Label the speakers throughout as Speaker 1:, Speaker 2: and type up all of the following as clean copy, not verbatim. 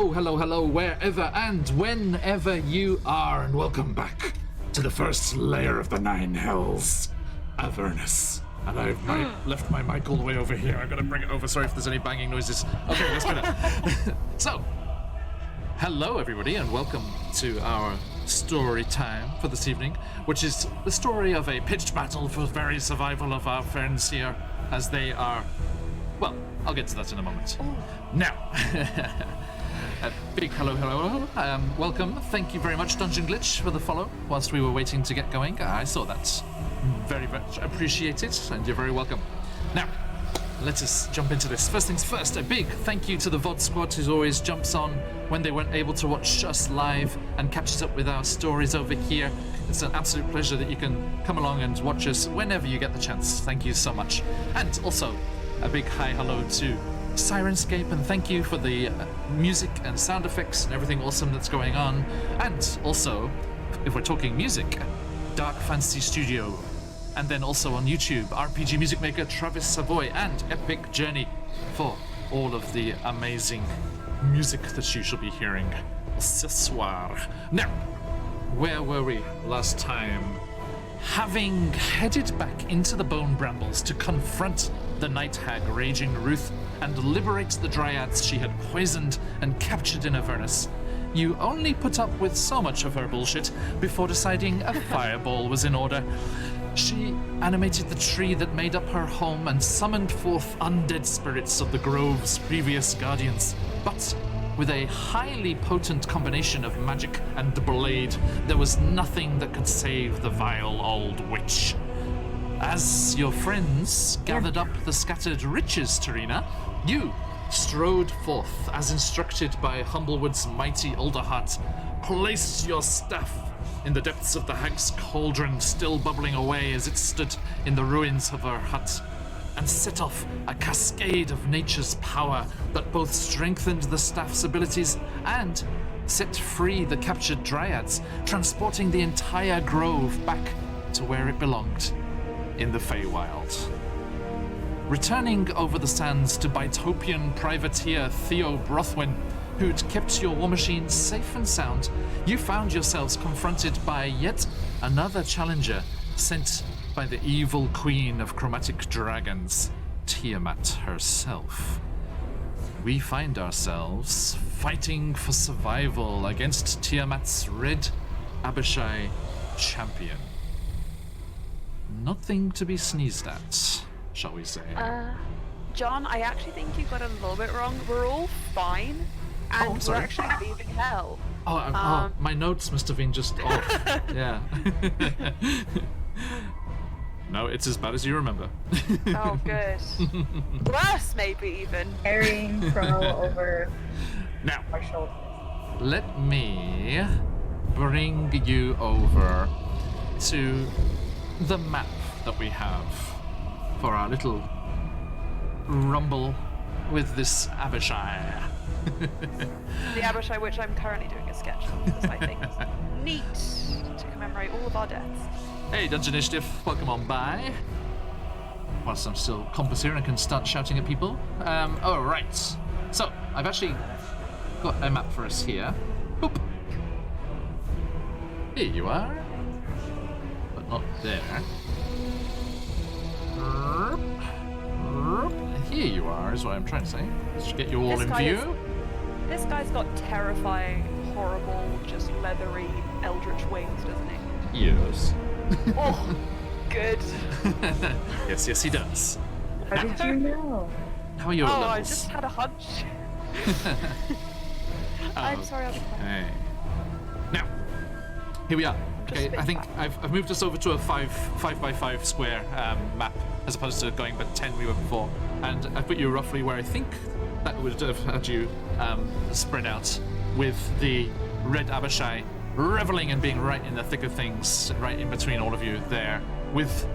Speaker 1: hello, wherever and whenever you are, and welcome back to the first layer of the Nine Hells, Avernus. And I've left my mic all the way over here. I'm gonna bring it over. Sorry if there's any banging noises. Okay, that's better. So, hello everybody, and welcome to our story time for this evening, which is the story of a pitched battle for very survival of our friends here, as they are... Well, I'll get to that in a moment. Now, a big hello. Welcome. Thank you very much, Dungeon Glitch, for the follow whilst we were waiting to get going. I saw that. Very much appreciate it, and you're very welcome. Now, let us jump into this. First things first, a big thank you to the VOD squad who always jumps on when they weren't able to watch us live and catches up with our stories over here. It's an absolute pleasure that you can come along and watch us whenever you get the chance. Thank you so much. And also, a big hi hello to Syrinscape, and thank you for the music and sound effects and everything awesome that's going on. And also, if we're talking music, Dark Fantasy Studio, and then also on YouTube, RPG Music Maker Travis Savoy and Epic Journey for all of the amazing music that you shall be hearing ce soir. Now, where were we last time? Having headed back into the Bone Brambles to confront the Night Hag Raging Ruth and liberate the Dryads she had poisoned and captured in Avernus, you only put up with so much of her bullshit before deciding a fireball was in order. She animated the tree that made up her home and summoned forth undead spirits of the grove's previous guardians. But with a highly potent combination of magic and blade, there was nothing that could save the vile old witch. As your friends gathered up the scattered riches, Tarina, you strode forth as instructed by Humblewood's mighty Alderheart, placed your staff in the depths of the hag's cauldron, still bubbling away as it stood in the ruins of her hut, and set off a cascade of nature's power that both strengthened the staff's abilities and set free the captured dryads, transporting the entire grove back to where it belonged, in the Feywild. Returning over the sands to Bitopian privateer Theo Brothwin, who'd kept your war machine safe and sound, you found yourselves confronted by yet another challenger sent by the evil queen of chromatic dragons, Tiamat herself. We find ourselves fighting for survival against Tiamat's Red Abishai champion. Nothing to be sneezed at, shall we say.
Speaker 2: John, I actually think you got it a little bit wrong. We're all fine, and we're actually leaving hell.
Speaker 1: My notes must have been just off. Yeah. No, it's as bad as you remember.
Speaker 2: Oh, good. Worse, maybe even.
Speaker 3: Carrying Crow over
Speaker 1: now,
Speaker 3: our shoulders.
Speaker 1: Let me bring you over to the map that we have for our little rumble with this Abishai.
Speaker 2: The Abishai, which I'm currently doing a sketch of, because I think it's neat to commemorate all of our deaths.
Speaker 1: Hey, Dungeon Initiative, welcome on by. Whilst I'm still compass here and can start shouting at people. Right. So, I've actually got a map for us here. Boop. Here you are. But not there. Here you are, is what I'm trying to say. Let's get you all in view.
Speaker 2: This guy's got terrifying, horrible, just leathery, eldritch wings, doesn't he?
Speaker 1: Yes.
Speaker 2: Oh, good.
Speaker 1: Yes, he does.
Speaker 3: How did you know?
Speaker 1: How are your levels?
Speaker 2: I just had a hunch. I'm sorry, I'll be quiet.
Speaker 1: Hey. Now, here we are. Okay, I think I've moved us over to a 5 by 5 square map, as opposed to going by 10 we were before, and I put you roughly where I think that would have had you spread out, with the Red Abishai reveling and being right in the thick of things, right in between all of you there, with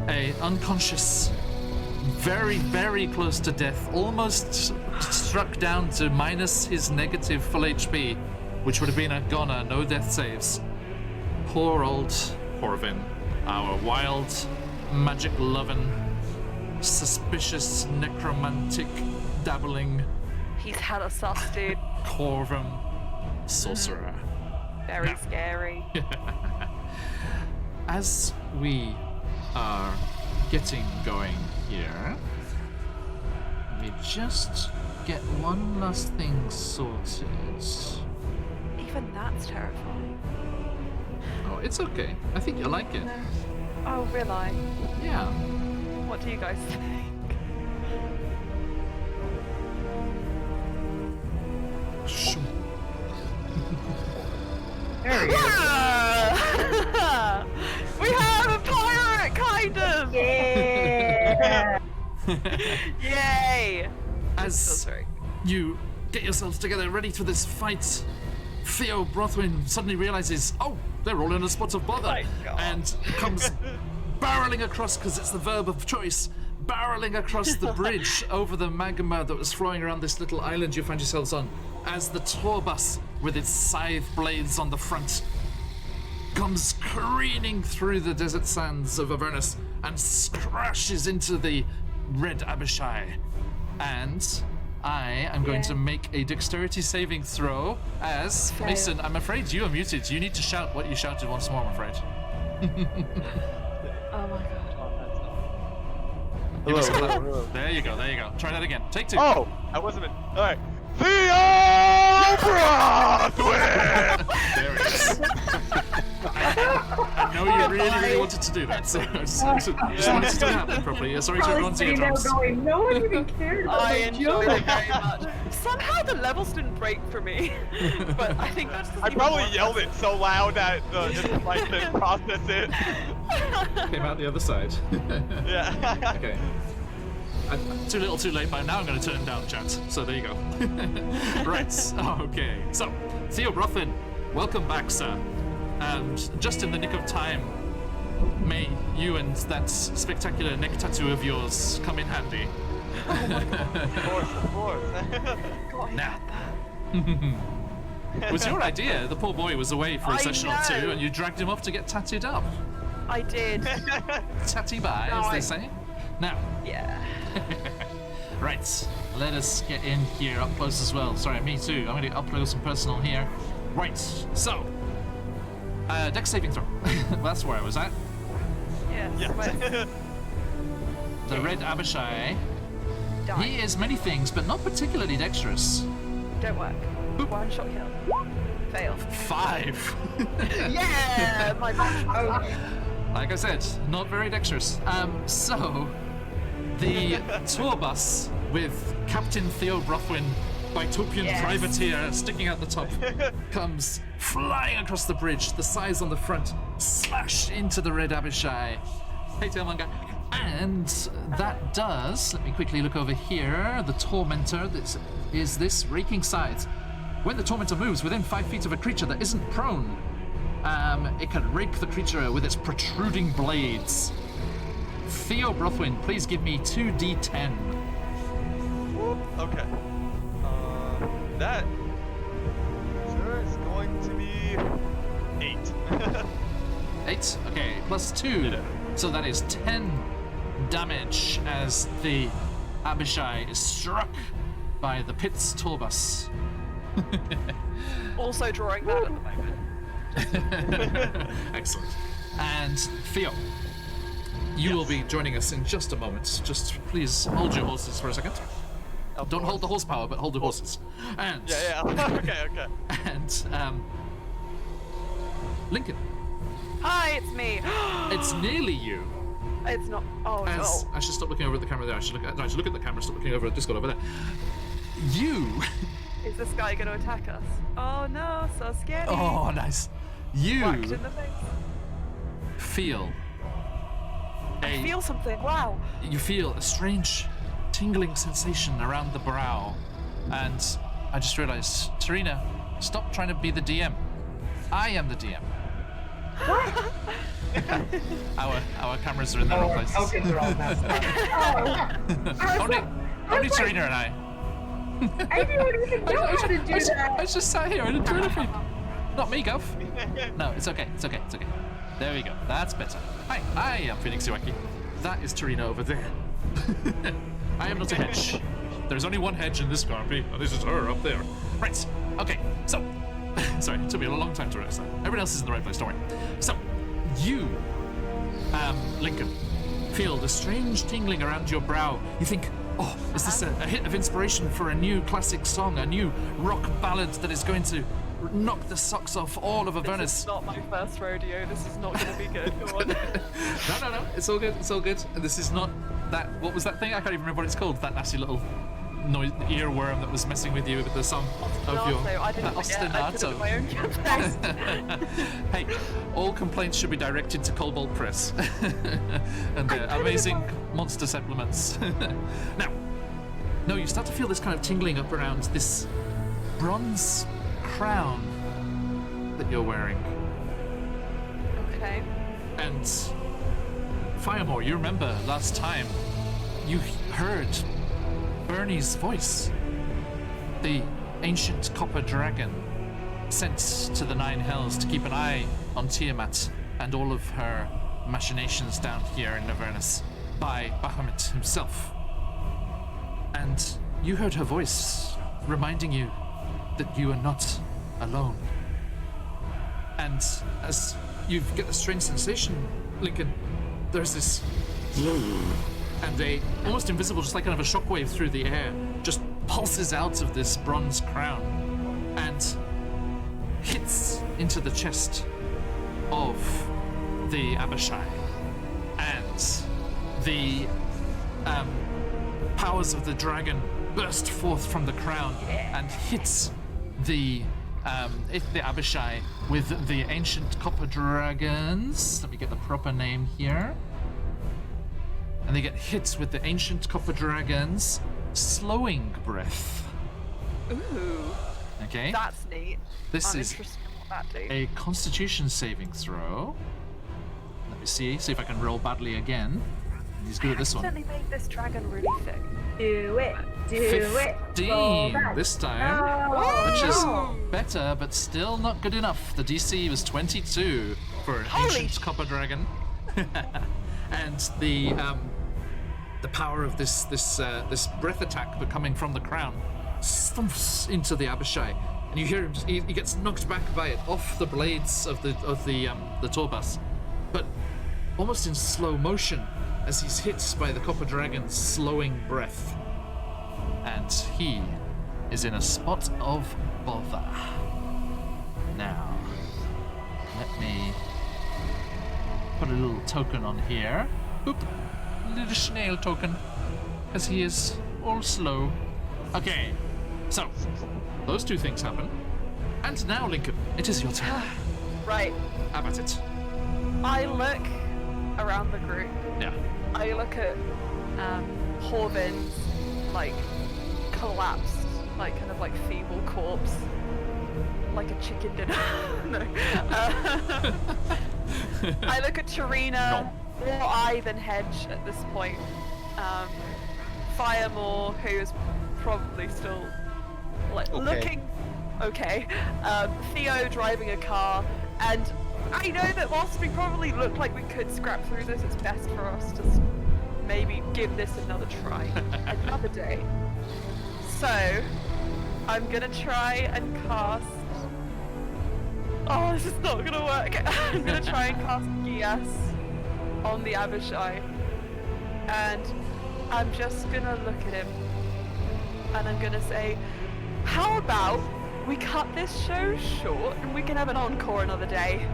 Speaker 1: a unconscious, very, very close to death, almost struck down to minus his negative full HP, which would have been a goner, no death saves. Poor old Horvin, our wild, magic-loving, suspicious, necromantic, dabbling.
Speaker 2: He's hella sus, dude.
Speaker 1: Corvum sorcerer.
Speaker 2: Very
Speaker 1: Now.
Speaker 2: scary.
Speaker 1: As we are getting going here, let me just get one last thing sorted.
Speaker 2: Even that's terrifying.
Speaker 1: Oh, it's okay. I think you'll like it.
Speaker 2: Oh, really?
Speaker 1: Yeah.
Speaker 2: What do you guys think?
Speaker 3: There he is.
Speaker 2: We have a pirate, kind of!
Speaker 3: Yeah.
Speaker 2: Yay!
Speaker 1: As
Speaker 2: Sorry.
Speaker 1: you get yourselves together, ready for this fight, Theo Brothwin suddenly realizes, oh, they're all in a spot of bother,
Speaker 2: My God.
Speaker 1: and comes barreling across, because it's the verb of choice, barreling across the bridge over the magma that was flowing around this little island you find yourselves on, as the tour bus with its scythe blades on the front comes careening through the desert sands of Avernus and crashes into the Red Abishai. And I am going to make a dexterity saving throw as
Speaker 3: Fail.
Speaker 1: Mason, I'm afraid you are muted. You need to shout what you shouted once more, I'm afraid.
Speaker 2: Oh my god.
Speaker 1: You missed
Speaker 4: Hello,
Speaker 1: that.
Speaker 4: hello.
Speaker 1: There you go, there you go. Try that again. Take two.
Speaker 4: Oh, I wasn't. Alright. Theo Brothwin!
Speaker 1: There it is. I know you really wanted to do that, so I just wanted it to happen properly. Yeah, sorry to
Speaker 3: Probably
Speaker 1: everyone's
Speaker 3: sitting there
Speaker 1: eardrums.
Speaker 3: going, no one even cared about
Speaker 2: I
Speaker 3: the
Speaker 2: enjoyed
Speaker 3: joke.
Speaker 2: it very much. Somehow the levels didn't break for me, but I think that's just
Speaker 4: I
Speaker 2: even
Speaker 4: probably
Speaker 2: more
Speaker 4: yelled it so loud that the mic didn't process it.
Speaker 1: Came out the other side.
Speaker 4: Yeah.
Speaker 1: Okay. Too little, too late. But now I'm going to turn down chat. So there you go. Right. Okay. So, Theo Brothin, welcome back, sir. And just in the nick of time, may you and that spectacular neck tattoo of yours come in handy.
Speaker 4: Of course.
Speaker 2: God, I
Speaker 1: Now.
Speaker 2: had that.
Speaker 1: It was your idea. The poor boy was away for a
Speaker 2: I
Speaker 1: session or two,
Speaker 2: know.
Speaker 1: and you dragged him off to get tattooed up.
Speaker 2: I did.
Speaker 1: Tatty by,
Speaker 2: No,
Speaker 1: as they
Speaker 2: I-
Speaker 1: say. Now,
Speaker 2: Yeah.
Speaker 1: right, let us get in here up close as well. Sorry, me too. I'm going to get up close and personal here. Right, so, dex saving throw. That's where I was at.
Speaker 2: Yes.
Speaker 4: Yeah.
Speaker 2: Wait,
Speaker 1: The Red Abishai.
Speaker 2: die.
Speaker 1: He is many things, but not particularly dexterous.
Speaker 2: Don't work. One shot kill. Fail.
Speaker 1: 5.
Speaker 2: Yeah! My match.
Speaker 1: Like I said, not very dexterous. So, the tour bus with Captain Theo Brothwin, Bitopian
Speaker 2: Yes.
Speaker 1: privateer sticking out the top, comes flying across the bridge, the sides on the front, smash into the Red Abishai. Hey, Tailmanga. And that does, let me quickly look over here, the Tormentor, this is this raking scythe. When the Tormentor moves within 5 feet of a creature that isn't prone, it can rake the creature with its protruding blades. Theo Brothwin, please give me 2d10.
Speaker 4: Okay. That sure is going to be 8.
Speaker 1: 8? Okay, plus 2.
Speaker 4: Yeah.
Speaker 1: So that is 10 damage as the Abishai is struck by the pit's tourbus.
Speaker 2: Also drawing that at the moment.
Speaker 1: Excellent. And Theo, you will be joining us in just a moment. Just please hold your horses for a second.
Speaker 4: Of
Speaker 1: Don't
Speaker 4: course.
Speaker 1: hold the horsepower, but hold the horses. And
Speaker 4: Yeah. Okay.
Speaker 1: and Lincoln,
Speaker 2: Hi, it's me.
Speaker 1: it's nearly you.
Speaker 2: It's not. Oh
Speaker 1: As
Speaker 2: no.
Speaker 1: I should stop looking over at the camera there. I should look at the camera. Stop looking over at Discord over there. You.
Speaker 2: Is this guy going to attack us? Oh no, so scary.
Speaker 1: Oh, nice. You
Speaker 2: Whacked in the face.
Speaker 1: feel.
Speaker 2: I feel something. Wow.
Speaker 1: You feel a strange tingling sensation around the brow, and I just realized, Serena, stop trying to be the DM. I am the DM. Our cameras are in the wrong places.
Speaker 3: Tokens are all messed up.
Speaker 1: Only Serena and I.
Speaker 3: I didn't even know how to do
Speaker 1: I
Speaker 3: that.
Speaker 1: just sat here. I didn't do anything. Not me, Gov. No, it's okay. It's okay. It's okay. There we go. That's better. Hi, I am Phoenix Iwaki. That is Torino over there. I am not a hedge. There's only one hedge in this Garpy, and this is her up there. Right, okay, so... Sorry, it took me a long time to realize that. Everyone else is in the right place, don't worry. So, you, Lincoln, feel the strange tingling around your brow. You think, oh, is this a hit of inspiration for a new classic song, a new rock ballad that is going to knock the socks off all of Avernus?
Speaker 2: This is not my first rodeo. This is not going to be good. Go on.
Speaker 1: No, it's all good, it's all good. And this is not that, what was that thing? I can't even remember what it's called, that nasty little noise, earworm that was messing with you with the song of your
Speaker 2: I didn't
Speaker 1: ostinato.
Speaker 2: my own campaign.
Speaker 1: Hey, all complaints should be directed to Cobalt Press and their amazing monster supplements. Now, you start to feel this kind of tingling up around this bronze crown that you're wearing.
Speaker 2: Okay.
Speaker 1: And Firemore, you remember last time you heard Bernie's voice, the ancient copper dragon sent to the Nine Hells to keep an eye on Tiamat and all of her machinations down here in Avernus by Bahamut himself. And you heard her voice reminding you that you are not alone. And as you get the strange sensation, Lincoln, there's this and a almost invisible, just like kind of a shockwave through the air, just pulses out of this bronze crown and hits into the chest of the Abishai. And the powers of the dragon burst forth from the crown and hits the Abishai with the ancient copper dragons. Let me get the proper name here. And they get hit with the ancient copper dragons slowing breath.
Speaker 2: Ooh.
Speaker 1: Okay.
Speaker 2: That's neat.
Speaker 1: This
Speaker 2: I'm
Speaker 1: is
Speaker 2: interested in what that do.
Speaker 1: a Constitution saving throw. Let me see if I can roll badly again. He's good at this one.
Speaker 2: Accidentally made this dragon really thick.
Speaker 3: Do it. Do it.
Speaker 1: 15 this time,
Speaker 3: Oh.
Speaker 1: which is better, but still not good enough. The DC was 22 for an
Speaker 2: Holy
Speaker 1: ancient copper dragon, and the power of this breath attack, but coming from the crown, stumps into the Abishai, and you hear him. He gets knocked back by it off the blades of the Torbas, but almost in slow motion as he's hit by the copper dragon's slowing breath. And he is in a spot of bother. Now, let me put a little token on here. Oop, a little snail token, as he is all slow. Okay, so those two things happen. And now, Lincoln, it is your turn.
Speaker 2: Right.
Speaker 1: How about it?
Speaker 2: I look around the group.
Speaker 1: Yeah.
Speaker 2: I look at Horvin's like collapsed, like kind of like feeble corpse, like a chicken dinner. No. I look at Tarina, more eye than hedge at this point. Firemore, who is probably still like looking okay. Theo driving a car, and I know that whilst we probably look like we could scrap through this, it's best for us to maybe give this another try, another day. So, I'm gonna try and cast... Oh, this is not gonna work. I'm gonna try and cast Gias on the Abishai. And I'm just gonna look at him, and I'm gonna say, how about we cut this show short and we can have an encore another day?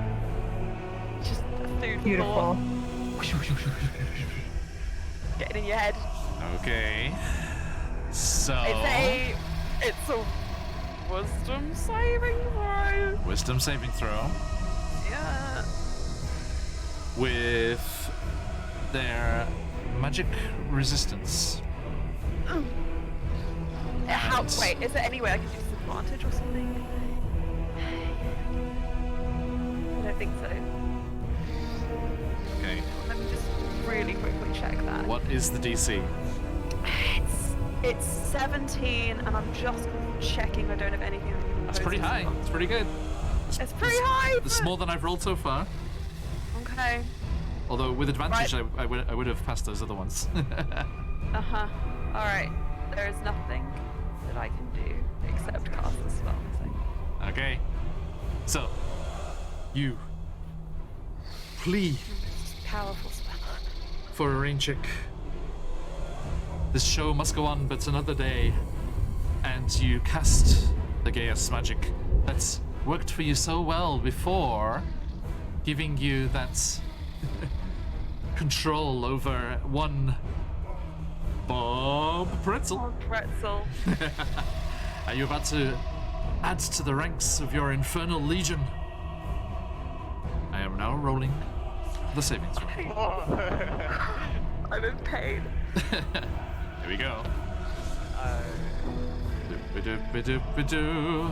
Speaker 2: Just a food for
Speaker 3: Beautiful.
Speaker 2: thought. Getting in your head.
Speaker 1: Okay. So.
Speaker 2: It's a wisdom saving throw.
Speaker 1: Wisdom saving throw.
Speaker 2: Yeah.
Speaker 1: With their magic resistance.
Speaker 2: How? Wait, is there any way I can use disadvantage or something? I don't think so.
Speaker 1: Okay.
Speaker 2: Let me just really quickly check that.
Speaker 1: What is the DC?
Speaker 2: It's 17, and I'm just checking I don't have anything.
Speaker 1: It's pretty high. It's pretty good.
Speaker 2: It's pretty high.
Speaker 1: It's more than I've rolled so far.
Speaker 2: Okay.
Speaker 1: Although with advantage,
Speaker 2: Right.
Speaker 1: I would have passed those other ones.
Speaker 2: All right. there is nothing that I can do except cast a spell. So.
Speaker 1: Okay. So, you plea
Speaker 2: Powerful spell.
Speaker 1: for a rain check. This show must go on, but another day. And you cast the Gaius magic that's worked for you so well before, giving you that control over one Bob Pretzel.
Speaker 2: Oh, pretzel.
Speaker 1: Are you about to add to the ranks of your infernal legion? I am now rolling the savings throw.
Speaker 2: I'm in pain.
Speaker 1: Here we go. Doop-a-doop-a-doop-a-doo.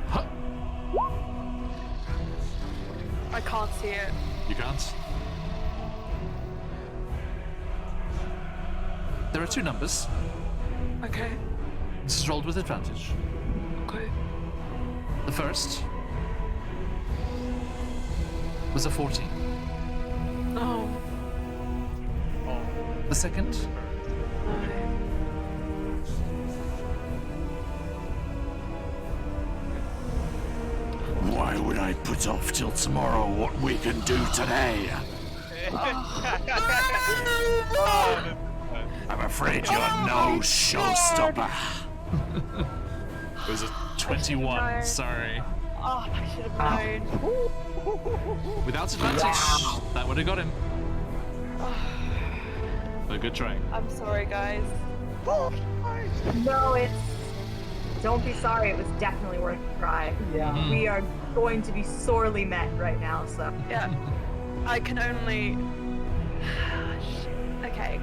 Speaker 1: Huh.
Speaker 2: I can't see it.
Speaker 1: You can't. There are two numbers.
Speaker 2: Okay.
Speaker 1: This is rolled with advantage.
Speaker 2: Okay.
Speaker 1: The first was a 14.
Speaker 2: Oh.
Speaker 1: The second
Speaker 2: No.
Speaker 1: Why would I put off till tomorrow what we can do today? I'm afraid you're no showstopper. It was a 21, sorry.
Speaker 2: Oh, I should have known.
Speaker 1: Without advantage, that would have got him. But good try.
Speaker 2: I'm sorry, guys.
Speaker 3: No, it's. Don't be sorry. It was definitely worth a try.
Speaker 5: Yeah.
Speaker 3: We are going to be sorely met right now. So.
Speaker 2: Yeah. I can only. Shit. Okay,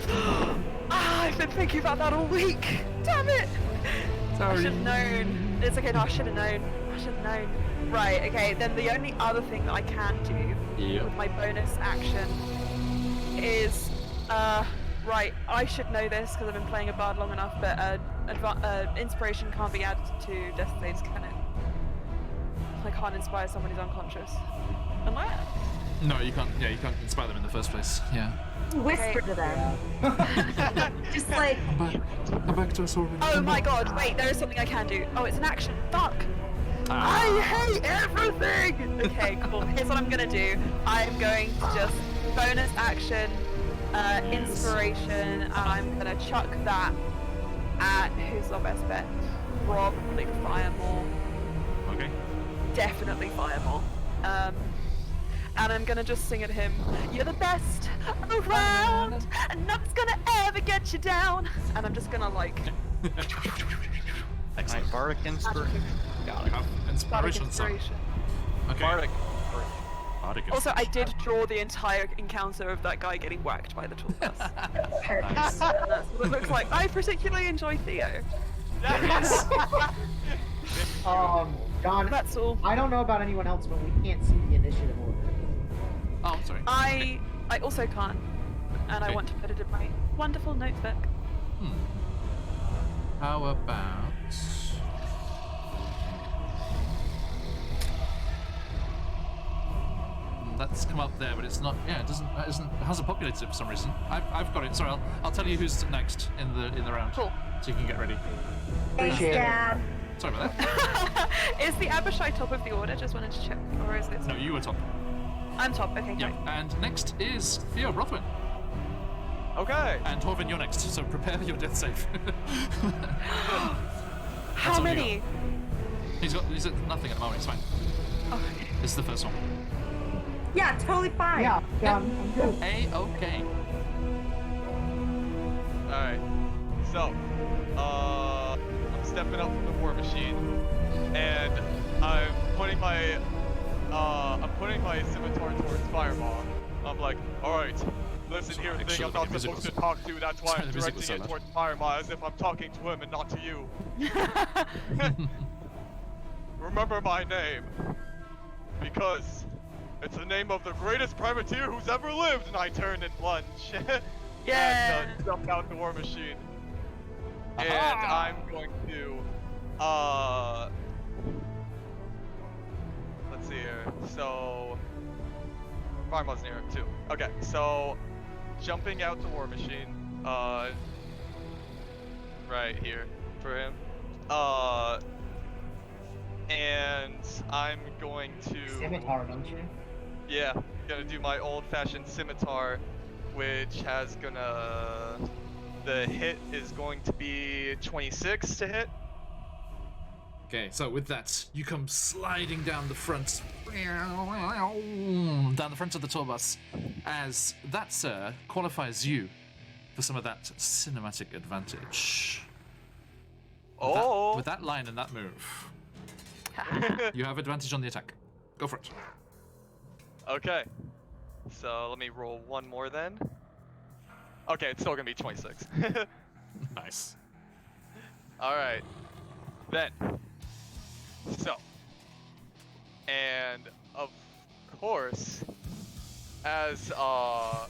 Speaker 2: cool. I've been thinking about that all week. Damn it! I should have known. It's okay, no, I should have known. I should have known. Right, okay, then the only other thing that I can do
Speaker 1: Yep.
Speaker 2: with my bonus action is, right, I should know this because I've been playing a bard long enough, but inspiration can't be added to death saves, can it? I can't inspire someone who's unconscious. Unless...
Speaker 1: No, you can't. Yeah, you can't inspire them in the first place. Yeah.
Speaker 3: Whisper to them. Just like.
Speaker 1: Come back to us already.
Speaker 2: Oh my god, wait, there is something I can do. Oh, it's an action. Fuck! I hate everything! Okay, cool. Here's what I'm gonna do. I'm going to just bonus action, inspiration, and I'm gonna chuck that at who's our best bet? Probably Firemore.
Speaker 1: Okay.
Speaker 2: Definitely Firemore. And I'm gonna just sing at him, "You're the best around, and nothing's gonna ever get you down." And I'm just gonna like.
Speaker 4: Excellent. Bardic inspiration.
Speaker 1: You have inspiration, son.
Speaker 2: Inspiration.
Speaker 1: Okay.
Speaker 4: Bardic.
Speaker 1: Bardic
Speaker 2: Also, I
Speaker 1: inspiration.
Speaker 2: did draw the entire encounter of that guy getting whacked by the tool bus.
Speaker 1: Nice.
Speaker 2: That's what it looks like. I particularly enjoy Theo.
Speaker 5: John,
Speaker 2: That's all.
Speaker 5: I don't know about anyone else, but we can't see the initiative order.
Speaker 1: Oh, I'm sorry.
Speaker 2: I also can't, and I
Speaker 1: Okay.
Speaker 2: want to put it in my wonderful notebook.
Speaker 1: How about? That's come up there, but it's not. Yeah, it doesn't. It hasn't populated it for some reason. I've got it. Sorry, I'll tell you who's next in the round.
Speaker 2: Cool.
Speaker 1: So you can get ready.
Speaker 3: Thanks,
Speaker 5: Appreciate it.
Speaker 3: Dad.
Speaker 1: Sorry about that.
Speaker 2: Is the Abishai top of the order? Just wanted to check, or is it?
Speaker 1: No, you were top.
Speaker 2: I'm top. Okay,
Speaker 1: Yeah.
Speaker 2: great.
Speaker 1: And next is Theo Rothwin.
Speaker 4: Okay.
Speaker 1: And Torvin, you're next. So prepare your death save.
Speaker 2: How
Speaker 1: all you
Speaker 2: many?
Speaker 1: He's at nothing at the moment. It's fine.
Speaker 2: Okay.
Speaker 1: This is the first one.
Speaker 3: Yeah, totally fine.
Speaker 5: Yeah, I'm good.
Speaker 1: Okay.
Speaker 4: Alright. So, I'm stepping up from the war machine, and I'm putting my scimitar towards Firemaw. I'm like, alright, listen here,
Speaker 1: Sorry,
Speaker 4: thing I'm
Speaker 1: the
Speaker 4: not
Speaker 1: music
Speaker 4: supposed to
Speaker 1: was-
Speaker 4: talk to, that's why
Speaker 1: Sorry,
Speaker 4: I'm
Speaker 1: the music was
Speaker 4: directing
Speaker 1: so
Speaker 4: it
Speaker 1: loud.
Speaker 4: towards Firemaw as if I'm talking to him and not to you. Remember my name, because it's the name of the greatest privateer who's ever lived, and I turn and plunge.
Speaker 2: Yeah.
Speaker 4: And jump out the war machine. And
Speaker 1: Aha!
Speaker 4: I'm going to, let's see here. So, Farmaw's near him too. Okay, so jumping out the war machine, right here for him. And I'm going to
Speaker 5: Scimitar, don't you?
Speaker 4: yeah, gonna do my old-fashioned scimitar, which has the hit is going to be 26 to hit.
Speaker 1: Okay, so with that, you come sliding down the front of the tour bus, as that, sir, qualifies you for some of that cinematic advantage.
Speaker 4: Oh,
Speaker 1: With that line and that move, you have advantage on the attack. Go for it.
Speaker 4: okay. So let me roll one more then. Okay, it's still gonna be 26.
Speaker 1: Nice.
Speaker 4: All right, then. So, and of course, as I'm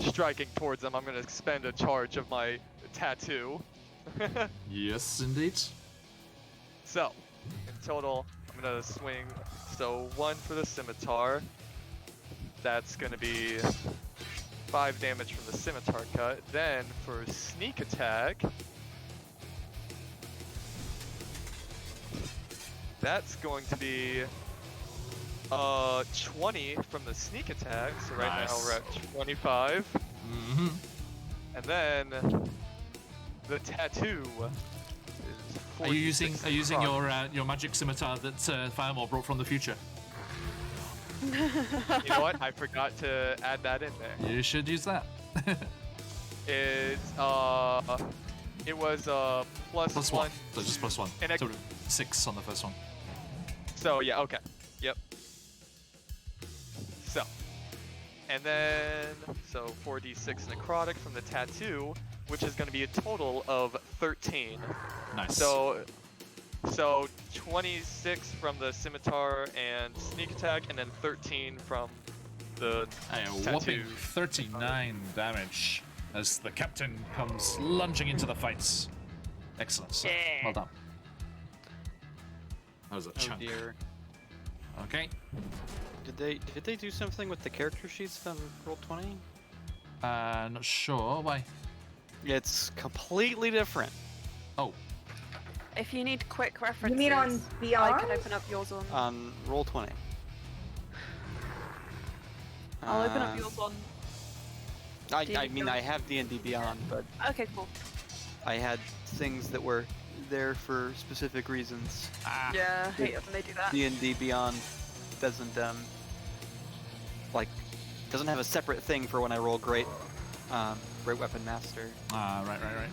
Speaker 4: striking towards them, I'm gonna expend a charge of my tattoo.
Speaker 1: Yes, indeed.
Speaker 4: So, in total, I'm gonna swing. So 1 for the scimitar. That's gonna be 5 damage from the scimitar cut. Then for sneak attack, that's going to be 20 from the sneak attack. So right now
Speaker 1: Nice.
Speaker 4: we're at 25.
Speaker 1: Mm-hmm.
Speaker 4: And then the tattoo is 46.
Speaker 1: Are you using
Speaker 4: across.
Speaker 1: your magic scimitar that Firemore brought from the future?
Speaker 4: You know what? I forgot to add that in there.
Speaker 1: You should use that.
Speaker 4: It's it was plus
Speaker 1: Plus
Speaker 4: one.
Speaker 1: one. So just plus one.
Speaker 4: And
Speaker 1: So 6 on the first one.
Speaker 4: So yeah, okay. Yep. So, and then so 4d6 necrotic from the tattoo, which is going to be a total of 13.
Speaker 1: Nice.
Speaker 4: So 26 from the scimitar and sneak attack, and then 13 from the
Speaker 1: a
Speaker 4: tattoo.
Speaker 1: whopping 39 damage as the captain comes lunging into the fights. Excellent. Sir.
Speaker 2: Yeah.
Speaker 1: Well done. That was a
Speaker 6: Oh
Speaker 1: chunk.
Speaker 6: dear.
Speaker 1: Okay.
Speaker 6: Did they do something with the character sheets on Roll20?
Speaker 1: Not sure. Why?
Speaker 6: It's completely different.
Speaker 1: Oh,
Speaker 2: If you need quick references,
Speaker 3: You mean on
Speaker 2: I
Speaker 3: Beyond?
Speaker 2: can open up yours on.
Speaker 6: On Roll20.
Speaker 2: I'll open
Speaker 6: Uh,
Speaker 2: up yours on.
Speaker 6: I mean, I have D&D Beyond, but
Speaker 2: Okay, cool.
Speaker 6: I had things that were there for specific reasons.
Speaker 2: Yeah, I hate it when they do that.
Speaker 6: D&D Beyond doesn't doesn't have a separate thing for when I roll Great Weapon Master.
Speaker 1: right.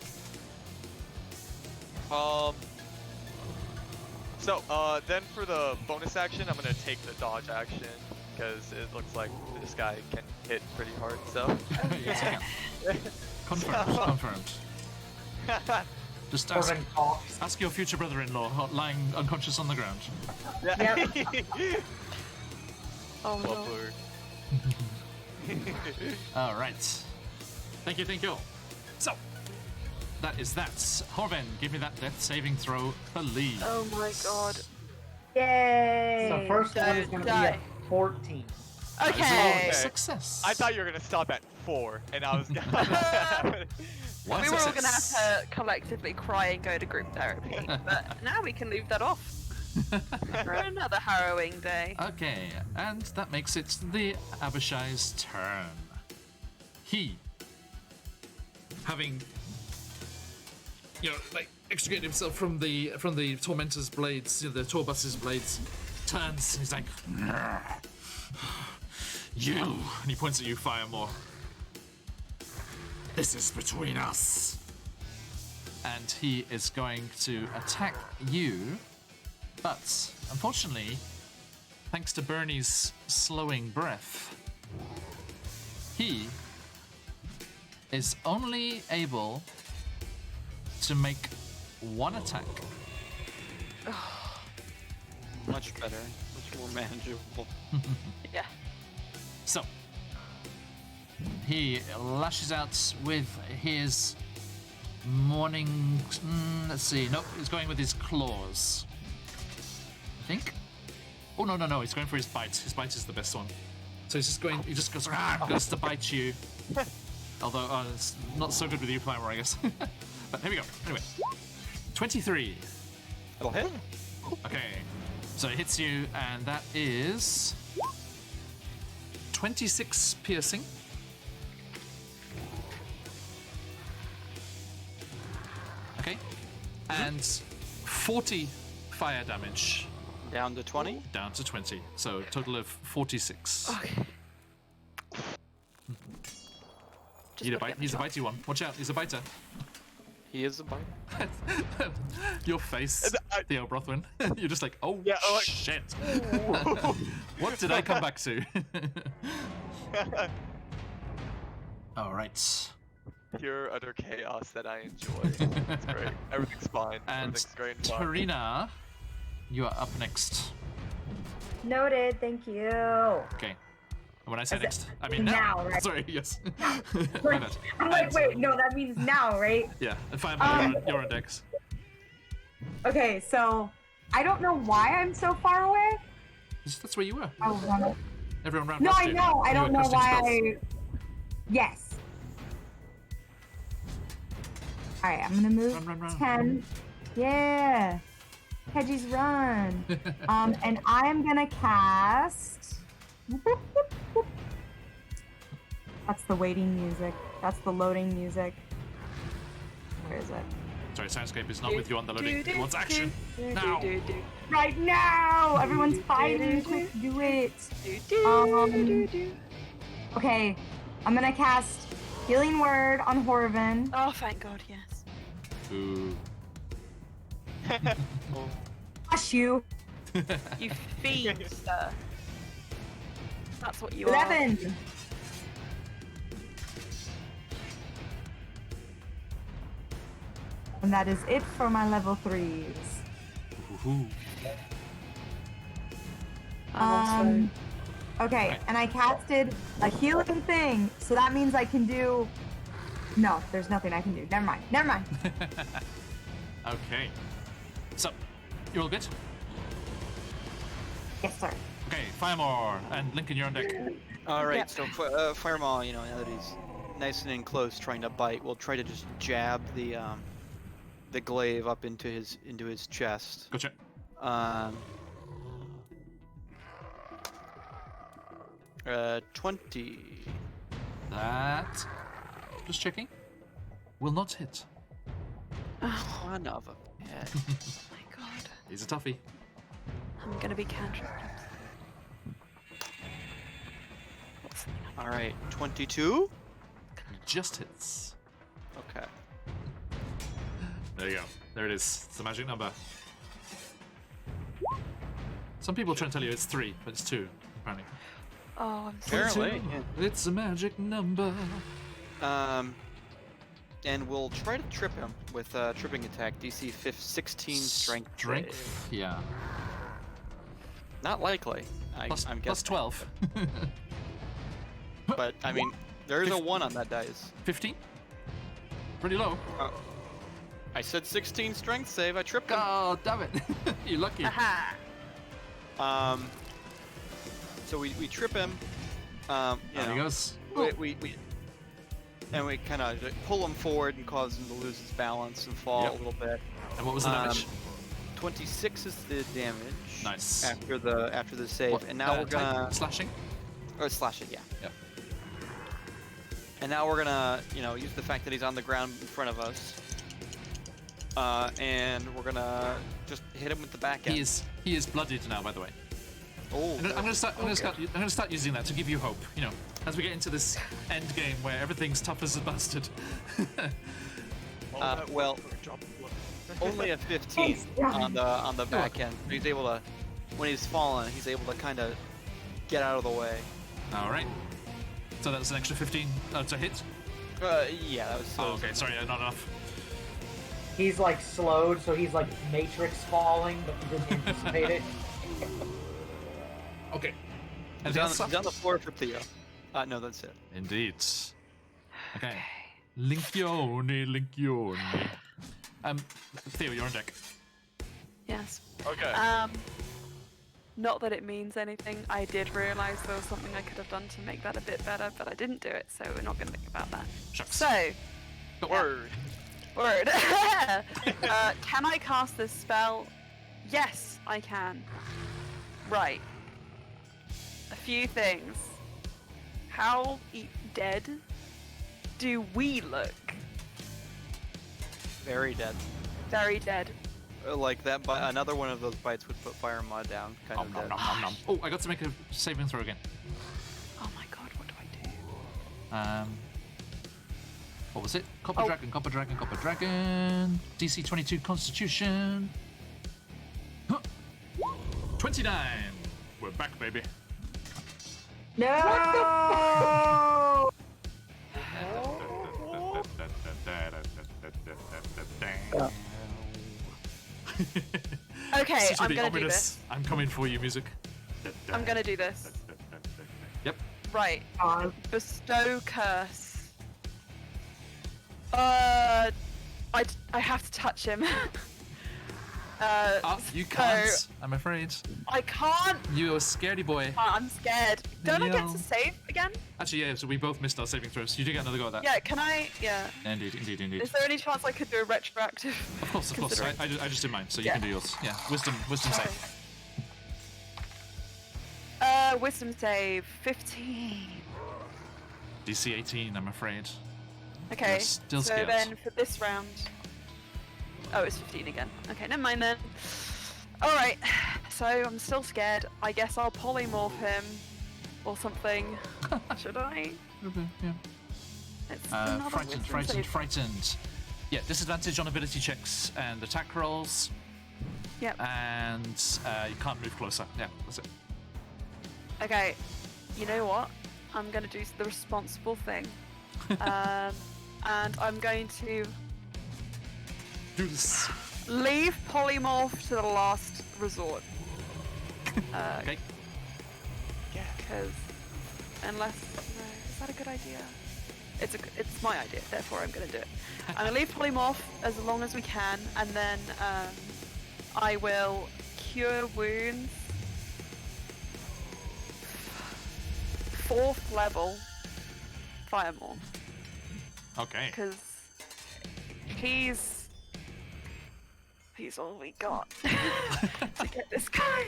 Speaker 4: So then for the bonus action, I'm gonna take the dodge action because it looks like this guy can hit pretty hard. So
Speaker 1: Yes, I can. Confirmed. Just
Speaker 5: Corbin coughs.
Speaker 1: ask your future brother-in-law lying unconscious on the ground.
Speaker 5: Yep.
Speaker 2: Oh no.
Speaker 4: Lovely.
Speaker 1: All right. Thank you. So, that is that. Horven, give me that death saving throw, please.
Speaker 2: Oh my god.
Speaker 3: Yay!
Speaker 5: So first one is going to be
Speaker 2: Die.
Speaker 5: a 14.
Speaker 1: That is a
Speaker 2: Okay.
Speaker 1: success.
Speaker 4: I thought you were gonna stop at 4, and I was.
Speaker 1: One
Speaker 2: We were all gonna have
Speaker 1: success.
Speaker 2: to collectively cry and go to group therapy, but now we can leave that off for another harrowing day.
Speaker 1: Okay, and that makes it the Abishai's turn. He, having, extricated himself from the tormentor's blades, the tourbus's blades, turns and he's like, "You," and he points at you, Firemore. "This is between us." And he is going to attack you, but unfortunately, thanks to Bernie's slowing breath, he is only able to make one attack.
Speaker 6: Much better, much more manageable.
Speaker 2: Yeah.
Speaker 1: So, he lashes out with his morning. Let's see. Nope, he's going with his claws. I think. Oh, no. He's going for his bite. His bite is the best one. So he's just going. He just goes to bite you. Although it's not so good with you, Primer, I guess. But here we go. Anyway, 23.
Speaker 6: It'll hit.
Speaker 1: Okay, so it hits you, and that is 26 piercing. Okay, and 40 fire damage.
Speaker 6: Down to 20.
Speaker 1: Down to 20, so a total of 46.
Speaker 2: Okay.
Speaker 1: He's a bitey one. Watch out, he's a biter.
Speaker 6: He is a bite.
Speaker 1: Your face, Theo Brothwin. You're just like, oh
Speaker 4: Yeah, like-
Speaker 1: shit. What did I come back to? All right.
Speaker 4: Pure utter chaos that I enjoy. It's great. Everything's fine.
Speaker 1: And
Speaker 4: Everything's great and fun.
Speaker 1: Tarina, you are up next.
Speaker 3: Noted. Thank you.
Speaker 1: Okay. And when I say next, I mean now.
Speaker 3: now, right?
Speaker 1: Sorry, yes. My bad.
Speaker 3: I'm like,
Speaker 1: And-
Speaker 3: wait, no, that means now, right?
Speaker 1: Yeah, and Fireball, you're on decks.
Speaker 3: Okay, so I don't know why I'm so far away.
Speaker 1: That's where you were.
Speaker 3: Oh, no.
Speaker 1: Everyone ran
Speaker 3: No,
Speaker 1: past
Speaker 3: I
Speaker 1: you.
Speaker 3: know. I
Speaker 1: You
Speaker 3: don't
Speaker 1: were
Speaker 3: know
Speaker 1: casting
Speaker 3: why.
Speaker 1: spells.
Speaker 3: Yes. All right, I'm gonna move
Speaker 1: Run.
Speaker 3: 10. Yeah. Hedgies run. And I'm gonna cast. That's the waiting music. That's the loading music. Where is it?
Speaker 1: Sorry, Syrinscape is not with you on the loading. It wants action.
Speaker 2: Do,
Speaker 1: Now.
Speaker 2: do, do,
Speaker 3: Right now! Everyone's fighting. Quick, do it.
Speaker 2: do, do, do.
Speaker 3: Okay, I'm gonna cast Healing Word on Horvin.
Speaker 2: Oh, thank God, yes.
Speaker 1: Ooh.
Speaker 3: Hush you.
Speaker 2: You fiend, sir. That's what you are.
Speaker 3: 11. And that is it for my level 3s.
Speaker 1: Ooh.
Speaker 3: Okay, and I casted a healing thing, so that means I can do. No, there's nothing I can do. Never mind. Never mind.
Speaker 1: Okay. So, you're all good?
Speaker 3: Yes, sir.
Speaker 1: Okay, Firemore and Lincoln, you're on deck.
Speaker 6: All right,
Speaker 2: Yep.
Speaker 6: so Firemaw, you know, now that he's nice and in close, trying to bite, we'll try to just jab the glaive up into his chest.
Speaker 1: Gotcha.
Speaker 6: 20.
Speaker 1: That. Just checking. Will not hit.
Speaker 6: Son of a head.
Speaker 2: Oh my God.
Speaker 1: He's a toughie.
Speaker 2: I'm gonna be cantrip.
Speaker 6: All right, 22.
Speaker 1: Just hits.
Speaker 6: Okay.
Speaker 1: There you go. There it is. It's the magic number. Some people try and tell you it's 3, but it's 2, apparently.
Speaker 2: Oh, I'm so
Speaker 6: Apparently,
Speaker 1: 2. It's a magic number.
Speaker 6: And we'll try to trip him with tripping attack, DC 16 strength.
Speaker 1: Strength? Yeah.
Speaker 6: Not likely. I'm guessing.
Speaker 1: Plus 12.
Speaker 6: But I mean, there is a 1 on that dice.
Speaker 1: 15? Pretty low.
Speaker 6: I said 16 strength save. I tripped him.
Speaker 1: Oh, damn it. You're lucky.
Speaker 2: Aha!
Speaker 6: So we trip him.
Speaker 1: There he goes.
Speaker 6: We we kind of pull him forward and cause him to lose his balance and fall a little bit.
Speaker 1: And what was the damage?
Speaker 6: 26 is the damage.
Speaker 1: Nice.
Speaker 6: After the save,
Speaker 1: What,
Speaker 6: and now we're gonna
Speaker 1: slashing?
Speaker 6: or slash it, yeah.
Speaker 1: Yep.
Speaker 6: And now we're gonna, use the fact that he's on the ground in front of us, and we're gonna just hit him with the back end.
Speaker 1: He is bloodied now, by the way.
Speaker 6: Oh.
Speaker 1: I'm gonna start using that to give you hope. As we get into this end game where everything's tough as a bastard.
Speaker 6: Well, only a 15 on the back end. He's able to, when he's fallen, he's able to kind of get out of the way.
Speaker 1: All right. So that's an extra 15 to hit.
Speaker 6: Yeah, that was.
Speaker 1: Oh, okay. Sorry, not enough.
Speaker 5: He's like slowed, so he's like Matrix falling, but he didn't anticipate it.
Speaker 1: Okay.
Speaker 6: He's on the floor for Theo. No, that's it.
Speaker 1: Indeed. Okay. Linkione.
Speaker 2: Um,
Speaker 1: Theo, you're on deck.
Speaker 2: Yes.
Speaker 4: Okay.
Speaker 2: Not that it means anything. I did realise there was something I could have done to make that a bit better, but I didn't do it, so we're not going to think about that.
Speaker 1: Shucks.
Speaker 2: So,
Speaker 4: Word.
Speaker 2: word. Can I cast this spell? Yes, I can. Right. A few things. How dead do we look?
Speaker 6: Very dead.
Speaker 2: Very dead.
Speaker 6: Like that. Another one of those bites would put Fire Mod down. Kind of dead.
Speaker 1: Oh, I got to make a saving throw again.
Speaker 2: Oh my god, what do I do?
Speaker 1: What was it? Copper Dragon, Copper Dragon, Copper Dragon. DC 22 Constitution. Huh. 29. We're back, baby.
Speaker 3: No!
Speaker 2: Okay,
Speaker 1: This is
Speaker 2: I'm
Speaker 1: really
Speaker 2: gonna do
Speaker 1: ominous.
Speaker 2: this.
Speaker 1: I'm coming for you, music.
Speaker 2: I'm gonna do this.
Speaker 1: Yep.
Speaker 2: Right.
Speaker 3: God.
Speaker 2: Bestow curse. I have to touch him.
Speaker 1: You
Speaker 2: so
Speaker 1: can't. I'm afraid.
Speaker 2: I can't.
Speaker 1: You're a scaredy boy.
Speaker 2: I'm scared. Don't I get
Speaker 1: No.
Speaker 2: to save again?
Speaker 1: Actually, yeah, so we both missed our saving throws. You do get another go at that.
Speaker 2: Yeah, can I? Yeah.
Speaker 1: Indeed, indeed, indeed.
Speaker 2: Is there any chance I could do a retroactive?
Speaker 1: Of course, of course. I
Speaker 2: considering-
Speaker 1: just did mine, so you
Speaker 2: Yeah.
Speaker 1: can do yours. Yeah, wisdom save.
Speaker 2: Wisdom save 15.
Speaker 1: DC 18, I'm afraid.
Speaker 2: Okay.
Speaker 1: still
Speaker 2: so
Speaker 1: scared.
Speaker 2: then for this round. Oh, it's 15 again. Okay, never mind then. Alright, so I'm still scared. I guess I'll polymorph him or something. Should I?
Speaker 1: Yeah.
Speaker 2: It's another
Speaker 1: Frightened,
Speaker 2: wisdom
Speaker 1: frightened,
Speaker 2: save.
Speaker 1: frightened. Yeah, disadvantage on ability checks and attack rolls,
Speaker 2: Yep.
Speaker 1: and you can't move closer. Yeah, that's it.
Speaker 2: Okay, you know what? I'm going to do the responsible thing. And I'm going to
Speaker 1: Do this.
Speaker 2: leave polymorph to the last resort.
Speaker 1: Okay.
Speaker 2: Because unless no, is that a good idea? It's my idea, therefore I'm gonna do it. I'm gonna leave polymorph as long as we can, and then I will cure wounds. 4th level Firemore,
Speaker 1: Okay.
Speaker 2: because he's all we got to get this guy.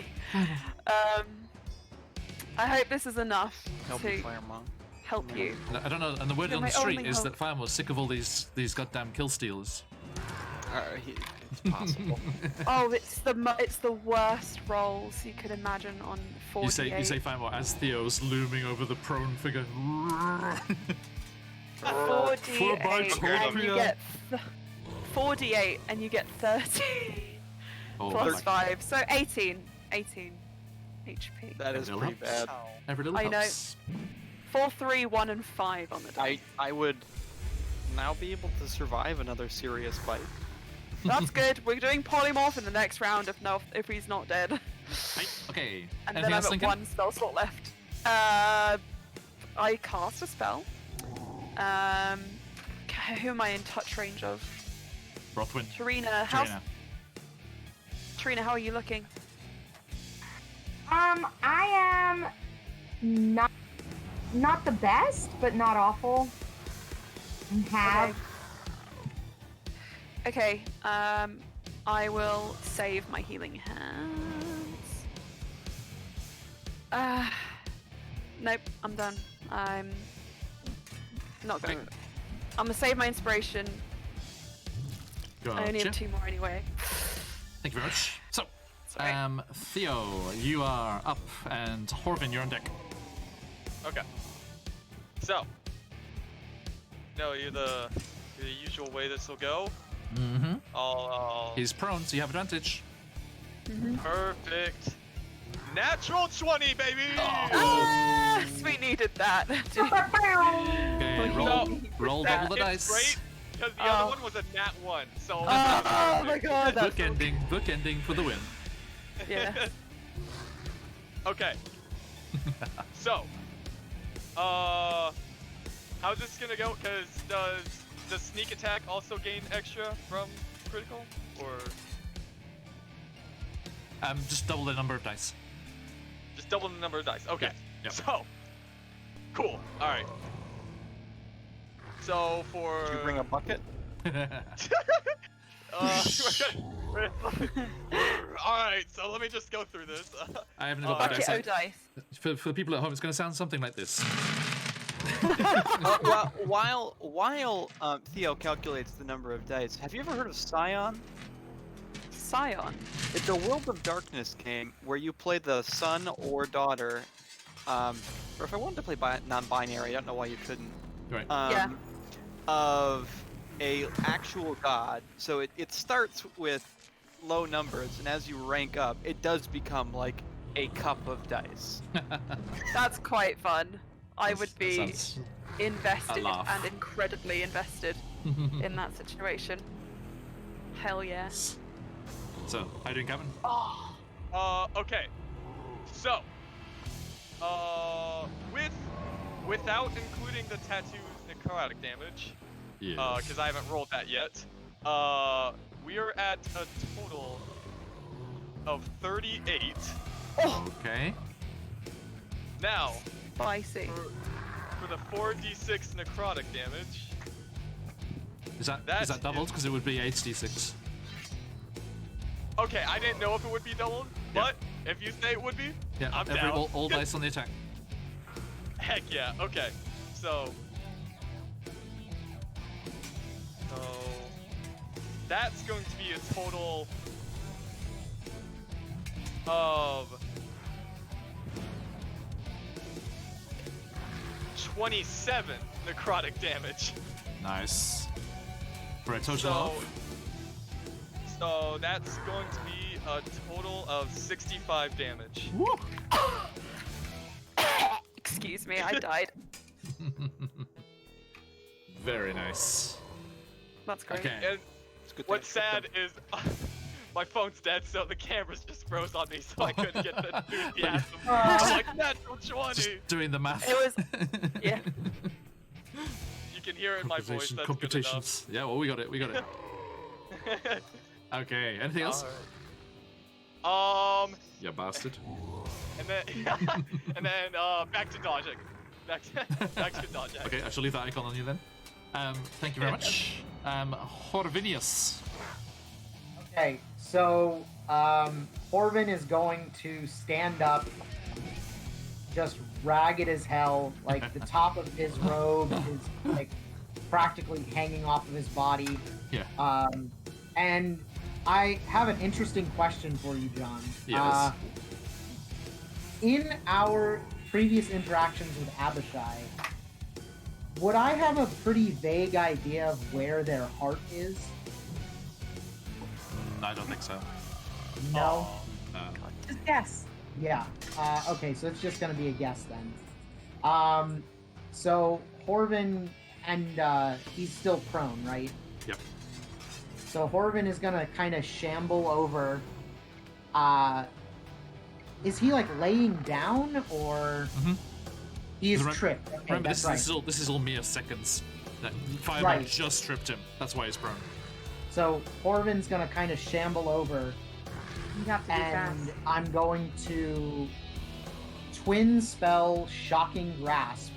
Speaker 2: I hope this is enough
Speaker 6: Help
Speaker 2: to
Speaker 6: me, Fire Mod.
Speaker 2: help you.
Speaker 1: I don't know, and the word
Speaker 2: You're
Speaker 1: on the
Speaker 2: my
Speaker 1: street
Speaker 2: only
Speaker 1: is
Speaker 2: hope.
Speaker 1: that Firemore's sick of all these goddamn kill stealers.
Speaker 6: It's possible.
Speaker 2: Oh, it's the worst rolls you could imagine on 48.
Speaker 1: You say Firemore as Theo's looming over the prone figure.
Speaker 2: 48
Speaker 1: bites,
Speaker 2: and you
Speaker 1: Scorpio.
Speaker 2: get 48 and you get 30
Speaker 1: Oh,
Speaker 2: plus
Speaker 1: my-
Speaker 2: 5, so 18 HP.
Speaker 6: That is
Speaker 1: Every
Speaker 6: pretty
Speaker 1: little
Speaker 6: bad.
Speaker 1: helps. Every little
Speaker 2: I know.
Speaker 1: helps.
Speaker 2: 4, 3, 1, and 5 on the dice.
Speaker 6: I would now be able to survive another serious bite.
Speaker 2: That's good. We're doing polymorph in the next round if he's not dead.
Speaker 1: Right, okay.
Speaker 2: And
Speaker 1: Anything
Speaker 2: then I'm
Speaker 1: else,
Speaker 2: at
Speaker 1: Lincoln?
Speaker 2: 1 spell slot left. I cast a spell. Who am I in touch range of?
Speaker 1: Rothwin.
Speaker 2: Tarina, Tarina, how are you looking?
Speaker 3: I am not the best, but not awful. Have
Speaker 2: Okay, I will save my healing hands. Nope, I'm done. I'm not going.
Speaker 1: Okay.
Speaker 2: I'm gonna save my inspiration. I only
Speaker 1: Gotcha.
Speaker 2: have 2 more anyway.
Speaker 1: Thank you very much. So,
Speaker 2: Sorry.
Speaker 1: Theo, you are up, and Horvin, you're on deck.
Speaker 4: Okay. So, you're the usual way this will go.
Speaker 1: Mm-hmm.
Speaker 4: I'll
Speaker 1: He's prone, so you have advantage.
Speaker 4: perfect. Natural 20, baby.
Speaker 2: Ah, we needed that.
Speaker 1: Okay, roll
Speaker 2: that.
Speaker 1: double the
Speaker 4: It's
Speaker 1: dice.
Speaker 4: great because the
Speaker 2: Oh.
Speaker 4: other one was a nat 1. So.
Speaker 2: Oh my god, that's
Speaker 1: Bookending for the win.
Speaker 2: yeah.
Speaker 4: Okay. So, how's this gonna go? Cause does sneak attack also gain extra from critical, or
Speaker 1: Just double the number of dice.
Speaker 4: Just double the number of dice. Okay.
Speaker 1: Yep.
Speaker 4: So, cool. All right. So for.
Speaker 6: Did you bring a bucket?
Speaker 4: Alright, so let me just go through this.
Speaker 1: I haven't got my
Speaker 2: Bucket
Speaker 1: dice.
Speaker 2: o dice.
Speaker 1: For the people at home, it's going to sound something like this.
Speaker 6: While Theo calculates the number of dice, have you ever heard of Scion?
Speaker 2: Scion.
Speaker 6: It's a World of Darkness game where you play the son or daughter, or if I wanted to play non-binary, I don't know why you couldn't.
Speaker 1: Right.
Speaker 2: Yeah.
Speaker 6: Of a actual god. So it starts with low numbers, and as you rank up, it does become like a cup of dice.
Speaker 2: That's quite fun. I would
Speaker 1: That
Speaker 2: be
Speaker 1: sounds
Speaker 2: invested
Speaker 1: a laugh.
Speaker 2: and incredibly invested in that situation. Hell yeah.
Speaker 1: So, how you doing, Kevin?
Speaker 4: Okay. So, without including the tattoo's necrotic damage,
Speaker 1: Yes.
Speaker 4: because I haven't rolled that yet, we are at a total of 38.
Speaker 1: Okay.
Speaker 4: Now,
Speaker 2: Spicy.
Speaker 4: for the 4d6 necrotic damage,
Speaker 1: Is that
Speaker 4: That
Speaker 1: doubled?
Speaker 4: is-
Speaker 1: Because it would be 8d6.
Speaker 4: okay, I didn't know if it would be doubled, but if you say it would be,
Speaker 1: Yeah,
Speaker 4: I'm down.
Speaker 1: all dice on the attack.
Speaker 4: Heck yeah, okay. So that's going to be a total of 27 necrotic damage.
Speaker 1: Nice. For a total
Speaker 4: So that's going to be a total of 65 damage.
Speaker 1: Woo!
Speaker 2: Excuse me, I died.
Speaker 1: Very nice.
Speaker 2: That's great.
Speaker 1: Okay.
Speaker 4: And
Speaker 6: Good
Speaker 4: what's
Speaker 6: thing I
Speaker 4: sad is my phone's dead, so the cameras just froze on me, so I couldn't get the enthusiasm. I'm like, natural 20!
Speaker 1: Just doing the math.
Speaker 2: It was, yeah.
Speaker 4: You can hear it in my voice, that's
Speaker 1: computations. Yeah, well, we got it. We got it.
Speaker 4: good enough.
Speaker 1: Okay. Anything else?
Speaker 4: Alright.
Speaker 1: You bastard.
Speaker 4: And then back to dodging. Back to dodging.
Speaker 1: Okay, I shall leave that icon on you then. Thank you very much. Horvinius.
Speaker 5: Okay, so Orvin is going to stand up, just ragged as hell. Like the top of his robe is like practically hanging off of his body.
Speaker 1: Yeah.
Speaker 5: And I have an interesting question for you, John.
Speaker 1: Yes.
Speaker 5: In our previous interactions with Abishai, would I have a pretty vague idea of where their heart is?
Speaker 1: I don't think so.
Speaker 5: No?
Speaker 1: No.
Speaker 3: Just guess.
Speaker 5: Yeah. Okay, so it's just gonna be a guess then. So Horvin and he's still prone, right?
Speaker 1: Yep.
Speaker 5: So Horvin is gonna kind of shamble over. Is he like laying down or he is
Speaker 1: Remember-
Speaker 5: tripped? Okay,
Speaker 1: Remember,
Speaker 5: that's
Speaker 1: this is all mere seconds. That Fireman
Speaker 5: Right.
Speaker 1: just tripped him. That's why he's prone.
Speaker 5: So Horvin's gonna kind of shamble over,
Speaker 3: You have to be
Speaker 5: and
Speaker 3: fast.
Speaker 5: I'm going to twin spell Shocking Grasp,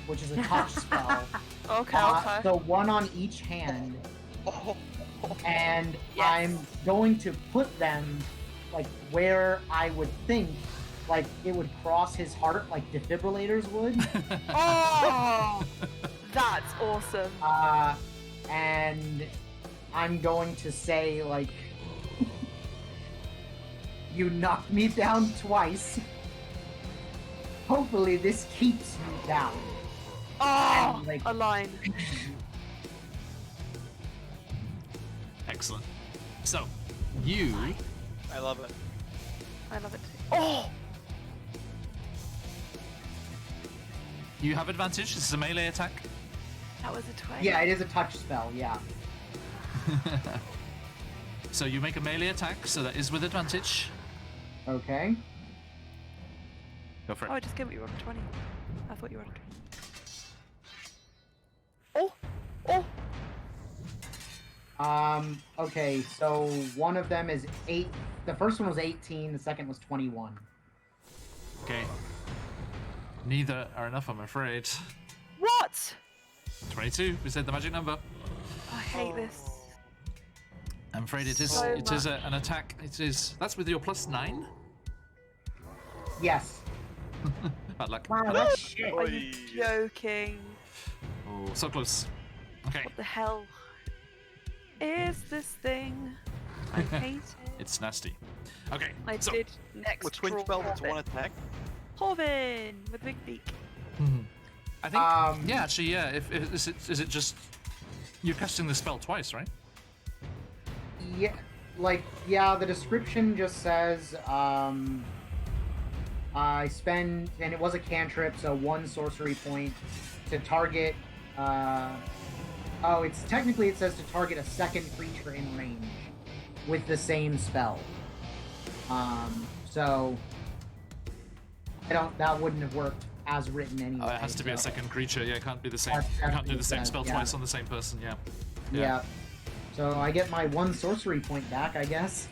Speaker 5: which is a touch spell.
Speaker 2: Okay, okay.
Speaker 5: So one on each hand, and
Speaker 2: Yes.
Speaker 5: I'm going to put them like where I would think like it would cross his heart, like defibrillators would.
Speaker 2: Oh, that's awesome.
Speaker 5: And I'm going to say like, you knocked me down twice. Hopefully this keeps me down.
Speaker 2: Oh,
Speaker 5: and, like-
Speaker 2: a line.
Speaker 1: Excellent. So, you
Speaker 6: I love it.
Speaker 2: I love it too. Oh,
Speaker 1: have advantage. This is a melee attack.
Speaker 2: that was a 20.
Speaker 5: Yeah, it is a touch spell. Yeah.
Speaker 1: So you make a melee attack, so that is with advantage.
Speaker 5: Okay.
Speaker 1: Go for it.
Speaker 2: Oh, I just gave you rolled a 20. I thought you rolled a 20. Oh, oh.
Speaker 5: Okay, so one of them is 8. The first one was 18. The second was 21.
Speaker 1: Okay. Neither are enough, I'm afraid.
Speaker 2: What?
Speaker 1: 22, we said the magic number.
Speaker 2: I hate this.
Speaker 1: I'm afraid it is.
Speaker 2: So
Speaker 1: It is
Speaker 2: much.
Speaker 1: an attack. It is. That's with your +9.
Speaker 5: Yes.
Speaker 1: Bad luck.
Speaker 5: Wow, that's shit.
Speaker 2: Are you joking?
Speaker 1: Oh, so close. Okay.
Speaker 2: What the hell is this thing? I hate it.
Speaker 1: It's nasty. Okay.
Speaker 2: I
Speaker 1: so,
Speaker 2: did next
Speaker 6: With twin
Speaker 2: draw
Speaker 6: spell, it's
Speaker 2: Corvin.
Speaker 6: one attack.
Speaker 2: Corvin with big beak.
Speaker 1: I think. Yeah, actually, yeah. If is it just you're casting the spell twice, right?
Speaker 5: Yeah, yeah, the description just says, I spend, and it was a cantrip, so 1 sorcery point to target, it's technically it says to target a second creature in range with the same spell. So, that wouldn't have worked as written anyway.
Speaker 1: It has to be a
Speaker 5: so-
Speaker 1: second creature. Yeah, it can't be the same.
Speaker 5: That's
Speaker 1: You can't do
Speaker 5: what
Speaker 1: the
Speaker 5: it
Speaker 1: same
Speaker 5: says,
Speaker 1: spell
Speaker 5: yeah.
Speaker 1: twice on the same person. Yeah.
Speaker 5: Yeah. So I get my 1 sorcery point back, I guess.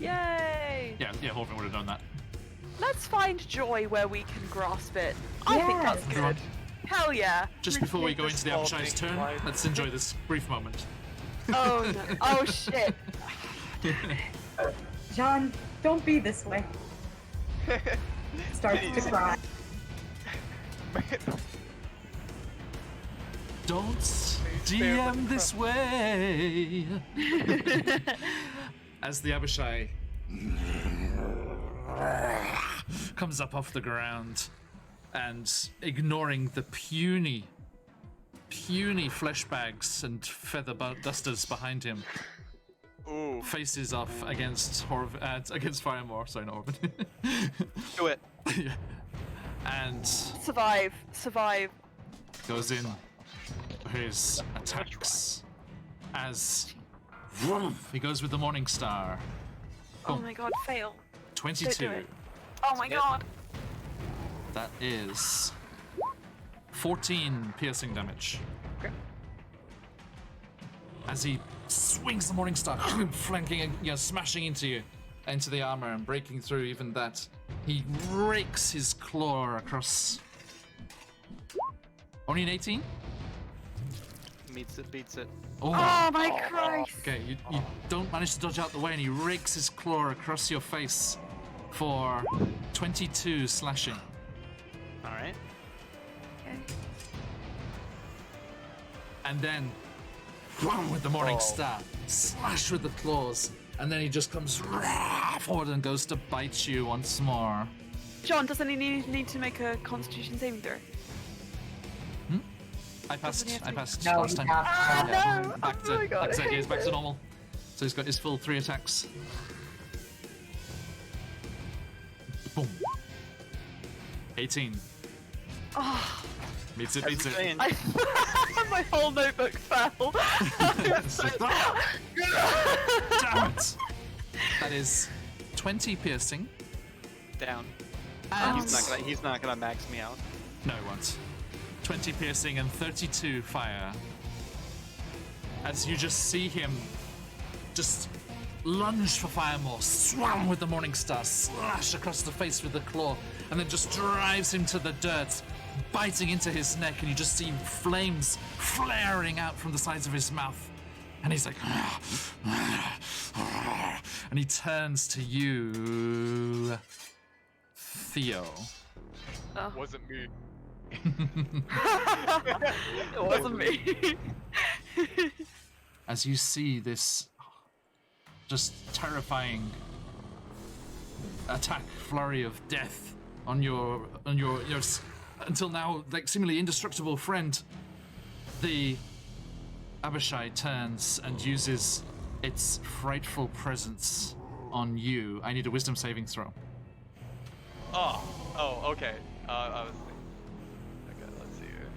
Speaker 2: Yay!
Speaker 1: Yeah, Horvin would have done that.
Speaker 2: Let's find joy where we can grasp it. I think that's
Speaker 3: Yes.
Speaker 2: good. Hell yeah.
Speaker 1: Just before we go into the
Speaker 4: Small
Speaker 1: Abishai's
Speaker 4: thing,
Speaker 1: turn,
Speaker 4: like-
Speaker 1: let's enjoy this brief moment.
Speaker 2: Oh no. Oh shit.
Speaker 3: John, don't be this way. Starts to cry.
Speaker 1: Don't DM this way. As the Abishai comes up off the ground and ignoring the puny flesh bags and feather dusters behind him,
Speaker 4: Ooh.
Speaker 1: faces off against against Firemore. Sorry, not Orban.
Speaker 6: Do it.
Speaker 1: Yeah. And
Speaker 2: Survive.
Speaker 1: goes in for his attacks as he goes with the Morning Star.
Speaker 2: Oh my god, fail.
Speaker 1: 22.
Speaker 2: Don't do it. Oh my god.
Speaker 1: That is 14 piercing damage.
Speaker 2: Okay.
Speaker 1: As he swings the Morning Star, flanking and smashing into the armor and breaking through even that. He rakes his claw across. Only an 18?
Speaker 6: Meets it, beats it.
Speaker 2: Oh my Christ.
Speaker 1: Okay, you don't manage to dodge out the way, and he rakes his claw across your face for 22 slashing.
Speaker 6: All right.
Speaker 2: Okay.
Speaker 1: And then, wham, with the Morning Star, slash with the claws, and then he just comes forward and goes to bite you once more.
Speaker 2: John, doesn't he need to make a Constitution saving throw?
Speaker 1: I passed
Speaker 5: No,
Speaker 1: last
Speaker 5: you
Speaker 1: time.
Speaker 5: have to.
Speaker 2: Ah, no!
Speaker 1: Back to,
Speaker 2: Oh my god.
Speaker 1: like I said, he's back to normal. So he's got his full 3 attacks. Boom. 18.
Speaker 2: Oh,
Speaker 1: Beats it.
Speaker 6: Saying,
Speaker 2: my whole notebook fell.
Speaker 1: It's like, "Ah! Damn it! That is 20 piercing.
Speaker 6: down.
Speaker 1: And
Speaker 6: He's not gonna max me out.
Speaker 1: no, it won't. 20 piercing and 32 fire. As you just see him just lunge for Firemore, swam with the Morning Star, slash across the face with the claw, and then just drives him to the dirt, biting into his neck, and you just see flames flaring out from the sides of his mouth. And he's like, and he turns to you, Theo.
Speaker 4: Wasn't me.
Speaker 2: It wasn't me.
Speaker 1: As you see this just terrifying attack flurry of death on your until now like seemingly indestructible friend, the Abishai turns and uses its frightful presence on you. I need a wisdom saving throw.
Speaker 4: Oh, okay. I was thinking. Okay, let's see here.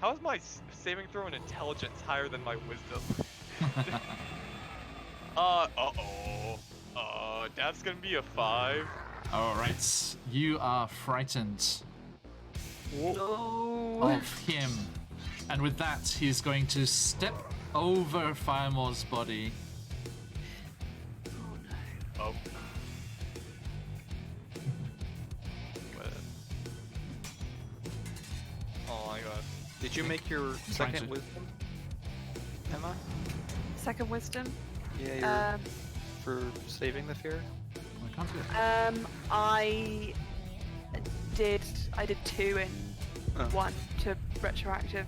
Speaker 4: How is my saving throw in intelligence higher than my wisdom? That's gonna be a 5.
Speaker 1: All right, you are frightened
Speaker 2: No.
Speaker 1: of him, and with that, he's going to step over Firemore's body
Speaker 4: Oh.
Speaker 6: Did you make your
Speaker 1: trying
Speaker 6: second
Speaker 1: to.
Speaker 6: wisdom, Emma?
Speaker 2: Second wisdom.
Speaker 6: Yeah, for saving the fear.
Speaker 1: I can't do it.
Speaker 2: I did 2 in
Speaker 6: Oh.
Speaker 2: 1 to retroactive.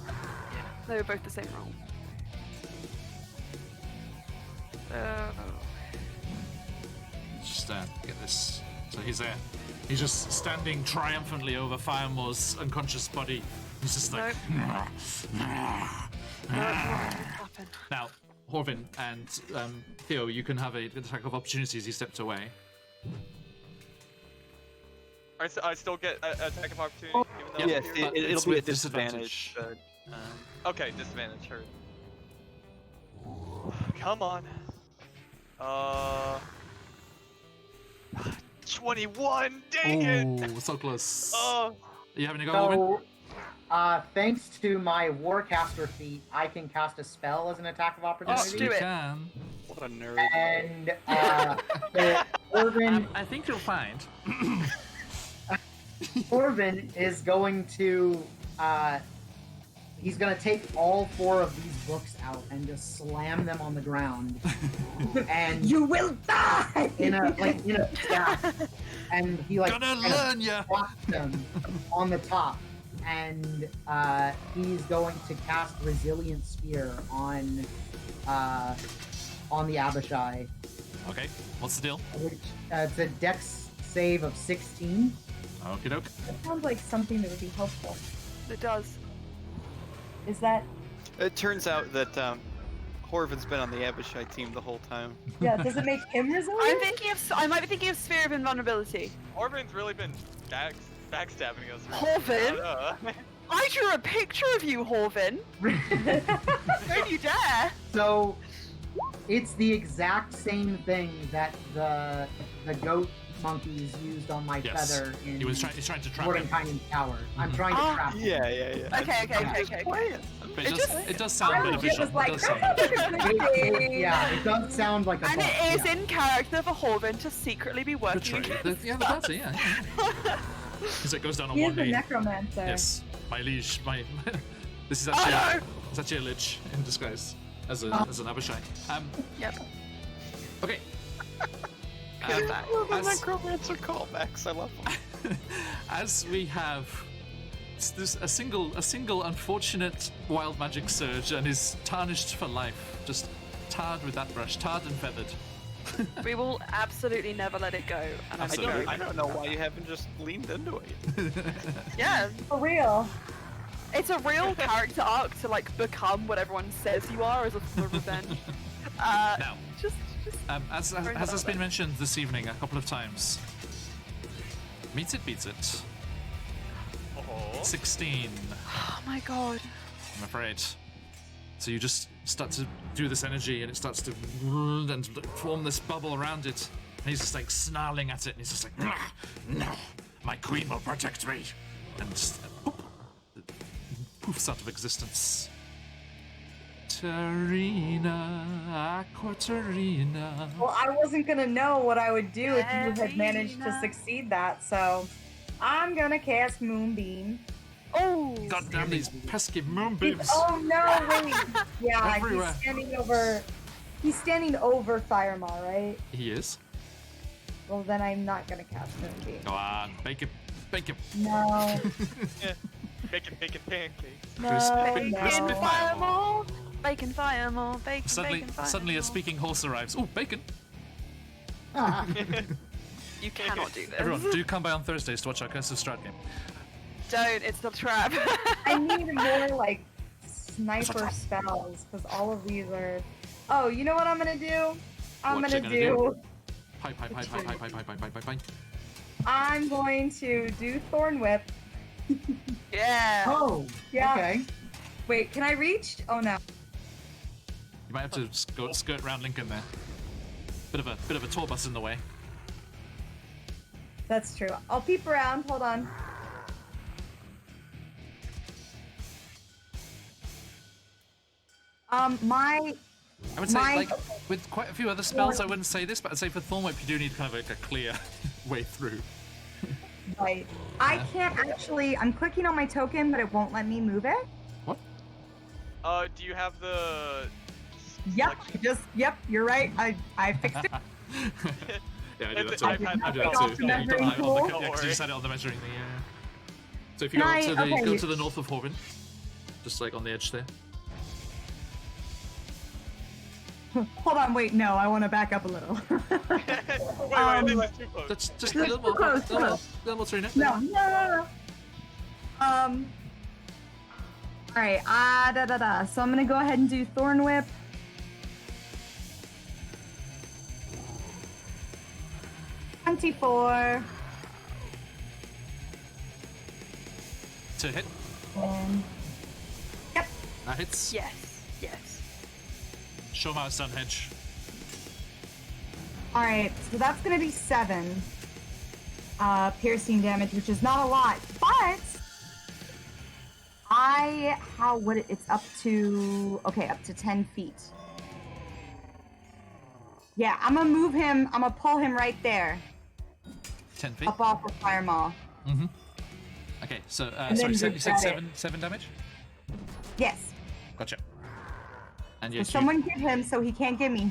Speaker 2: Yeah, they were both the same roll.
Speaker 1: Just get this. So he's there. He's just standing triumphantly over Firemore's unconscious body. He's just like.
Speaker 2: Happen.
Speaker 1: Now, Horvin and Theo, you can have an attack of opportunity as he stepped away.
Speaker 4: I still get attack of opportunity, even though
Speaker 6: Yes,
Speaker 4: I'm here?
Speaker 1: But
Speaker 6: it'll
Speaker 1: it's
Speaker 6: be a
Speaker 1: with
Speaker 6: disadvantage.
Speaker 1: disadvantage.
Speaker 6: But,
Speaker 4: Okay, disadvantage. Heard. Come on. 21. Dang it.
Speaker 1: Oh, so close.
Speaker 4: Oh.
Speaker 1: Are you having a go, Horvin?
Speaker 5: So, thanks to my Warcaster feat, I can cast a spell as an attack of
Speaker 1: Yes,
Speaker 5: opportunity.
Speaker 1: you
Speaker 2: do it.
Speaker 1: can.
Speaker 6: what a nerd.
Speaker 5: And so Orvin,
Speaker 1: I think you'll find.
Speaker 5: Orvin is going to he's gonna take all 4 of these books out and just slam them on the ground. And
Speaker 3: You will die!
Speaker 5: in a yeah. And he like
Speaker 1: Gonna
Speaker 5: kind of
Speaker 1: learn ya!
Speaker 5: drops them on the top. And he's going to cast Resilient Spear on the Abishai,
Speaker 1: Okay, what's the deal?
Speaker 5: which it's a Dex save of 16.
Speaker 1: Okie doke.
Speaker 3: That sounds like something that would be helpful.
Speaker 2: It does.
Speaker 3: Is that?
Speaker 6: It turns out that Horvin's been on the Abishai team the whole time.
Speaker 3: Yeah. Does it make him
Speaker 2: I'm
Speaker 3: resilient?
Speaker 2: thinking of. I might be thinking of Sphere of Invulnerability.
Speaker 4: Orban's really been backstabbing us.
Speaker 2: Horvin?
Speaker 4: Uh,
Speaker 2: I drew a picture of you, Horvin. Don't you dare!
Speaker 5: So it's the exact same thing that the goat monkeys used on my
Speaker 1: Yes.
Speaker 5: feather in
Speaker 1: He's trying to trap him.
Speaker 5: Mordenkainen's tower. I'm trying to
Speaker 2: Ah.
Speaker 5: trap him.
Speaker 6: Yeah.
Speaker 2: Okay.
Speaker 1: But it does sound beneficial.
Speaker 3: It was like,
Speaker 1: It does sound
Speaker 3: that
Speaker 1: beneficial.
Speaker 3: sounds like a good thing.
Speaker 5: Yeah, it does sound like a
Speaker 2: And
Speaker 5: buff,
Speaker 2: it is
Speaker 5: yeah.
Speaker 2: in character for Horvin to secretly be working
Speaker 1: Betray.
Speaker 2: against
Speaker 1: Yeah, the party, yeah. Because it goes down on
Speaker 3: He
Speaker 1: one
Speaker 3: is a
Speaker 1: knee.
Speaker 3: necromancer.
Speaker 1: Yes, my liege, this is
Speaker 2: Oh,
Speaker 1: actually
Speaker 2: no!
Speaker 1: it's actually a lich in disguise as an Abishai.
Speaker 2: Yep.
Speaker 1: Okay.
Speaker 2: Good back.
Speaker 6: The
Speaker 1: As-
Speaker 6: necromancer callbacks, I love them.
Speaker 1: As we have there's a single unfortunate wild magic surge and is tarnished for life, just tarred with that brush, tarred and feathered.
Speaker 2: We will absolutely never let it go. And I'm
Speaker 1: Absolutely.
Speaker 2: very
Speaker 6: I don't know why you haven't just leaned into it.
Speaker 2: Yeah,
Speaker 3: For real.
Speaker 2: it's a real character arc to like become what everyone says you are as a form of revenge.
Speaker 1: Now,
Speaker 2: Just
Speaker 1: as has been mentioned this evening a couple of times, meets it beats it.
Speaker 4: oh.
Speaker 1: 16,
Speaker 2: oh my god.
Speaker 1: I'm afraid. So you just start to do this energy and it starts to and form this bubble around it. And he's just like snarling at it and he's just like, no, my queen will protect me. And just poofs out of existence. Tarina, Aquatarina.
Speaker 3: Well, I wasn't gonna know what I would do if you had managed to
Speaker 2: Serena.
Speaker 3: succeed that, so I'm gonna cast Moonbeam.
Speaker 2: Oh.
Speaker 1: God damn these pesky moonbeams.
Speaker 3: Oh no, wait. Yeah,
Speaker 1: Everywhere.
Speaker 3: He's standing over Firemar, right?
Speaker 1: He is.
Speaker 3: Well, then I'm not gonna cast Moonbeam.
Speaker 1: Go on, bake him. Bake him.
Speaker 3: No,
Speaker 4: Bacon pancakes.
Speaker 3: no,
Speaker 1: Crispy
Speaker 2: Bacon
Speaker 3: no.
Speaker 2: fireball. Bacon fireball. Bacon.
Speaker 1: Suddenly,
Speaker 2: bacon fireball.
Speaker 1: suddenly a speaking horse arrives. Oh, bacon.
Speaker 2: You cannot do this.
Speaker 1: Everyone, do come by on Thursdays to watch our Curse of Strahd game.
Speaker 2: Don't. It's the trap.
Speaker 3: I need more like sniper spells because all of these are. Oh, you know what I'm gonna do? I'm
Speaker 1: What
Speaker 3: gonna
Speaker 1: you gonna
Speaker 3: do.
Speaker 1: Pipe.
Speaker 3: I'm going to do Thorn Whip.
Speaker 2: yeah.
Speaker 5: Oh,
Speaker 3: Yeah.
Speaker 5: okay.
Speaker 3: Wait, can I reach? Oh no.
Speaker 1: You might have to skirt around Lincoln there. Bit of a tour bus in the way.
Speaker 3: That's true. I'll peep around. Hold on. My
Speaker 1: I would say,
Speaker 3: My-
Speaker 1: like, with quite a few other spells, I wouldn't say this, but I'd say for Thorn Whip, you do need kind of like a clear way through.
Speaker 3: Right. I can't actually. I'm clicking on my token, but it won't let me move it.
Speaker 1: What?
Speaker 4: Do you have the?
Speaker 3: Yep.
Speaker 4: selection?
Speaker 3: Yep. You're right. I fixed it.
Speaker 1: Yeah, I do that
Speaker 4: It's-
Speaker 1: too.
Speaker 4: I've had
Speaker 1: I do
Speaker 4: that
Speaker 1: that
Speaker 3: off
Speaker 1: too.
Speaker 3: the
Speaker 1: Yeah, you don't
Speaker 3: measuring
Speaker 1: have it on the,
Speaker 3: tool.
Speaker 1: yeah, 'cause you
Speaker 4: Don't
Speaker 1: just had it on the measuring thing. Yeah. So if you
Speaker 3: Can
Speaker 1: go
Speaker 3: I-
Speaker 1: to the
Speaker 3: okay.
Speaker 1: go to the north of Horbin, just like on the edge there.
Speaker 3: Hold on. Wait. No. I want to back up a little.
Speaker 4: Wait, I think it's too close.
Speaker 1: That's just a
Speaker 3: Too
Speaker 1: little more.
Speaker 3: close,
Speaker 1: Little more,
Speaker 3: close.
Speaker 1: little more through it.
Speaker 3: No. All right. So I'm gonna go ahead and do Thorn Whip. $24.
Speaker 1: To hit.
Speaker 3: Yep.
Speaker 1: That hits.
Speaker 2: Yes. Yes.
Speaker 1: Show him how it's done, Hedge.
Speaker 3: All right. So that's gonna be 7 piercing damage, which is not a lot, but it's up to 10 feet. Yeah, I'm gonna move him. I'm gonna pull him right there,
Speaker 1: 10 feet.
Speaker 3: up off the fire maul.
Speaker 1: Mm-hmm. Okay, so
Speaker 3: then
Speaker 1: sorry,
Speaker 3: you
Speaker 1: you said
Speaker 3: said it.
Speaker 1: seven damage.
Speaker 3: Yes.
Speaker 1: Gotcha. And
Speaker 3: So
Speaker 1: yes,
Speaker 3: someone give him so he can't give me.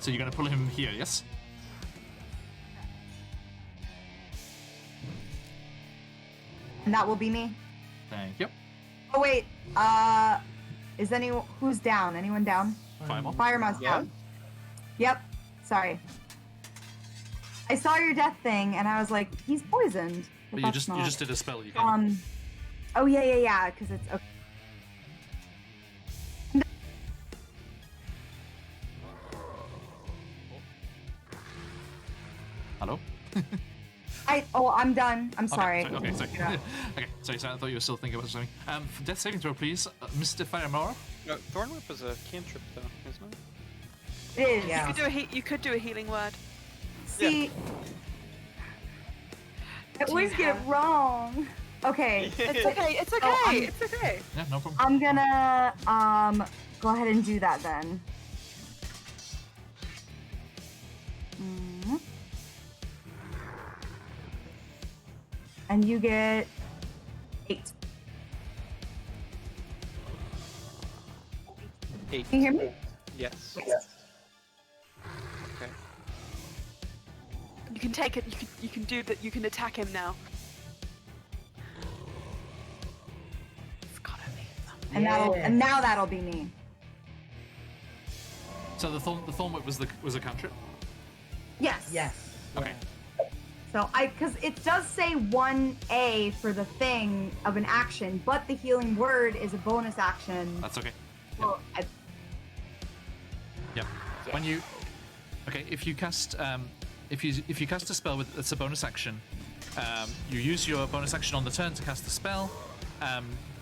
Speaker 1: so you're gonna pull him here, yes?
Speaker 3: And that will be me.
Speaker 1: Thank you.
Speaker 3: Oh wait, is who's down? Anyone down?
Speaker 1: Fireball.
Speaker 3: Firemon's
Speaker 6: Yeah.
Speaker 3: down. Yep. Sorry. I saw your death thing and I was like, he's poisoned.
Speaker 1: But you
Speaker 3: that's
Speaker 1: just
Speaker 3: not.
Speaker 1: did a spell. You can.
Speaker 3: Oh yeah, because it's okay.
Speaker 1: Hello.
Speaker 3: I'm done. I'm sorry.
Speaker 1: Okay, sorry.
Speaker 3: Yeah.
Speaker 1: Okay, sorry. I thought you were still thinking about something. For death saving throw, please, Mr. Firemower.
Speaker 6: No, Thorn Whip is a cantrip, though, isn't it?
Speaker 3: It is.
Speaker 5: Yeah.
Speaker 2: You could do a healing word.
Speaker 3: See, I
Speaker 2: Do
Speaker 3: always
Speaker 2: you
Speaker 3: get it
Speaker 2: have-
Speaker 3: wrong. Okay.
Speaker 2: It's okay. It's okay.
Speaker 3: Oh,
Speaker 2: it's okay.
Speaker 1: Yeah, no problem.
Speaker 3: I'm gonna go ahead and do that then. And you get 8.
Speaker 6: 8.
Speaker 3: Can you hear me?
Speaker 6: Yes. Okay.
Speaker 2: You can take it. You can do that. You can attack him now. It's gotta be something.
Speaker 3: And now that'll be me.
Speaker 1: So the thorn whip was a cantrip.
Speaker 3: Yes.
Speaker 5: Yes.
Speaker 1: Okay.
Speaker 3: So because it does say 1A for the thing of an action, but the healing word is a bonus action.
Speaker 1: That's okay.
Speaker 3: Well,
Speaker 1: Yeah. When you, okay, if you cast if you cast a spell that's a bonus action, you use your bonus action on the turn to cast the spell.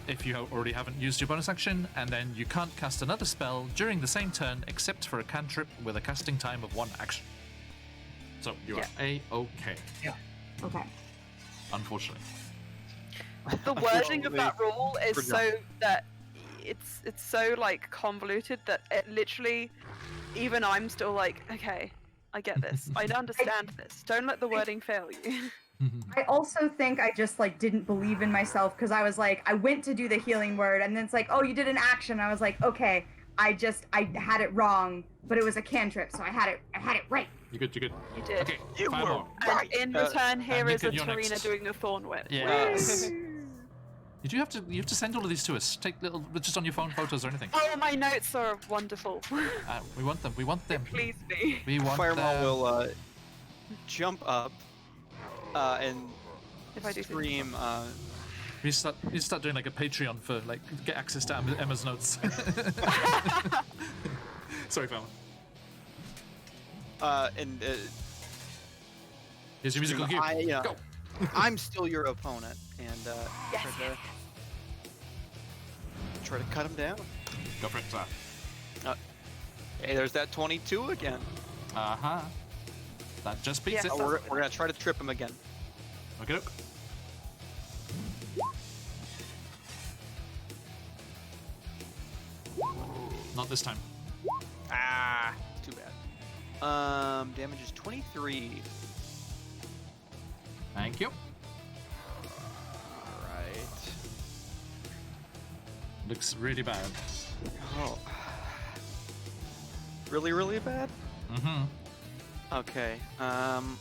Speaker 1: If you already haven't used your bonus action, and then you can't cast another spell during the same turn except for a cantrip with a casting time of 1 action. So you are A-okay.
Speaker 5: Yeah.
Speaker 3: Okay.
Speaker 1: Unfortunately.
Speaker 2: The wording of that
Speaker 6: Probably
Speaker 2: rule is
Speaker 6: forgot.
Speaker 2: so that it's so like convoluted that it literally, even I'm still like, okay, I get this. I understand this. Don't let the wording fail you.
Speaker 3: I also think I just like didn't believe in myself because I was like, I went to do the healing word and then it's like, oh, you did an action. I was like, okay, I had it wrong, but it was a cantrip, so I had it right.
Speaker 1: You're good.
Speaker 2: You did.
Speaker 1: Okay.
Speaker 6: You
Speaker 1: Fireball.
Speaker 6: were right.
Speaker 2: And in return, here
Speaker 1: Nick,
Speaker 2: is a
Speaker 1: you're
Speaker 2: Tarina
Speaker 1: next.
Speaker 2: doing a thorn whip.
Speaker 1: Yes. You have to send all of these to us. Take little, just on your phone photos or anything.
Speaker 2: Oh, my notes are wonderful.
Speaker 1: We want them. We want them.
Speaker 2: Please me.
Speaker 1: We want
Speaker 6: Fireball
Speaker 1: them.
Speaker 6: will jump up and
Speaker 2: If I do
Speaker 6: scream.
Speaker 1: We start doing like a Patreon for like get access to Emma's notes. Sorry, Fallon.
Speaker 6: And
Speaker 1: Here's your musical cue. Go.
Speaker 6: I'm still your opponent, and
Speaker 2: Yes,
Speaker 6: try to cut him down.
Speaker 1: Go for it, sir.
Speaker 6: Hey, there's that 22 again.
Speaker 1: Uh-huh. That just beats
Speaker 2: Yes.
Speaker 1: it.
Speaker 6: Oh, we're gonna try to trip him again.
Speaker 1: Okay, look. Not this time.
Speaker 6: Ah, too bad. Damage is 23.
Speaker 1: Thank you.
Speaker 6: Alright.
Speaker 1: Looks really bad.
Speaker 6: Oh. Really, really bad?
Speaker 1: Mm-hmm.
Speaker 6: Okay.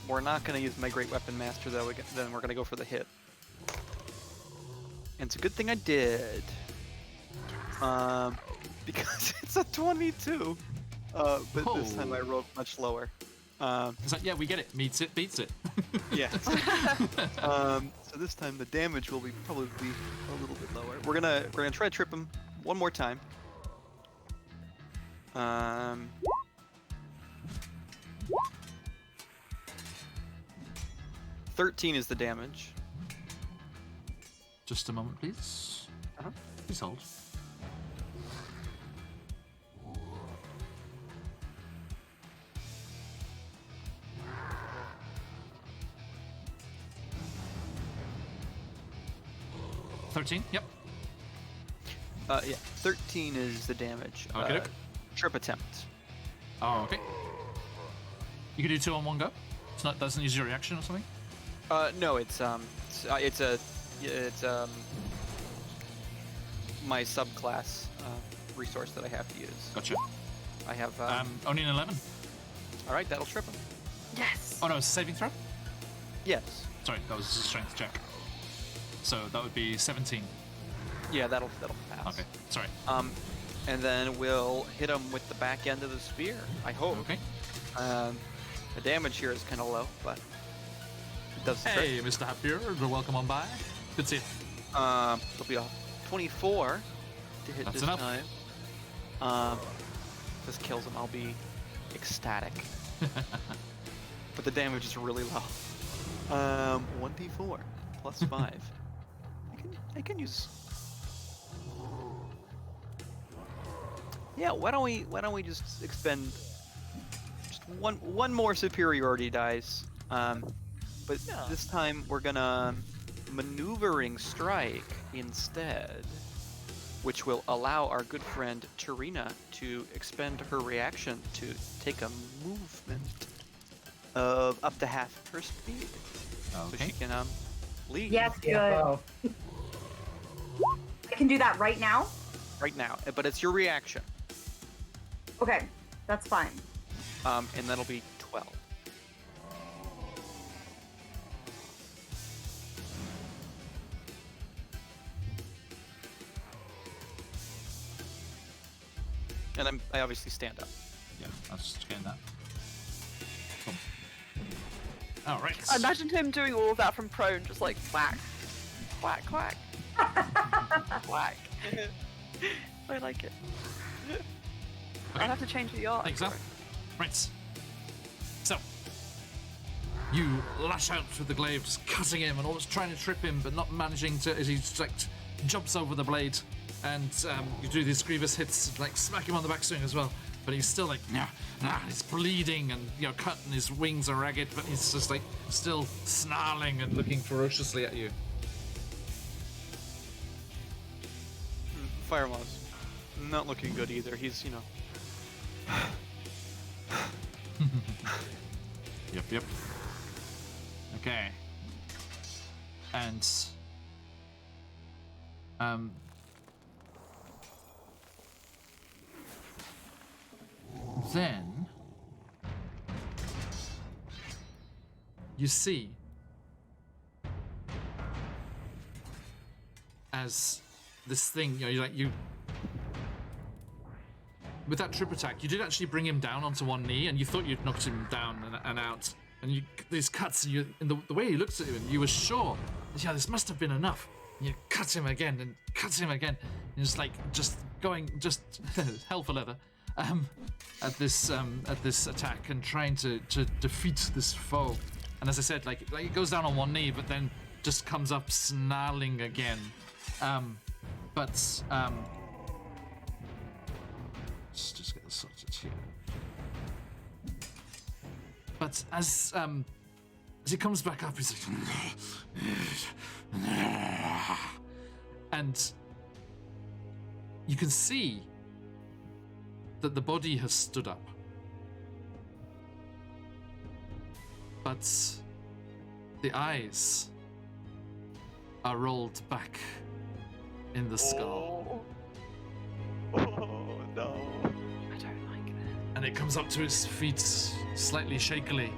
Speaker 6: We're not gonna use my Great Weapon Master though. Then we're gonna go for the hit. And it's a good thing I did. Because it's a 22. But this time I rolled much lower.
Speaker 1: It's like, yeah, we get it. Meets it, beats it.
Speaker 6: Yeah. So this time the damage will probably be a little bit lower. We're gonna try to trip him one more time. 13 is the damage.
Speaker 1: Just a moment, please.
Speaker 6: Uh-huh.
Speaker 1: Please hold. $13, yep.
Speaker 6: Yeah, 13 is the damage.
Speaker 1: Okay.
Speaker 6: Trip attempt.
Speaker 1: Oh, okay. You can do 2 on one go? It's not, doesn't use your reaction or something?
Speaker 6: No, it's my subclass resource that I have to use.
Speaker 1: Gotcha.
Speaker 6: I have.
Speaker 1: Only an 11.
Speaker 6: All right, that'll trip him.
Speaker 2: Yes.
Speaker 1: Oh no, it's a saving throw?
Speaker 6: Yes.
Speaker 1: Sorry, that was a strength check. So that would be 17.
Speaker 6: Yeah, that'll pass.
Speaker 1: Okay, sorry.
Speaker 6: And then we'll hit him with the back end of the spear. I hope.
Speaker 1: Okay.
Speaker 6: The damage here is kind of low, but it does the
Speaker 1: Hey,
Speaker 6: trick.
Speaker 1: Mr. Happier, welcome on by. Good to see you.
Speaker 6: It'll be a 24 to hit
Speaker 1: That's
Speaker 6: this
Speaker 1: enough.
Speaker 6: time. If this kills him, I'll be ecstatic. But the damage is really low. 1d4 plus 5. I can use. Yeah, why don't we just expend just one more superiority dice? But this time we're gonna maneuvering strike instead, which will allow our good friend Tarina to expend her reaction to take a movement of up to half her speed, so
Speaker 1: Okay.
Speaker 6: she can leave
Speaker 3: Yes, good.
Speaker 5: CFO.
Speaker 3: I can do that right now.
Speaker 6: right now. But it's your reaction,
Speaker 3: Okay, that's fine.
Speaker 6: and that'll be 12. And I obviously stand up.
Speaker 1: Yeah, I was just getting that. Cool. All right.
Speaker 2: I imagined him doing all of that from prone, just like whack, whack, whack, whack. I like it.
Speaker 1: Okay.
Speaker 2: I'd have to change the art.
Speaker 1: Thanks, Al. Right. So, you lash out with the glaives, cutting him and almost trying to trip him, but not managing to, as he just, like, jumps over the blade. And you do these grievous hits, like smack him on the backswing as well. But he's still like, nah, he's bleeding and, you know, cut and his wings are ragged, but he's just like still snarling and looking ferociously at you.
Speaker 6: Fire Moss, not looking good either. He's, you know.
Speaker 1: Yep. Okay. And then you see as this thing, you know, you with that trip attack, you did actually bring him down onto one knee, and you thought you'd knocked him down and out. And these cuts, and the way he looks at you, you were sure, yeah, this must have been enough. And you cut him again and cut him again, and just going hell for leather at this attack and trying to defeat this foe. And as I said, like it goes down on one knee, but then just comes up snarling again. Let's just get this sorted here. But as he comes back up, he's like, and you can see that the body has stood up. But the eyes are rolled back in the skull.
Speaker 4: Oh no.
Speaker 2: I don't like that.
Speaker 1: And it comes up to his feet slightly shakily.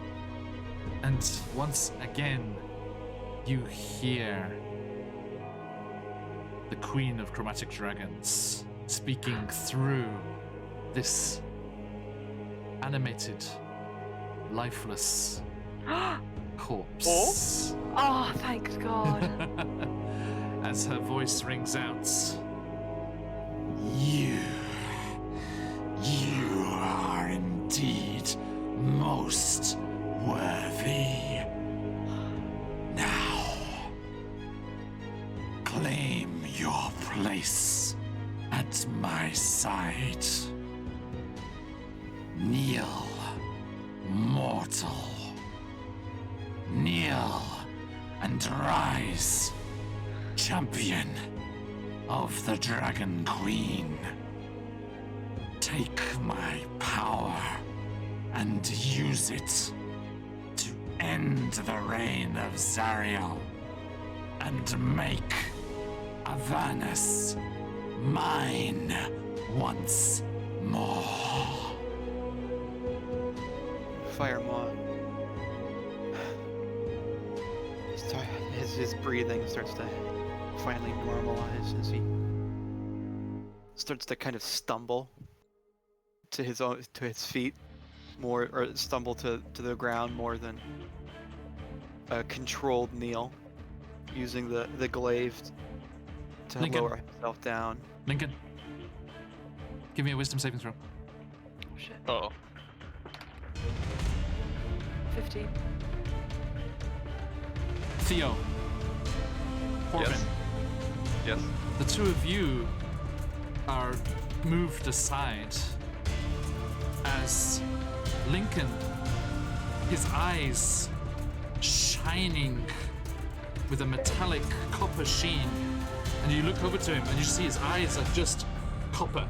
Speaker 1: And once again, you hear the Queen of Chromatic Dragons speaking through this animated, lifeless corpse.
Speaker 2: Oh, thank God.
Speaker 1: As her voice rings out, You are indeed most worthy. Now, claim your place at my side. Kneel, mortal. Kneel and rise, champion of the Dragon Queen. Take my power and use it to end the reign of Zariel and make Avernus mine once more.
Speaker 6: Firemaw. His breathing starts to finally normalize as he starts to kind of stumble to his feet more, or stumble to the ground more than a controlled kneel, using the glaive to
Speaker 1: Lincoln.
Speaker 6: lower himself down.
Speaker 1: Lincoln, give me a wisdom saving throw.
Speaker 2: Oh, shit.
Speaker 4: Oh.
Speaker 2: 15.
Speaker 1: Theo. Corbin.
Speaker 4: Yes. Yes.
Speaker 1: The two of you are moved aside as Lincoln, his eyes shining with a metallic copper sheen, and you look over to him and you see his eyes are just copper,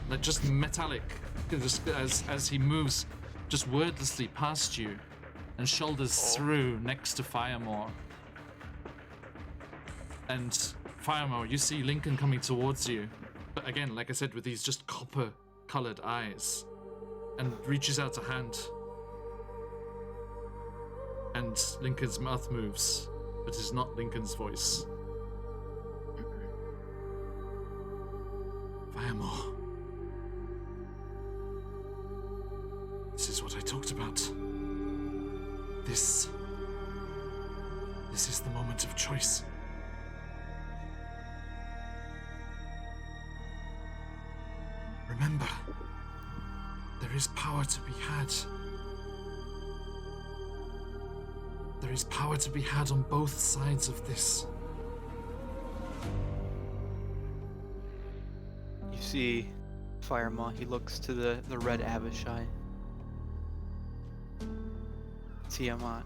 Speaker 1: like just metallic, just as he moves just wordlessly past you and shoulders through next to Firemaw. And Firemaw, you see Lincoln coming towards you, but again, like I said, with these just copper-colored eyes, and reaches out a hand, and Lincoln's mouth moves, but it's not Lincoln's voice. Firemaw, this is what I talked about. This is the moment of choice. Remember, there is power to be had. There is power to be had on both sides of this.
Speaker 6: You see Firemaw, he looks to the red Abishai. Tiamat.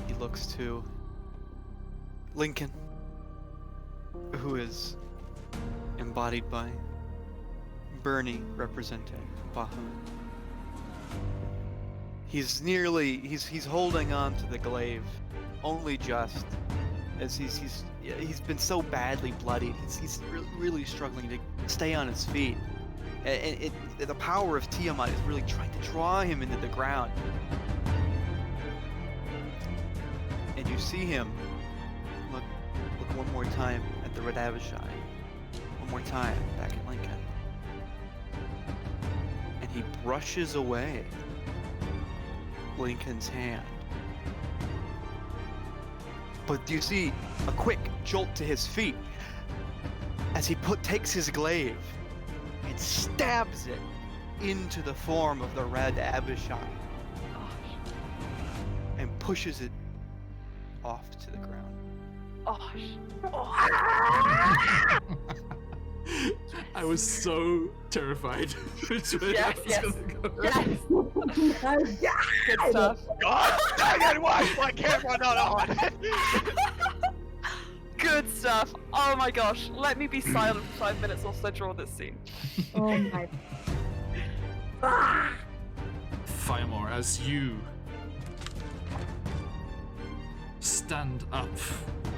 Speaker 6: He looks to Lincoln, who is embodied by Bernie, representing Bahamut. He's holding on to the glaive, only just, as he's been so badly bloodied. He's really struggling to stay on his feet, and the power of Tiamat is really trying to draw him into the ground. And you see him look one more time at the red Abishai, one more time back at Lincoln. And he brushes away Lincoln's hand. But you see a quick jolt to his feet as he takes his glaive and stabs it into the form of the red Abishai and pushes it off to the ground.
Speaker 1: I was so terrified.
Speaker 2: Yes. Good stuff.
Speaker 4: God dang it, why is my camera not on?
Speaker 2: Good stuff. Oh my gosh. Let me be silent for 5 minutes whilst I draw this scene.
Speaker 3: Oh my.
Speaker 1: Firemaw, as you stand up,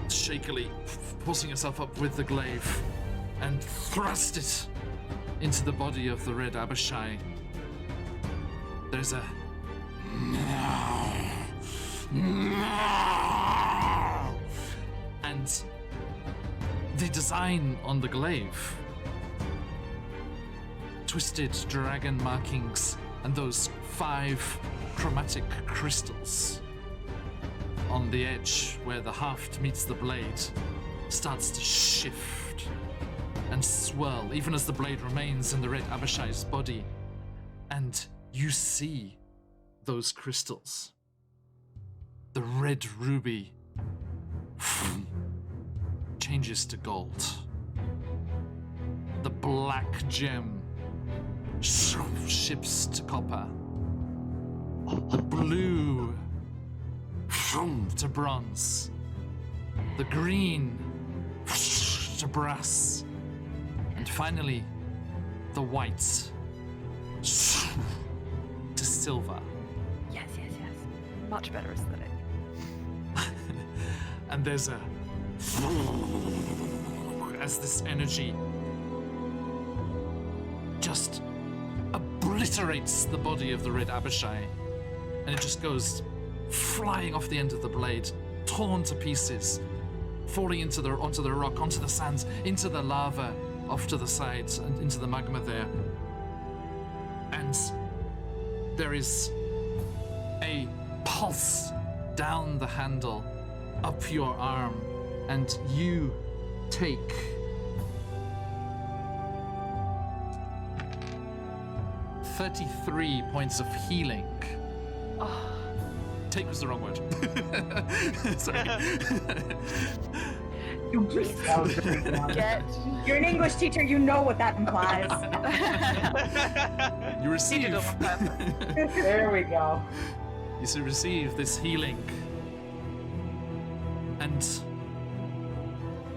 Speaker 1: shakily, pulsing yourself up with the glaive, and thrust it into the body of the Red Abishai. There's a and the design on the glaive, twisted dragon markings and those 5 chromatic crystals on the edge where the haft meets the blade starts to shift and swirl even as the blade remains in the Red Abishai's body, and you see those crystals. The red ruby changes to gold. The black gem shifts to copper. The blue to bronze. The green to brass. And finally, the white to silver.
Speaker 2: Yes. Much better aesthetic.
Speaker 1: And there's a as this energy just obliterates the body of the Red Abishai, and it just goes flying off the end of the blade, torn to pieces, falling onto the rock, onto the sands, into the lava off to the sides, and into the magma there. And there is a pulse down the handle, up your arm, and you take 33 points of healing. Take was the wrong word. Sorry.
Speaker 3: You're an English teacher, you know what that implies.
Speaker 1: You receive.
Speaker 5: There we go.
Speaker 1: You receive this healing. And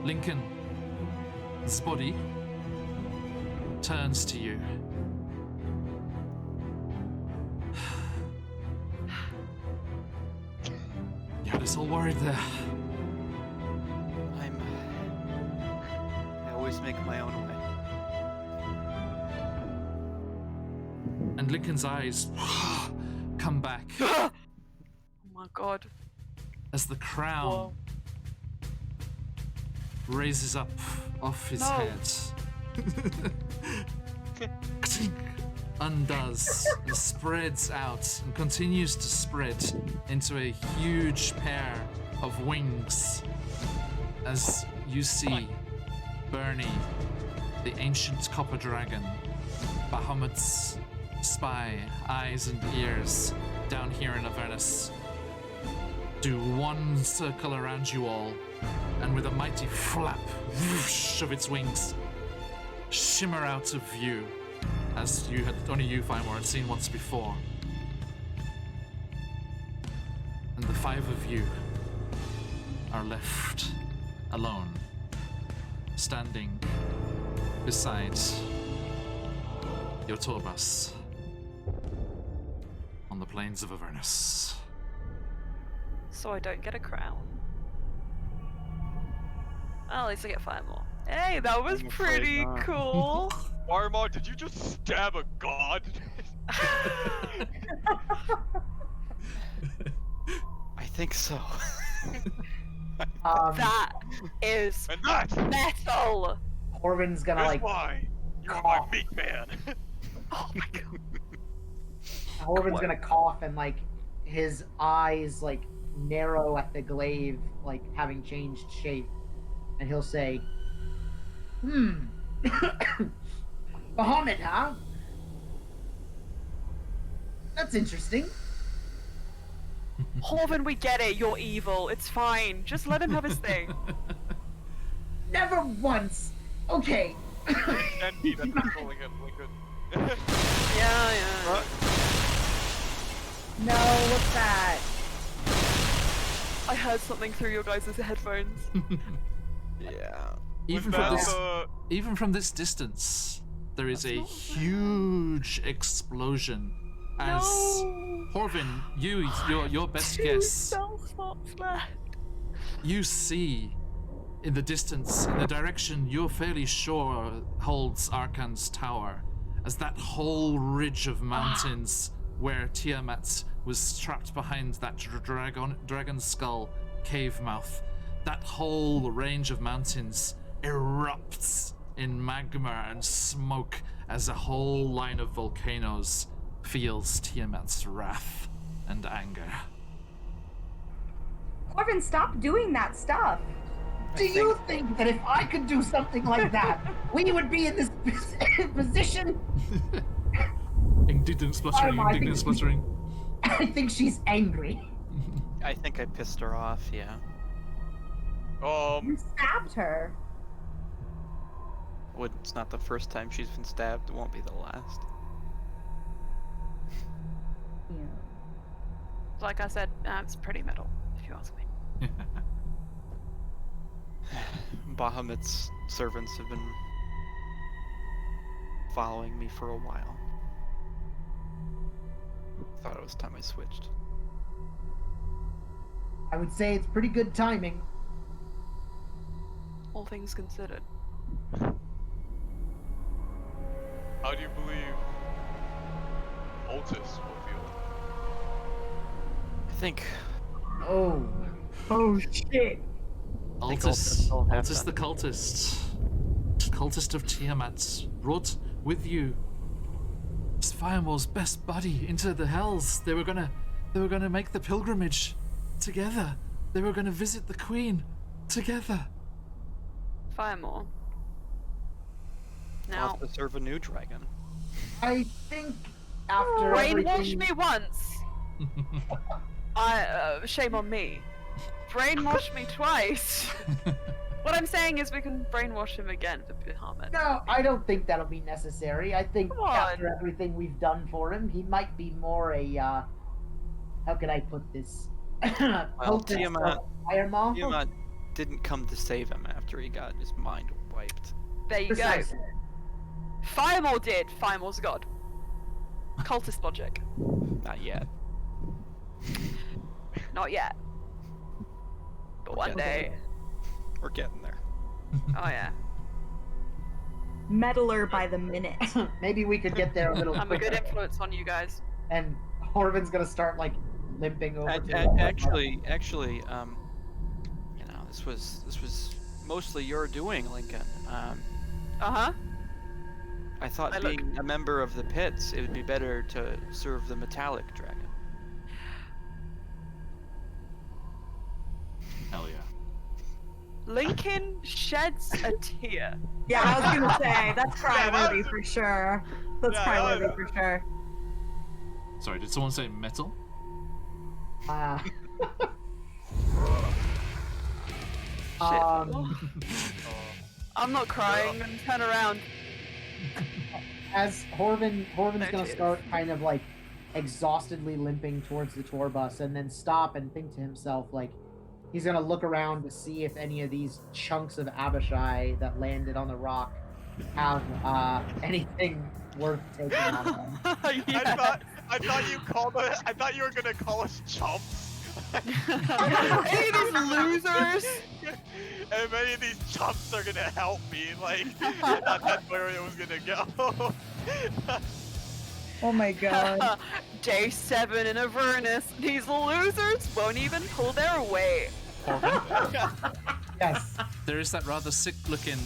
Speaker 1: Lincoln's body turns to you. You had us all worried there.
Speaker 6: I always make my own way.
Speaker 1: And Lincoln's eyes come back
Speaker 2: Oh my god.
Speaker 1: as the crown
Speaker 2: Whoa.
Speaker 1: raises up off his
Speaker 2: No.
Speaker 1: head. Undoes and spreads out and continues to spread into a huge pair of wings as you see Bernie, the ancient copper dragon, Bahamut's spy, eyes and ears down here in Avernus, do one circle around you all, and with a mighty flap whoosh of its wings, shimmer out of view, as only you, Fimor, had seen once before. And the 5 of you are left alone, standing beside your tour bus on the plains of Avernus.
Speaker 2: So I don't get a crown. Well, at least I get 5 more. Hey, that was
Speaker 6: I'm afraid
Speaker 2: pretty
Speaker 6: not.
Speaker 2: cool.
Speaker 4: Warmar, did you just stab a god?
Speaker 6: I think so.
Speaker 2: That is
Speaker 4: And that
Speaker 2: metal.
Speaker 5: Orvin's gonna
Speaker 4: is
Speaker 5: like
Speaker 4: why you are my meat man.
Speaker 2: Oh my god.
Speaker 5: Orvin's gonna cough and like his eyes like narrow at the glaive, like having changed shape, and he'll say, Bahamut, huh? That's interesting.
Speaker 2: Horvin, we get it. You're evil. It's fine. Just let him have his thing.
Speaker 5: Never once. Okay.
Speaker 4: And he that's controlling him, Lincoln.
Speaker 2: Yeah.
Speaker 3: No, what's that?
Speaker 2: I heard something through your guys' headphones.
Speaker 6: Yeah.
Speaker 1: Even
Speaker 4: Was
Speaker 1: from
Speaker 4: that,
Speaker 1: this, even from this distance, there is a huge explosion as
Speaker 2: No.
Speaker 1: Horvin, your best
Speaker 2: 2
Speaker 1: guess.
Speaker 2: spell slots left.
Speaker 1: You see, in the distance, in the direction you're fairly sure holds Arkan's tower, as that whole ridge of mountains where Tiamat was trapped behind that dragon skull cave mouth, that whole range of mountains erupts in magma and smoke as a whole line of volcanoes feels Tiamat's wrath and anger.
Speaker 3: Corvin, stop doing that stuff.
Speaker 5: Do you think that if I could do something like that, we would be in this position?
Speaker 1: Indignant spluttering,
Speaker 5: I
Speaker 1: indignant
Speaker 5: think-
Speaker 1: spluttering.
Speaker 5: I think she's angry.
Speaker 6: I think I pissed her off, yeah.
Speaker 3: You stabbed her.
Speaker 6: It's not the first time she's been stabbed, it won't be the last.
Speaker 3: Yeah.
Speaker 2: Like I said, it's pretty metal, if you ask me.
Speaker 6: Bahamut's servants have been following me for a while. Thought it was time I switched.
Speaker 5: I would say it's pretty good timing.
Speaker 2: All things considered.
Speaker 4: How do you believe Altus will feel?
Speaker 6: I think
Speaker 5: Oh. Oh shit.
Speaker 1: Altus,
Speaker 6: will have
Speaker 1: Altus the cultist of Tiamat, brought with you Firemore's best buddy into the hells. They were gonna make the pilgrimage together. They were gonna visit the Queen together.
Speaker 2: Firemore.
Speaker 6: I'll
Speaker 2: Now,
Speaker 6: have to serve a new dragon.
Speaker 5: I think after
Speaker 2: brainwash
Speaker 5: everything...
Speaker 2: me once. Shame on me. Brainwash me twice. What I'm saying is we can brainwash him again to Bahamut.
Speaker 5: No, I don't think that'll be necessary. I think
Speaker 2: Come on.
Speaker 5: after everything we've done for him, he might be more a, how can I put this? Firemaw?
Speaker 6: Tiamat didn't come to save him after he got his mind wiped.
Speaker 2: There you
Speaker 5: Precisely.
Speaker 2: go. Firemore did. Firemore's god. Cultist logic.
Speaker 6: Not yet.
Speaker 2: Not yet. But one day.
Speaker 6: We're getting there.
Speaker 2: Oh yeah.
Speaker 3: Meddler by the minute.
Speaker 5: Maybe we could get there a little
Speaker 2: I'm a
Speaker 5: quicker.
Speaker 2: good influence on you guys.
Speaker 5: And Horvin's gonna start, like, limping over to the
Speaker 6: Actually, you know, this was mostly your doing, Lincoln.
Speaker 2: Uh-huh.
Speaker 6: I thought
Speaker 2: I
Speaker 6: being a member of the pits, it would be better to serve the metallic dragon.
Speaker 1: Hell yeah.
Speaker 2: Lincoln sheds a tear.
Speaker 3: Yeah, I was gonna say, that's cryworthy for sure. That's
Speaker 4: Yeah,
Speaker 3: cryworthy for sure.
Speaker 1: Sorry, did someone say metal?
Speaker 2: I'm not crying. I'm gonna turn around.
Speaker 5: As Horvin's gonna
Speaker 2: cheers.
Speaker 5: start kind of like exhaustedly limping towards the tour bus and then stop and think to himself, like, he's gonna look around to see if any of these chunks of Abishai that landed on the rock have anything worth taking on them.
Speaker 2: Yeah.
Speaker 4: I thought you were gonna call us chumps.
Speaker 2: Any of these losers?
Speaker 4: And many of these chumps are gonna help me. Like, I thought that's where it was gonna go.
Speaker 3: Oh my god.
Speaker 2: Day 7 in Avernus. These losers won't even pull their weight.
Speaker 5: Yes.
Speaker 1: There is that rather sick-looking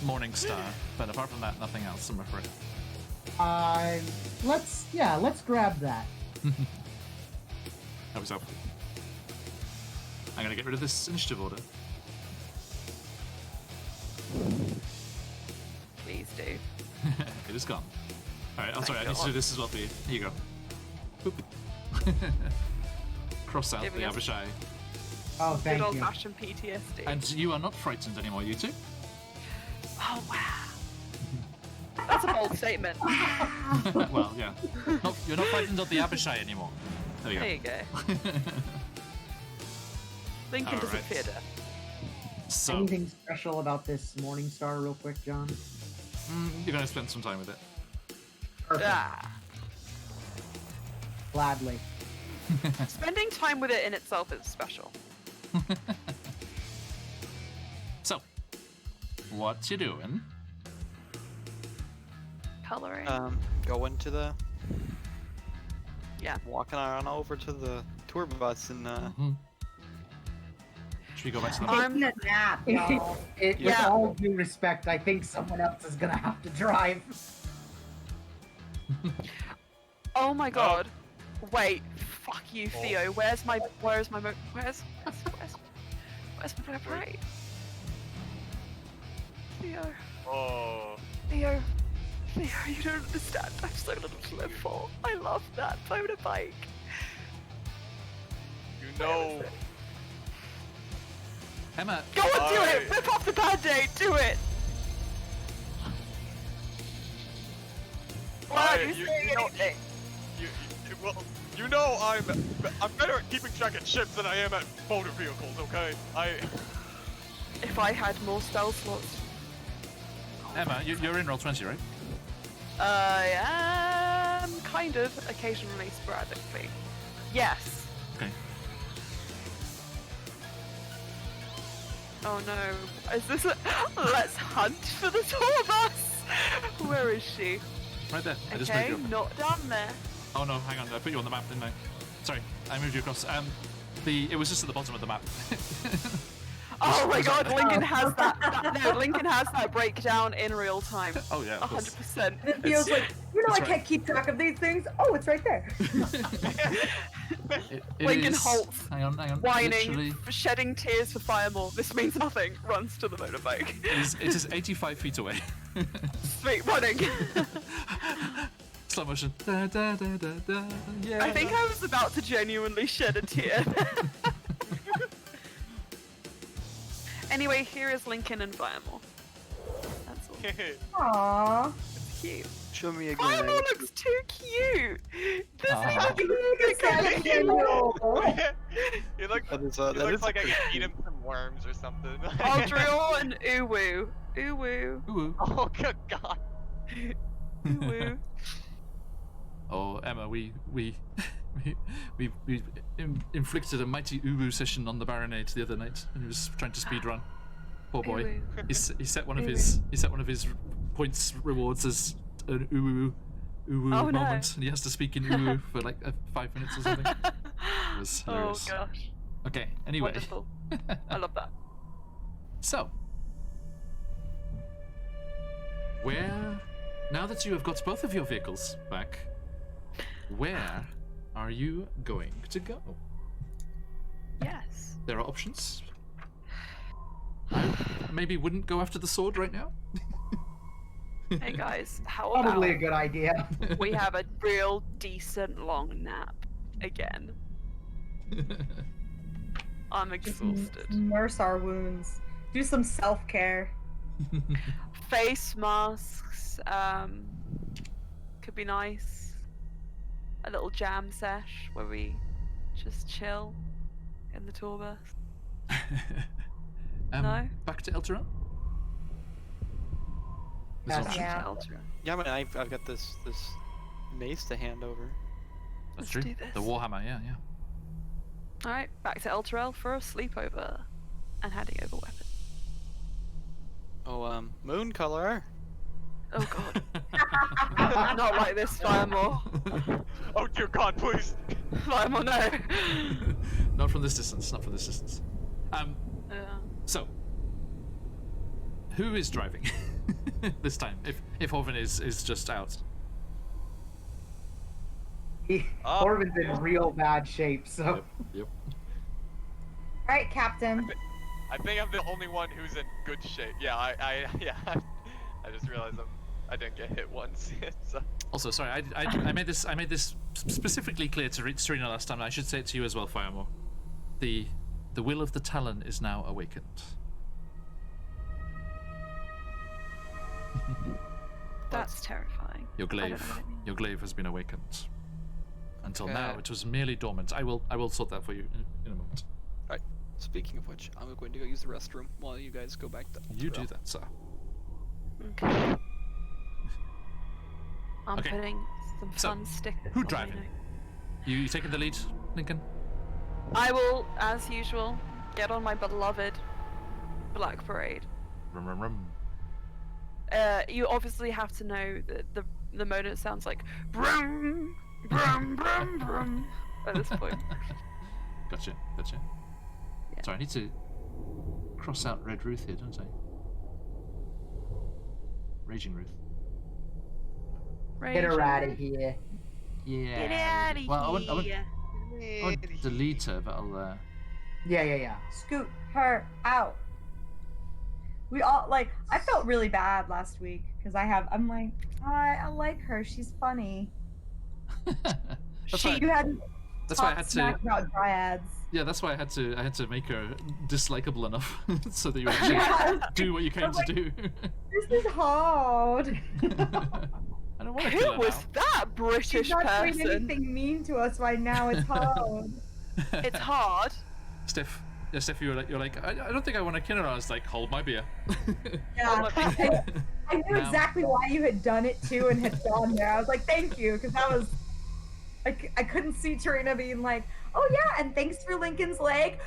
Speaker 1: morning star, but apart from that, nothing else, I'm afraid.
Speaker 5: Let's grab that.
Speaker 1: That was up. I'm gonna get rid of this initiative order.
Speaker 2: Please do.
Speaker 1: It is gone. Alright, I'm sorry, I
Speaker 2: Thank
Speaker 1: need to do
Speaker 2: God.
Speaker 1: this as well for you. Here you go. Boop. Cross out
Speaker 2: Giving
Speaker 1: the
Speaker 2: us-
Speaker 1: Abishai.
Speaker 5: Oh,
Speaker 2: Good
Speaker 5: thank you.
Speaker 2: old-fashioned PTSD.
Speaker 1: And you are not frightened anymore, you two.
Speaker 2: Oh wow. That's a bold statement.
Speaker 1: Well, yeah. You're not frightened of the Abishai anymore. There
Speaker 2: There
Speaker 1: you
Speaker 2: you go. Lincoln doesn't
Speaker 1: Alright.
Speaker 2: fear death.
Speaker 1: So,
Speaker 5: Anything special about this morning star, real quick, John?
Speaker 1: you're gonna spend some time with it.
Speaker 5: Perfect.
Speaker 2: Ah.
Speaker 5: Gladly.
Speaker 2: Spending time with it in itself is special.
Speaker 1: what you doing?
Speaker 2: Coloring.
Speaker 6: Going to the.
Speaker 2: Yeah.
Speaker 6: Walking on over to the tour bus and
Speaker 1: Should we go back to the
Speaker 3: Taking a nap, y'all.
Speaker 5: With
Speaker 2: Yeah.
Speaker 5: all due respect, I think someone else is gonna have to drive.
Speaker 2: Oh my god. Wait. Fuck you, Theo. Where's my where's my parade? Theo.
Speaker 4: Oh.
Speaker 2: Theo, you don't understand. I have so little to live for. I love that motorbike.
Speaker 4: You know.
Speaker 1: Emma.
Speaker 2: Go on, do it! Rip off the band-aid, do it! Why are you saying anything?
Speaker 4: Well, you know I'm better at keeping track of ships than I am at motor vehicles, okay?
Speaker 2: If I had more spell slots.
Speaker 1: Emma, you're in roll 20, right?
Speaker 2: I am kind of, occasionally, sporadically. Yes.
Speaker 1: Okay.
Speaker 2: Oh no. Is this a... Let's hunt for the tour bus! Where is she?
Speaker 1: Right there. I just moved
Speaker 2: Okay,
Speaker 1: you up.
Speaker 2: not down there.
Speaker 1: Oh no, hang on. I put you on the map, didn't I? Sorry, I moved you across. It was just at the bottom of the map.
Speaker 2: Oh my god, Lincoln has that Lincoln has that breakdown in real time.
Speaker 1: Oh yeah, of course.
Speaker 2: 100%.
Speaker 3: And it feels like, you know, I
Speaker 1: right.
Speaker 3: can't keep track of these things. Oh, it's right there.
Speaker 1: It
Speaker 2: Lincoln
Speaker 1: is-
Speaker 2: halts,
Speaker 1: Hang on.
Speaker 2: whining,
Speaker 1: Literally,
Speaker 2: shedding tears for Firemore. This means nothing. Runs to the motorbike.
Speaker 1: it is 85 feet away.
Speaker 2: Sweet, running.
Speaker 1: Slow motion. Da, da, da, da, da. Yeah.
Speaker 2: I think I was about to genuinely shed a tear. Anyway, here is Lincoln and Firemore. That's all.
Speaker 3: Aww.
Speaker 2: It's cute.
Speaker 6: show me again.
Speaker 2: Firemore looks too cute. This
Speaker 1: Aw.
Speaker 4: He looks,
Speaker 6: That is,
Speaker 4: he
Speaker 6: that
Speaker 4: looks
Speaker 6: is
Speaker 4: like I
Speaker 6: a-
Speaker 4: could feed him some worms or something.
Speaker 2: Aldriel and Uwu. Uwu.
Speaker 1: Ooh.
Speaker 4: Oh, good god.
Speaker 2: Uwu.
Speaker 1: Oh, Emma, we inflicted a mighty uwu session on the Baronet the other night, and he was trying to speed run. Poor boy.
Speaker 2: Uwu.
Speaker 1: He set one of his points rewards as an uwu
Speaker 2: Oh, no.
Speaker 1: moment, and he has to speak in uwu for like 5 minutes or something. It was
Speaker 2: Oh
Speaker 1: hilarious.
Speaker 2: gosh.
Speaker 1: Okay. Anyway.
Speaker 2: Wonderful. I love that.
Speaker 1: So, where, now that you have got both of your vehicles back, where are you going to go?
Speaker 2: Yes.
Speaker 1: There are options. I maybe wouldn't go after the sword right now.
Speaker 2: Hey guys, how
Speaker 5: Probably a
Speaker 2: about
Speaker 5: good idea.
Speaker 2: we have a real decent long nap again? I'm exhausted.
Speaker 3: Nurse our wounds. Do some self-care.
Speaker 2: Face masks, could be nice. A little jam sesh where we just chill in the tour bus. No?
Speaker 1: Back to Elteron?
Speaker 5: Yes.
Speaker 1: Option.
Speaker 3: Yeah.
Speaker 2: Ultra.
Speaker 6: Yeah, I mean, I've got this mace to hand over.
Speaker 1: That's
Speaker 2: Let's
Speaker 1: true.
Speaker 2: do this.
Speaker 1: The Warhammer, yeah.
Speaker 2: Alright, back to Elturel for a sleepover and handing over weapons.
Speaker 6: Oh, moon color.
Speaker 2: Oh god. Not like this, Firemore.
Speaker 4: Oh dear god, please.
Speaker 2: Firemore, no.
Speaker 1: Not from this distance, not from this distance. So, who is driving this time? If Horvin is just out.
Speaker 5: Corbin's in real bad shape, so.
Speaker 1: Yep.
Speaker 3: All right, Captain.
Speaker 4: I think I'm the only one who's in good shape. Yeah, I just realized I didn't get hit once. So.
Speaker 1: Also, sorry, I made this specifically clear to Serena last time. I should say it to you as well, Firemore. The will of the Talon is now awakened.
Speaker 2: That's terrifying.
Speaker 1: Your
Speaker 2: I don't
Speaker 1: glaive,
Speaker 2: know what it means.
Speaker 1: your glaive has been awakened. Until
Speaker 6: Okay.
Speaker 1: now, it was merely dormant. I will sort that for you in a moment.
Speaker 6: Speaking of which, I'm going to go use the restroom while you guys go back to.
Speaker 1: You do that, sir.
Speaker 2: Okay. I'm
Speaker 1: Okay.
Speaker 2: putting some
Speaker 1: So,
Speaker 2: fun stickers
Speaker 1: who
Speaker 2: on my
Speaker 1: driving?
Speaker 2: note.
Speaker 1: You taking the lead, Lincoln?
Speaker 2: I will, as usual, get on my beloved Black Parade.
Speaker 1: Rum rum rum.
Speaker 2: you obviously have to know that the modem sounds like brum brum brum brum at this point.
Speaker 1: Gotcha.
Speaker 2: Yeah.
Speaker 1: Sorry, I need to cross out Red Ruth here, don't I? Raging Ruth.
Speaker 5: Get her out of here.
Speaker 1: Yeah.
Speaker 2: Get out of
Speaker 1: well,
Speaker 2: here.
Speaker 1: I won't delete her, but I'll.
Speaker 5: Yeah.
Speaker 3: Scoot her out. We all I felt really bad last week because I'm like, I like her. She's funny.
Speaker 1: That's why
Speaker 3: You had
Speaker 1: That's why I had to.
Speaker 3: smack about dryads.
Speaker 1: Yeah, that's why I had to make her dislikable enough so that you actually do what you came to do.
Speaker 3: This is hard.
Speaker 1: I don't want to kill
Speaker 2: Who
Speaker 1: her
Speaker 2: was that British
Speaker 3: She's not doing
Speaker 2: person?
Speaker 3: anything mean to us right now. It's hard.
Speaker 2: It's hard.
Speaker 1: Steph, you're like, I don't think I want to kill her. I was like, hold my beer.
Speaker 3: Yeah. I knew
Speaker 1: Now-
Speaker 3: exactly why you had done it too and had gone there. I was like, thank you, because that was. I couldn't see Tarina being like, oh yeah, and thanks for Lincoln's leg.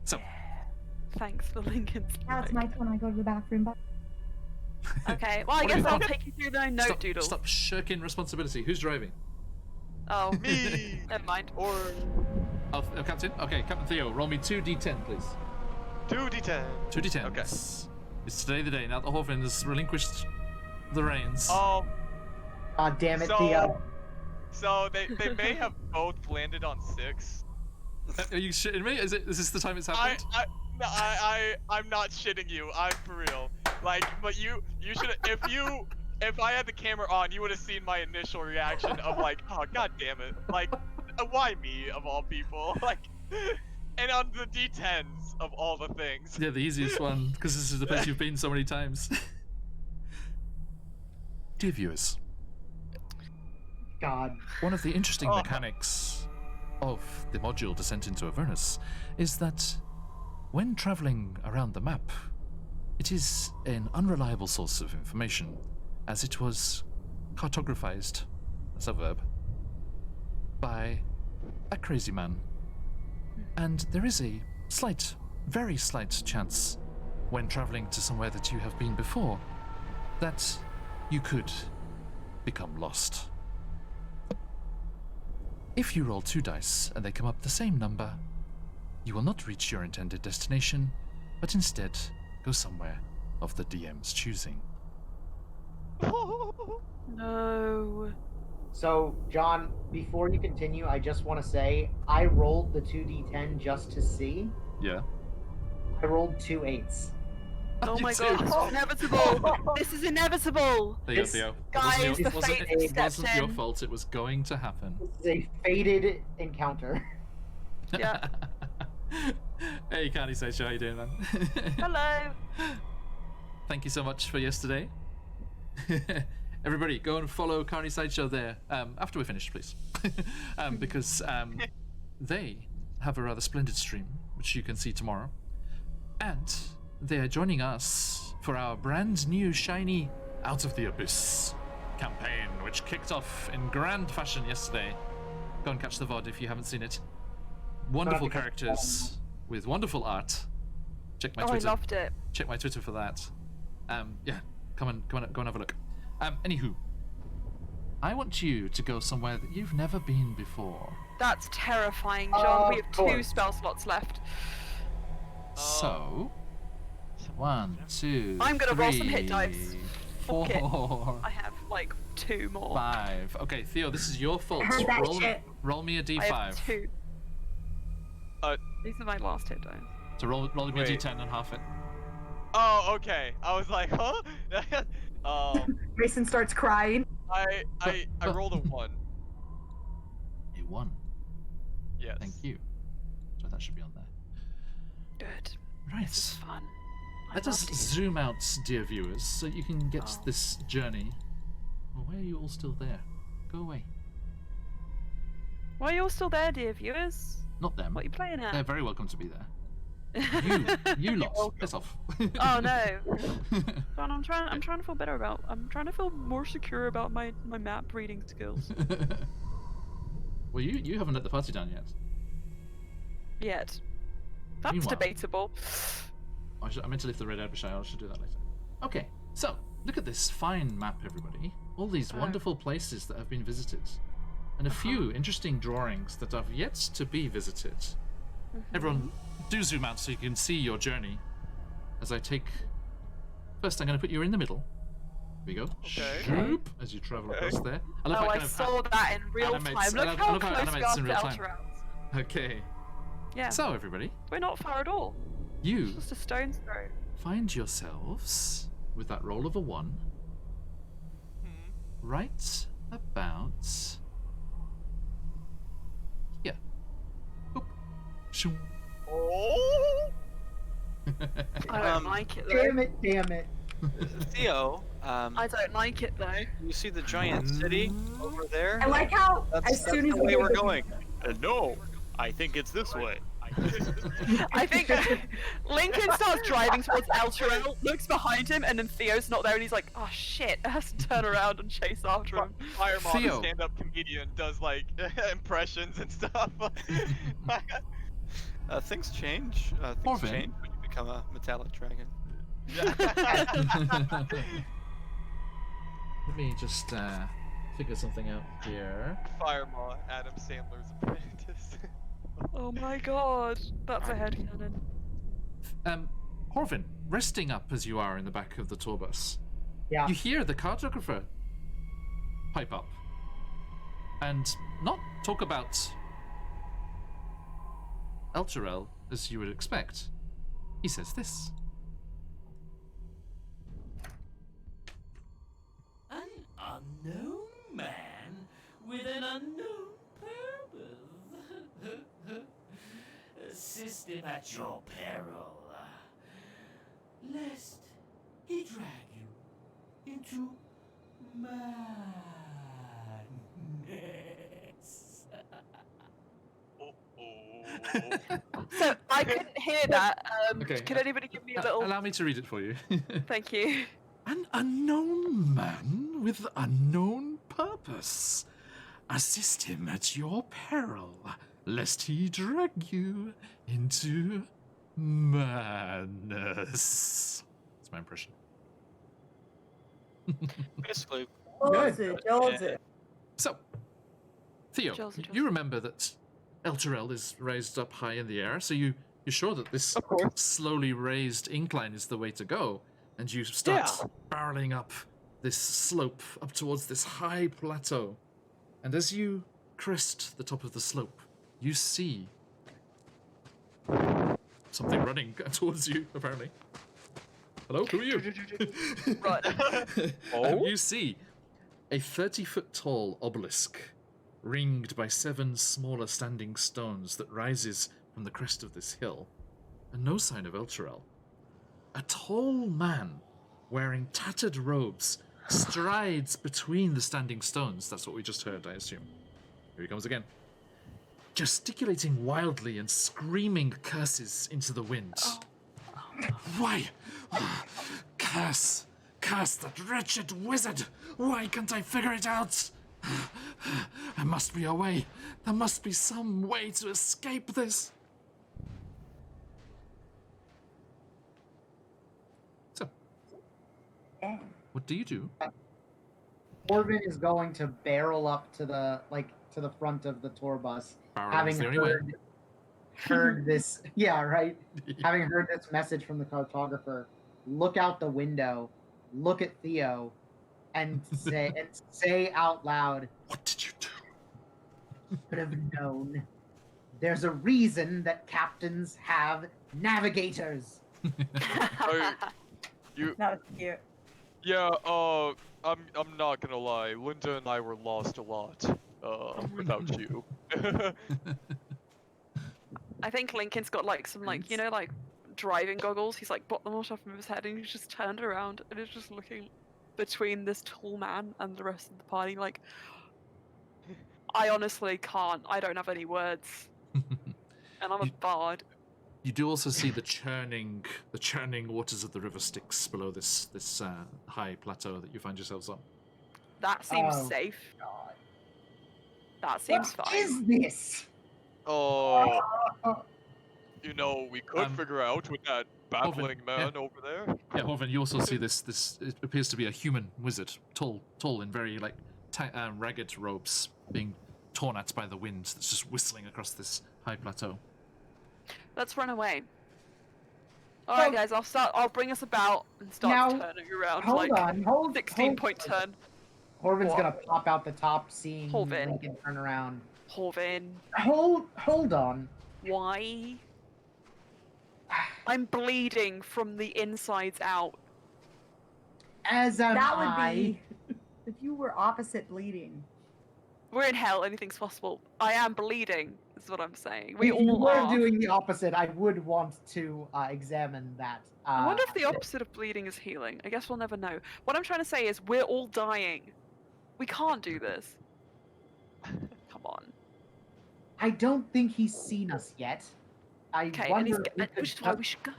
Speaker 1: So,
Speaker 2: Thanks for Lincoln's.
Speaker 3: Now it's my turn. I go to the bathroom. Bye.
Speaker 2: Okay, well I guess I'll take you through the note doodle.
Speaker 1: stop shirking responsibility. Who's driving?
Speaker 2: Oh,
Speaker 4: Me.
Speaker 2: never mind.
Speaker 4: Or
Speaker 1: Oh, Captain? Okay, Captain Theo, roll me 2d10, please.
Speaker 4: 2d10.
Speaker 1: 2d10.
Speaker 4: Okay.
Speaker 1: It's today the day. Now that Horvin has relinquished the reins.
Speaker 4: Um.
Speaker 5: God damn it,
Speaker 4: So-
Speaker 5: Theo.
Speaker 4: So they may have both landed on 6.
Speaker 1: Are you shitting me? Is this the time it's happened?
Speaker 4: I'm not shitting you. I'm for real. Like, but you should if I had the camera on, you would have seen my initial reaction of like, oh god damn it, like, why me of all people, like, and on the D10s of all the things.
Speaker 1: Yeah, the easiest one, because this is the place you've been so many times. Dear viewers,
Speaker 5: God.
Speaker 1: one of the interesting
Speaker 4: Oh.
Speaker 1: mechanics of the module Descent into Avernus is that when traveling around the map, it is an unreliable source of information, as it was cartographized, that's a verb, by a crazy man. And there is a slight, very slight chance, when traveling to somewhere that you have been before, that you could become lost. If you roll 2 dice and they come up the same number, you will not reach your intended destination, but instead go somewhere of the DM's choosing.
Speaker 2: No.
Speaker 5: So, John, before you continue, I just want to say I rolled the 2d10 just to see.
Speaker 1: Yeah.
Speaker 5: I rolled 2 8s.
Speaker 2: Oh
Speaker 1: You
Speaker 2: my
Speaker 1: too.
Speaker 2: god, it's inevitable! This is inevitable!
Speaker 1: There you go,
Speaker 5: This-
Speaker 1: Theo.
Speaker 2: Guys,
Speaker 1: it
Speaker 2: the
Speaker 1: wasn't,
Speaker 2: fate
Speaker 1: it
Speaker 2: stepped
Speaker 1: wasn't your
Speaker 2: in.
Speaker 1: fault, it was going to happen.
Speaker 5: This is a fated encounter.
Speaker 2: Yeah.
Speaker 1: Hey, Candy Sage, how you doing, man?
Speaker 2: Hello!
Speaker 1: Thank you so much for yesterday. Everybody, go and follow Carney Sideshow there after we finish, please. Because they have a rather splendid stream, which you can see tomorrow. And they are joining us for our brand new shiny Out of the Abyss campaign, which kicked off in grand fashion yesterday. Go and catch the VOD if you haven't seen it. Wonderful
Speaker 5: Gonna have to catch
Speaker 1: characters with wonderful art. Check my
Speaker 2: Oh, I
Speaker 1: Twitter.
Speaker 2: loved it.
Speaker 1: Check my Twitter for that. Yeah, go and have a look. Anywho, I want you to go somewhere that you've never been before.
Speaker 2: That's terrifying, John. We
Speaker 5: Of
Speaker 2: have 2
Speaker 5: course.
Speaker 2: spell slots left.
Speaker 1: So, 1, 2,
Speaker 2: I'm gonna roll some
Speaker 1: 3,
Speaker 2: hit dice. Fuck it.
Speaker 1: 4,
Speaker 2: I have like 2 more.
Speaker 1: 5. Okay, Theo, this is your fault.
Speaker 3: Heard that shit.
Speaker 1: Roll me a
Speaker 2: I
Speaker 1: d5.
Speaker 2: have 2.
Speaker 4: Uh,
Speaker 2: These are my last hit dice.
Speaker 1: So roll me a
Speaker 4: Wait.
Speaker 1: d10 and half it.
Speaker 4: Oh, okay. I was like, huh?
Speaker 3: Mason starts crying.
Speaker 4: I rolled a 1.
Speaker 1: A 1.
Speaker 4: Yes.
Speaker 1: Thank you. So that should be on there.
Speaker 2: Good.
Speaker 1: Right.
Speaker 2: This is fun. I
Speaker 1: Let us
Speaker 2: loved it.
Speaker 1: zoom out, dear viewers, so you can get
Speaker 2: Oh.
Speaker 1: this journey. Oh, why are you all still there? Go away.
Speaker 2: Why are you all still there, dear viewers?
Speaker 1: Not them.
Speaker 2: What are you playing
Speaker 1: They're
Speaker 2: at?
Speaker 1: very welcome to be there. You lot, piss off.
Speaker 2: Oh no. John, I'm trying to feel better about. I'm trying to feel more secure about my map reading skills.
Speaker 1: Well, you haven't let the party down yet.
Speaker 2: Yet. That's
Speaker 1: Meanwhile-
Speaker 2: debatable.
Speaker 1: I meant to lift the red Erbishire. I should do that later. Okay, so look at this fine map, everybody. All these wonderful places that have been visited, and a few interesting drawings that have yet to be visited. Everyone, do zoom out so you can see your journey. As I take... First, I'm going to put you in the middle. Here we go.
Speaker 4: Okay.
Speaker 1: Shoop, as you travel across there. I love how
Speaker 2: I
Speaker 1: kind of
Speaker 2: saw that in real time.
Speaker 1: animates-
Speaker 2: Look
Speaker 1: I
Speaker 2: how
Speaker 1: love how it
Speaker 2: close we
Speaker 1: animates
Speaker 2: are
Speaker 1: in
Speaker 2: to
Speaker 1: real time.
Speaker 2: Elturals.
Speaker 1: Okay.
Speaker 2: Yeah.
Speaker 1: So, everybody,
Speaker 2: We're not far at all.
Speaker 1: you
Speaker 2: Just a stone's throw.
Speaker 1: find yourselves with that roll of a 1 right about here. Oop. Shoom.
Speaker 4: Oh!
Speaker 2: I don't like it though.
Speaker 5: Damn it.
Speaker 6: Theo,
Speaker 2: I don't like it though.
Speaker 6: you see the giant city over there?
Speaker 3: I like how
Speaker 6: That's,
Speaker 3: as soon
Speaker 6: that's
Speaker 3: as
Speaker 6: the way
Speaker 3: we
Speaker 6: we're going. No, I think it's this way.
Speaker 2: I think Lincoln starts driving towards Elturel, looks behind him, and then Theo's not there, and he's like, "Oh shit!" has to turn around and chase after him.
Speaker 4: Fireball,
Speaker 1: Theo.
Speaker 4: the stand-up comedian, does like impressions and stuff.
Speaker 6: Things change. Things
Speaker 1: Orvin.
Speaker 6: change when you become a metallic dragon.
Speaker 1: Let me just figure something out here.
Speaker 4: Fireball, Adam Sandler's apprentice.
Speaker 2: Oh my god, that's a headcanon.
Speaker 1: Horvin, resting up as you are in the back of the tour bus,
Speaker 5: Yeah.
Speaker 1: you hear the cartographer pipe up and not talk about Elturel as you would expect. He says this.
Speaker 7: An unknown man with an unknown purpose. Assist him at your peril, lest he drag you into madness.
Speaker 2: So I couldn't hear that.
Speaker 1: Okay,
Speaker 2: Could anybody give me a little?
Speaker 1: Allow me to read it for you.
Speaker 2: Thank you.
Speaker 1: An unknown man with unknown purpose. Assist him at your peril, lest he drag you into madness. That's my impression.
Speaker 6: Basically,
Speaker 3: Joseph.
Speaker 1: So, Theo,
Speaker 2: Joseph.
Speaker 1: you remember that Elturel is raised up high in the air, so you're sure that this slowly raised incline is the way to go, and you start barreling up this slope up towards this high plateau. And as you crest the top of the slope, you see something running towards you, apparently. Hello, who are you?
Speaker 2: Right.
Speaker 1: You see a 30-foot tall obelisk ringed by 7 smaller standing stones that rises from the crest of this hill, and no sign of Elturel. A tall man wearing tattered robes strides between the standing stones. That's what we just heard, I assume. Here he comes again. Gesticulating wildly and screaming curses into the wind. Why? Curse! Curse that wretched wizard! Why can't I figure it out? There must be a way. There must be some way to escape this. So, what do you do?
Speaker 5: Orvin is going to barrel up to the front of the tour bus,
Speaker 1: Barrel
Speaker 5: having
Speaker 1: is the only way.
Speaker 5: heard this. Yeah, right. Having heard this message from the cartographer, look out the window, look at Theo, and say out loud,
Speaker 1: What did you do?
Speaker 5: "Could have known. There's a reason that captains have navigators."
Speaker 4: You,
Speaker 3: That was cute.
Speaker 4: yeah, I'm not gonna lie. Linda and I were lost a lot, without you.
Speaker 2: I think Lincoln's got like some like driving goggles. He's like got them on top of his head, and he's just turned around and is just looking between this tall man and the rest of the party. Like, I honestly can't. I don't have any words, and I'm a bard.
Speaker 1: You do also see the churning waters of the river Styx below this high plateau that you find yourselves on.
Speaker 2: That seems
Speaker 5: Oh,
Speaker 2: safe.
Speaker 5: God.
Speaker 2: That seems
Speaker 5: What
Speaker 2: fine.
Speaker 5: is this?
Speaker 4: Oh, you know, we could
Speaker 1: Um,
Speaker 4: figure out with that babbling man over there.
Speaker 1: Yeah, Horvin, you also see this. It appears to be a human wizard, tall in very like ragged robes, being torn at by the wind that's just whistling across this high plateau.
Speaker 2: Let's run away. Alright, guys, I'll bring us about and start turning around.
Speaker 5: Hold on,
Speaker 2: 16-point turn.
Speaker 5: Horvin's gonna pop out the top, seeing
Speaker 2: Horvin.
Speaker 5: Lincoln turn around.
Speaker 2: Horvin.
Speaker 5: Hold on.
Speaker 2: Why? I'm bleeding from the insides out.
Speaker 5: As am
Speaker 3: That would
Speaker 5: I.
Speaker 3: be if you were opposite bleeding.
Speaker 2: We're in hell, anything's possible. I am bleeding, is what I'm saying. We
Speaker 5: If you
Speaker 2: all
Speaker 5: were
Speaker 2: are.
Speaker 5: doing the opposite, I would want to examine that.
Speaker 2: I wonder if the opposite of bleeding is healing. I guess we'll never know. What I'm trying to say is we're all dying. We can't do this. Come on.
Speaker 5: I don't think he's seen us yet. I
Speaker 2: Okay, and
Speaker 5: wonder if we
Speaker 2: which is
Speaker 5: could
Speaker 2: why we should go.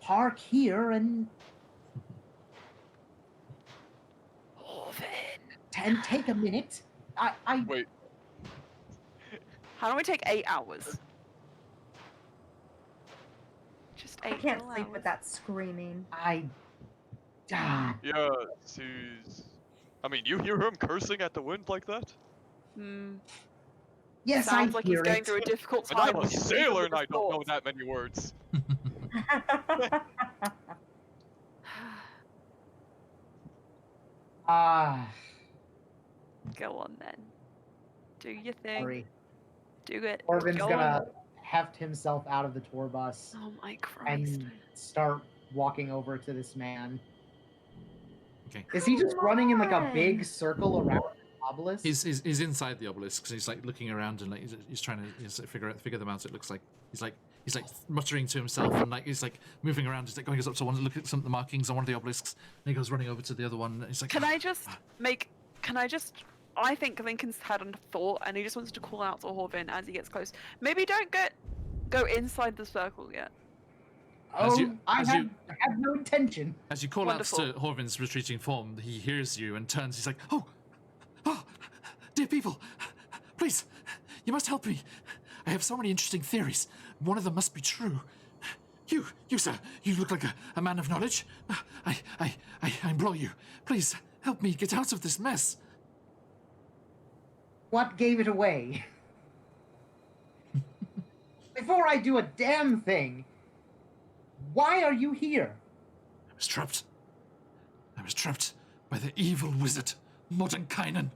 Speaker 5: park here and take a minute. I
Speaker 4: Wait,
Speaker 2: How do we take 8 hours? Just 8
Speaker 3: I can't
Speaker 2: full
Speaker 3: sleep
Speaker 2: hours.
Speaker 3: with that screaming.
Speaker 5: I
Speaker 4: yeah, Suze. I mean, you hear him cursing at the wind like that?
Speaker 2: Hmm.
Speaker 5: yes,
Speaker 2: Sounds
Speaker 5: I
Speaker 2: like
Speaker 5: hear
Speaker 2: he's going
Speaker 5: it.
Speaker 2: through a difficult
Speaker 4: And
Speaker 2: time.
Speaker 4: I'm a
Speaker 2: with his
Speaker 4: sailor and I don't know
Speaker 2: thoughts.
Speaker 4: that many words.
Speaker 5: Ah,
Speaker 2: Go on then. Do your thing.
Speaker 5: sorry.
Speaker 2: Do it.
Speaker 5: Orvin's
Speaker 2: Go
Speaker 5: gonna
Speaker 2: on.
Speaker 5: heft himself out of the tour bus
Speaker 2: Oh my Christ.
Speaker 5: and start walking over to this man.
Speaker 1: Okay.
Speaker 5: Is he just running in like a
Speaker 3: on.
Speaker 5: big circle around the obelisk?
Speaker 1: He's inside the obelisk, so he's like looking around and like he's trying to figure them out. It looks like he's like muttering to himself and like he's like moving around. He's like going up to one to look at some of the markings on one of the obelisks. And he goes running over to the other one. And he's like,
Speaker 2: Can I just I think Lincoln's had a thought and he just wants to call out to Horvin as he gets close. Maybe don't go inside the circle yet.
Speaker 5: Oh,
Speaker 1: as
Speaker 5: I
Speaker 1: you-
Speaker 5: have no intention.
Speaker 1: As you call
Speaker 2: Wonderful.
Speaker 1: out to Horvin's retreating form, he hears you and turns. He's like, oh, dear people, please, you must help me. I have so many interesting theories. One of them must be true. You, sir, you look like a man of knowledge. I implore you, please help me get out of this mess.
Speaker 5: What gave it away? Before I do a damn thing, why are you here?
Speaker 1: I was trapped. I was trapped by the evil wizard, Mordenkainen.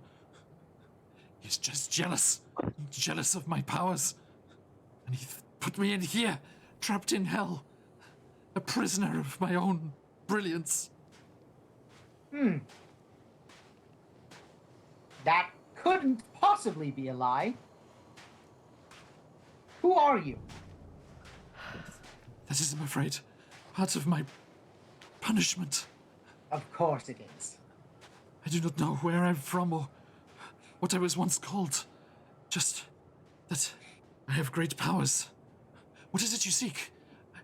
Speaker 1: He's just jealous of my powers. And he put me in here, trapped in hell, a prisoner of my own brilliance.
Speaker 5: That couldn't possibly be a lie. Who are you?
Speaker 1: That is, I'm afraid, part of my punishment.
Speaker 5: Of course it is.
Speaker 1: I do not know where I'm from or what I was once called. Just that I have great powers. What is it you seek?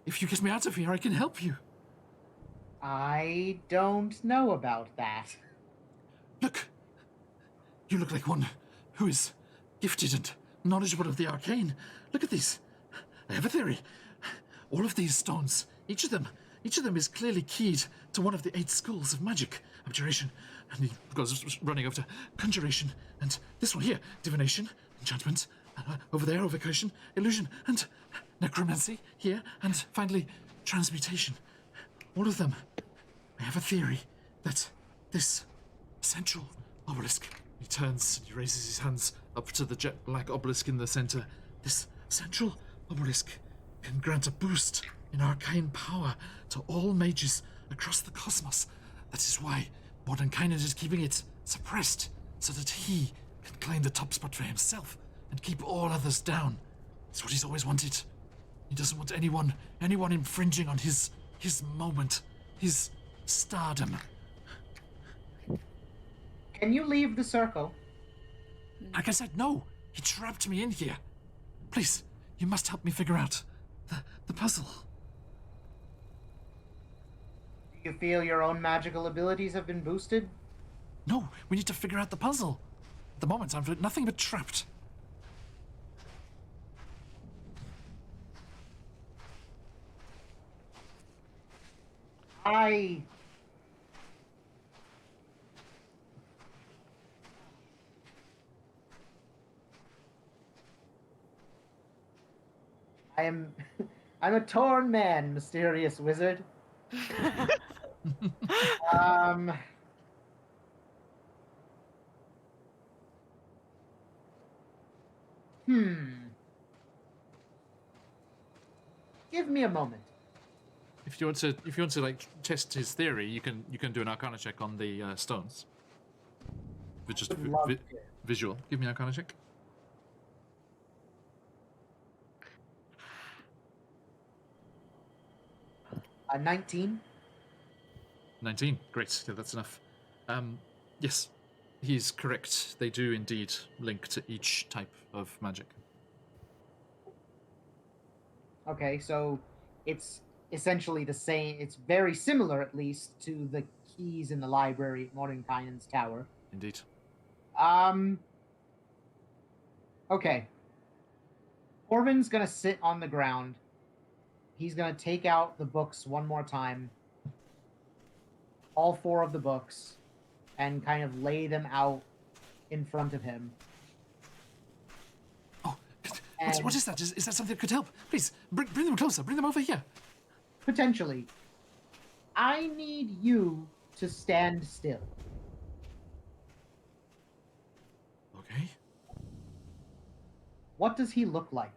Speaker 1: If you get me out of here, I can help you.
Speaker 5: I don't know about that.
Speaker 1: Look. You look like one who is gifted and knowledgeable of the arcane. Look at these. I have a theory. All of these stones, each of them is clearly keyed to one of the 8 schools of magic. Abjuration, and he goes running over to conjuration, and this one here, divination, enchantment, over there, evocation, illusion, and necromancy here, and finally, transmutation. All of them. I have a theory that this central obelisk, he turns and he raises his hands up to the jet black obelisk in the center. This central obelisk can grant a boost in arcane power to all mages across the cosmos. That is why Mordenkainen is keeping it suppressed, so that he can claim the top spot for himself and keep all others down. It's what he's always wanted. He doesn't want anyone infringing on his moment, his stardom.
Speaker 5: Can you leave the circle?
Speaker 1: Like I said, no. He trapped me in here. Please, you must help me figure out the puzzle.
Speaker 5: Do you feel your own magical abilities have been boosted?
Speaker 1: No, we need to figure out the puzzle. At the moment, I'm nothing but trapped.
Speaker 5: I am I'm a torn man, mysterious wizard. Um hmm. Give me a moment.
Speaker 1: If you want to like test his theory, you can do an Arcana check on the stones. With just
Speaker 5: Would love to.
Speaker 1: visual. Give me an Arcana check.
Speaker 5: 19.
Speaker 1: 19. Great. Yeah, that's enough. Yes, he's correct. They do indeed link to each type of magic.
Speaker 5: Okay, so it's essentially the same. It's very similar, at least, to the keys in the library at Mordenkainen's tower.
Speaker 1: Indeed.
Speaker 5: Okay. Orvin's gonna sit on the ground. He's gonna take out the books one more time. All 4 of the books. And kind of lay them out in front of him.
Speaker 1: Oh, what is that? Is that something that could help? Please, bring them closer. Bring them over here.
Speaker 5: Potentially. I need you to stand still.
Speaker 1: Okay.
Speaker 5: What does he look like?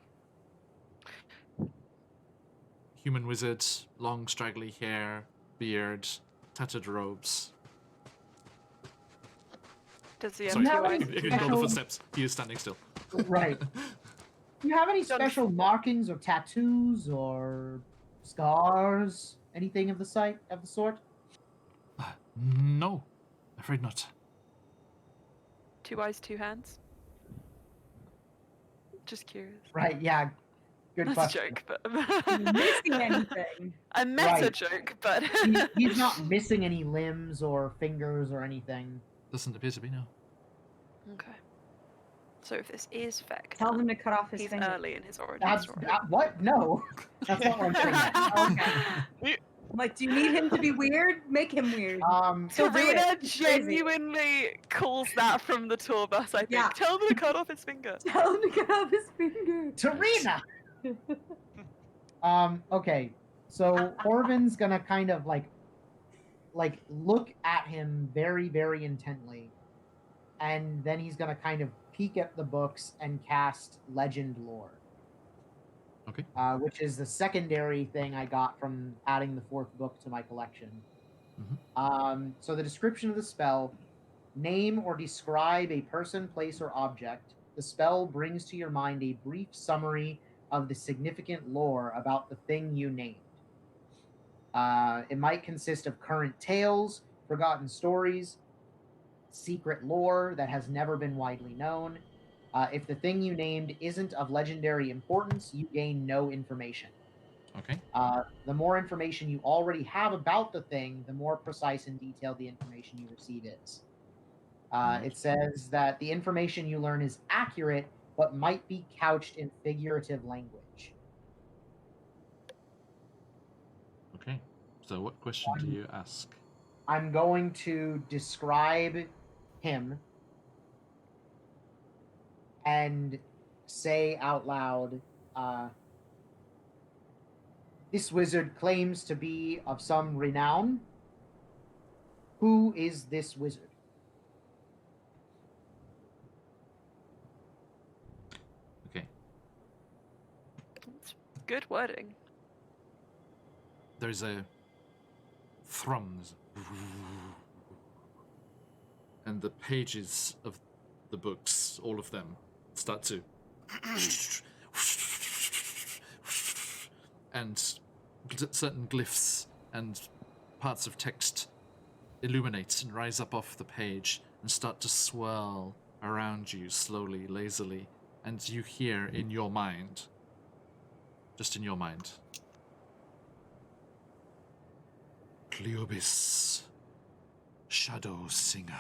Speaker 1: Human wizard, long straggly hair, beard, tattered robes.
Speaker 2: Does he have
Speaker 1: Sorry,
Speaker 2: two
Speaker 5: No.
Speaker 2: eyes?
Speaker 1: if you ignore the footsteps, he is standing still.
Speaker 5: Right. Do you have any special markings or tattoos or scars? Anything of the sort?
Speaker 1: No, afraid not.
Speaker 2: 2 eyes, 2 hands? Just curious.
Speaker 5: Right, yeah. Good
Speaker 2: That's
Speaker 5: question.
Speaker 2: a joke, but
Speaker 3: Missing anything?
Speaker 2: a meta
Speaker 5: Right.
Speaker 2: joke, but
Speaker 5: He's not missing any limbs or fingers or anything.
Speaker 1: Doesn't appear to be, no.
Speaker 2: okay. So if this is Vector,
Speaker 3: Tell him to cut off his
Speaker 2: he's
Speaker 3: finger.
Speaker 2: early in his origin
Speaker 5: That's
Speaker 2: story.
Speaker 5: what? No, that's not what I'm saying.
Speaker 3: Okay. I'm like, do you need him to be weird? Make him weird. He'll do it.
Speaker 2: Serena
Speaker 3: It's crazy.
Speaker 2: genuinely calls that from the tour bus, I think.
Speaker 3: Yeah.
Speaker 2: Tell him to cut off his finger.
Speaker 3: Tell him to cut off his finger.
Speaker 5: Tarina. Okay. So Orvin's gonna kind of like look at him very, very intently, and then he's gonna kind of peek at the books and cast Legend Lore.
Speaker 1: Okay.
Speaker 5: Which is the secondary thing I got from adding the 4th book to my collection. So the description of the spell: name or describe a person, place, or object. The spell brings to your mind a brief summary of the significant lore about the thing you named. It might consist of current tales, forgotten stories, secret lore that has never been widely known. If the thing you named isn't of legendary importance, you gain no information.
Speaker 1: Okay.
Speaker 5: The more information you already have about the thing, the more precise and detailed the information you receive is. It says that the information you learn is accurate, but might be couched in figurative language.
Speaker 1: Okay. So what question do you ask?
Speaker 5: I'm going to describe him and say out loud, this wizard claims to be of some renown. Who is this wizard?
Speaker 1: Okay.
Speaker 2: It's good wording.
Speaker 1: There's a thrum, and the pages of the books, all of them, start to and certain glyphs and parts of text illuminate and rise up off the page and start to swirl around you slowly, lazily, and you hear in your mind, just in your mind, Cleobis, Shadow Singer,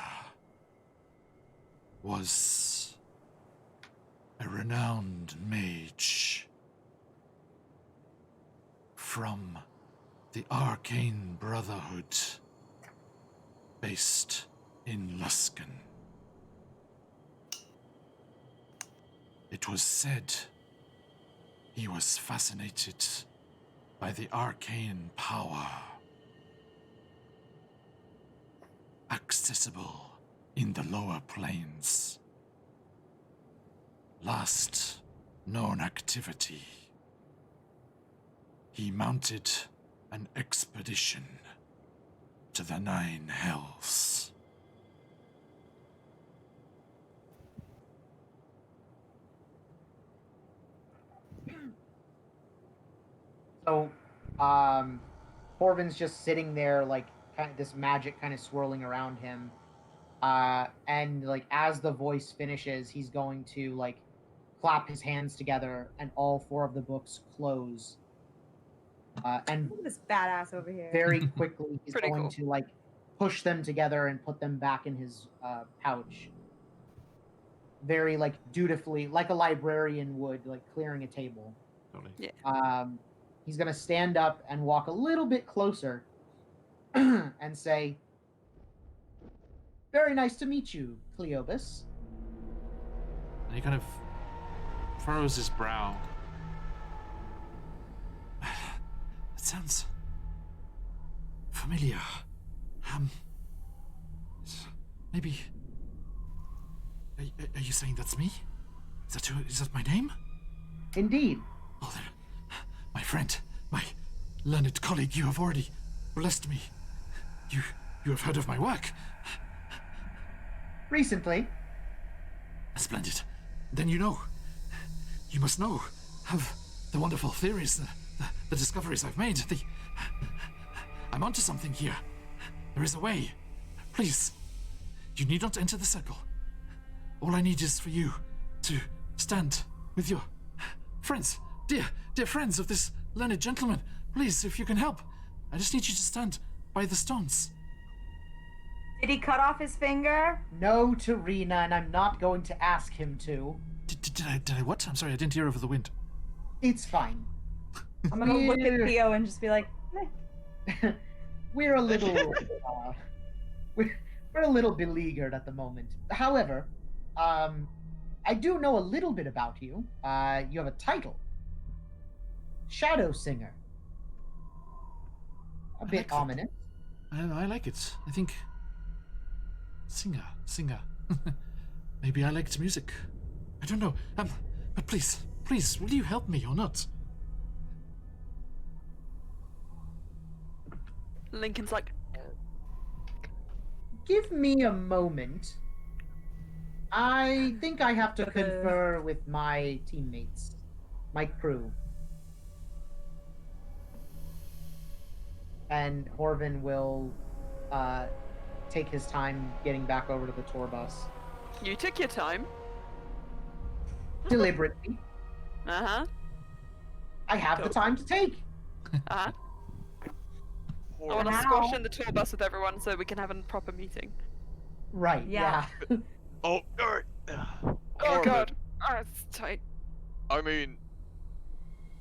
Speaker 1: was a renowned mage from the Arcane Brotherhood, based in Luskan. It was said he was fascinated by the arcane power accessible in the lower planes. Last known activity, he mounted an expedition to the Nine Hells.
Speaker 5: So, Corvin's just sitting there, like, kind of this magic kind of swirling around him. And, like, as the voice finishes, he's going to, like, clap his hands together, and all 4 of the books close. And
Speaker 3: Look at this badass over here.
Speaker 5: very quickly, he's
Speaker 2: Pretty
Speaker 5: going
Speaker 2: cool.
Speaker 5: to, like, push them together and put them back in his pouch. Very, like, dutifully, like a librarian would, like, clearing a table.
Speaker 1: Totally.
Speaker 5: He's going to stand up and walk a little bit closer and say, "Very nice to meet you, Cleobus."
Speaker 1: And he kind of furrows his brow. That sounds familiar. Maybe. Are you saying that's me? Is that my name?
Speaker 5: Indeed.
Speaker 1: Oh, then, my friend, my learned colleague, you have already blessed me. You have heard of my work.
Speaker 5: Recently.
Speaker 1: Splendid. Then you must know of the wonderful theories, the discoveries I've made. I'm onto something here. There is a way. Please, you need not enter the circle. All I need is for you to stand with your friends, dear friends of this learned gentleman. Please, if you can help. I just need you to stand by the stones.
Speaker 3: Did he cut off his finger?
Speaker 5: No to Rena, and I'm not going to ask him to.
Speaker 1: Did I what? I'm sorry, I didn't hear over the wind.
Speaker 5: It's fine.
Speaker 3: I'm gonna look at Theo and just be like,
Speaker 5: We're a little, we're a little beleaguered at the moment. However, I do know a little bit about you. You have a title. Shadow Singer. A bit
Speaker 1: like that.
Speaker 5: ominous.
Speaker 1: I like it. I think... Singer. Maybe I liked music. I don't know. But please, will you help me or not?
Speaker 2: Lincoln's like,
Speaker 5: Give me a moment. I think I have to confer with my teammates, my crew. And Horvin will take his time getting back over to the tour bus.
Speaker 2: you took your time.
Speaker 5: Deliberately.
Speaker 2: Uh-huh.
Speaker 5: I have the time to take.
Speaker 2: Uh-huh. I want to
Speaker 3: Now-
Speaker 2: squash in the tour bus with everyone so we can have a proper meeting.
Speaker 5: Right,
Speaker 3: Yeah.
Speaker 4: Oh, alright.
Speaker 2: Oh
Speaker 4: Corbin,
Speaker 2: god. Oh, it's tight.
Speaker 4: I mean,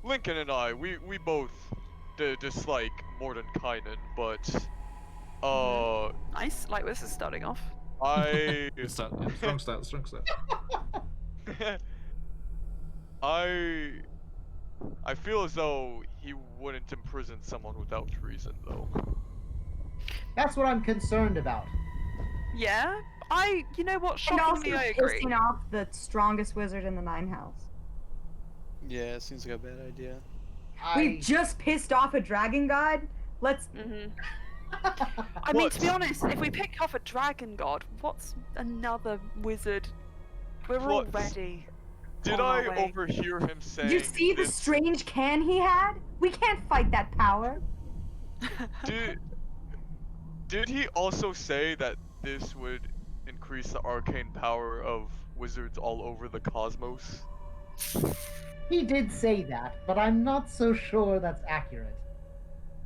Speaker 4: Lincoln and I, we both dislike Mordenkainen, but
Speaker 2: Nice. Like, this is starting off.
Speaker 4: I
Speaker 1: Strong start.
Speaker 4: I feel as though he wouldn't imprison someone without reason, though.
Speaker 5: That's what I'm concerned about.
Speaker 2: Yeah? You know what,
Speaker 3: and also
Speaker 2: shockingly I agree.
Speaker 3: pissing off the strongest wizard in the Nine Hells.
Speaker 6: Yeah, it seems like a bad idea.
Speaker 3: We've just pissed off a dragon god. Let's.
Speaker 2: I mean, to be honest, if we pick off a dragon god, what's another wizard? We're
Speaker 4: What?
Speaker 2: already.
Speaker 4: Did
Speaker 2: on our
Speaker 4: I
Speaker 2: way.
Speaker 4: overhear him saying?
Speaker 3: Did you see the
Speaker 4: this-
Speaker 3: strange can he had? We can't fight that power.
Speaker 4: Did he also say that this would increase the arcane power of wizards all over the cosmos?
Speaker 5: He did say that, but I'm not so sure that's accurate.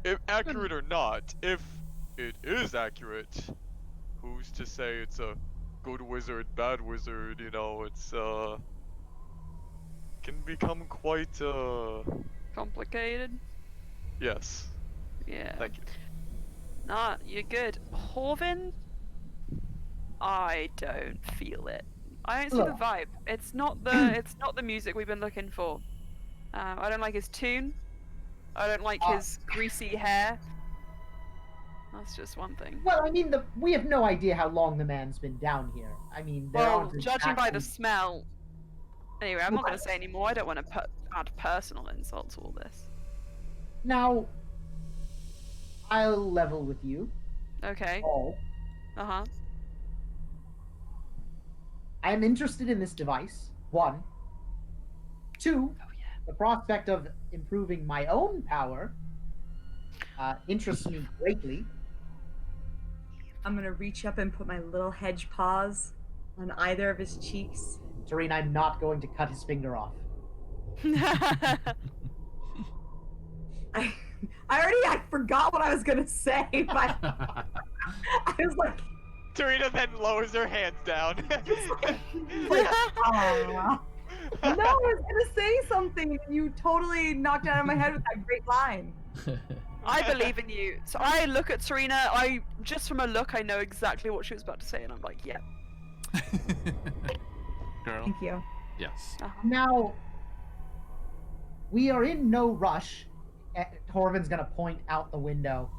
Speaker 4: If accurate or not, if it is accurate, who's to say it's a good wizard, bad wizard? You know, it's can become quite
Speaker 2: Complicated?
Speaker 4: yes.
Speaker 2: Yeah.
Speaker 4: Thank you.
Speaker 2: Nah, you're good. Horvin, I don't feel it. I don't see the
Speaker 5: Look.
Speaker 2: vibe. It's not the music we've been looking for. I don't like his tune. I don't like his greasy hair. That's just one thing.
Speaker 5: Well, I mean, we have no idea how long the man's been down here. I mean, there
Speaker 2: Well,
Speaker 5: aren't
Speaker 2: judging by the
Speaker 5: exactly-
Speaker 2: smell. Anyway, I'm not going
Speaker 5: Right.
Speaker 2: to say anymore. I don't want to add personal insult to all this.
Speaker 5: Now, I'll level with you
Speaker 2: Okay.
Speaker 5: all.
Speaker 2: Uh-huh.
Speaker 5: I am interested in this device. 1. 2.
Speaker 2: Oh, yeah.
Speaker 5: The prospect of improving my own power interests me greatly.
Speaker 3: I'm gonna reach up and put my little hedge paws on either of his cheeks.
Speaker 5: Serene, I'm not going to cut his finger off.
Speaker 3: I forgot what I was gonna say. But I was like,
Speaker 4: Tarina then lowers her hands down.
Speaker 3: aw. No, I was gonna say something, and you totally knocked it out of my head with that great line.
Speaker 2: I believe in you. So I look at Serena. Just from a look, I know exactly what she was about to say, and I'm like, yeah.
Speaker 1: Girl.
Speaker 3: Thank you.
Speaker 1: Yes.
Speaker 5: Now, we are in no rush. Horvin's gonna point out the window.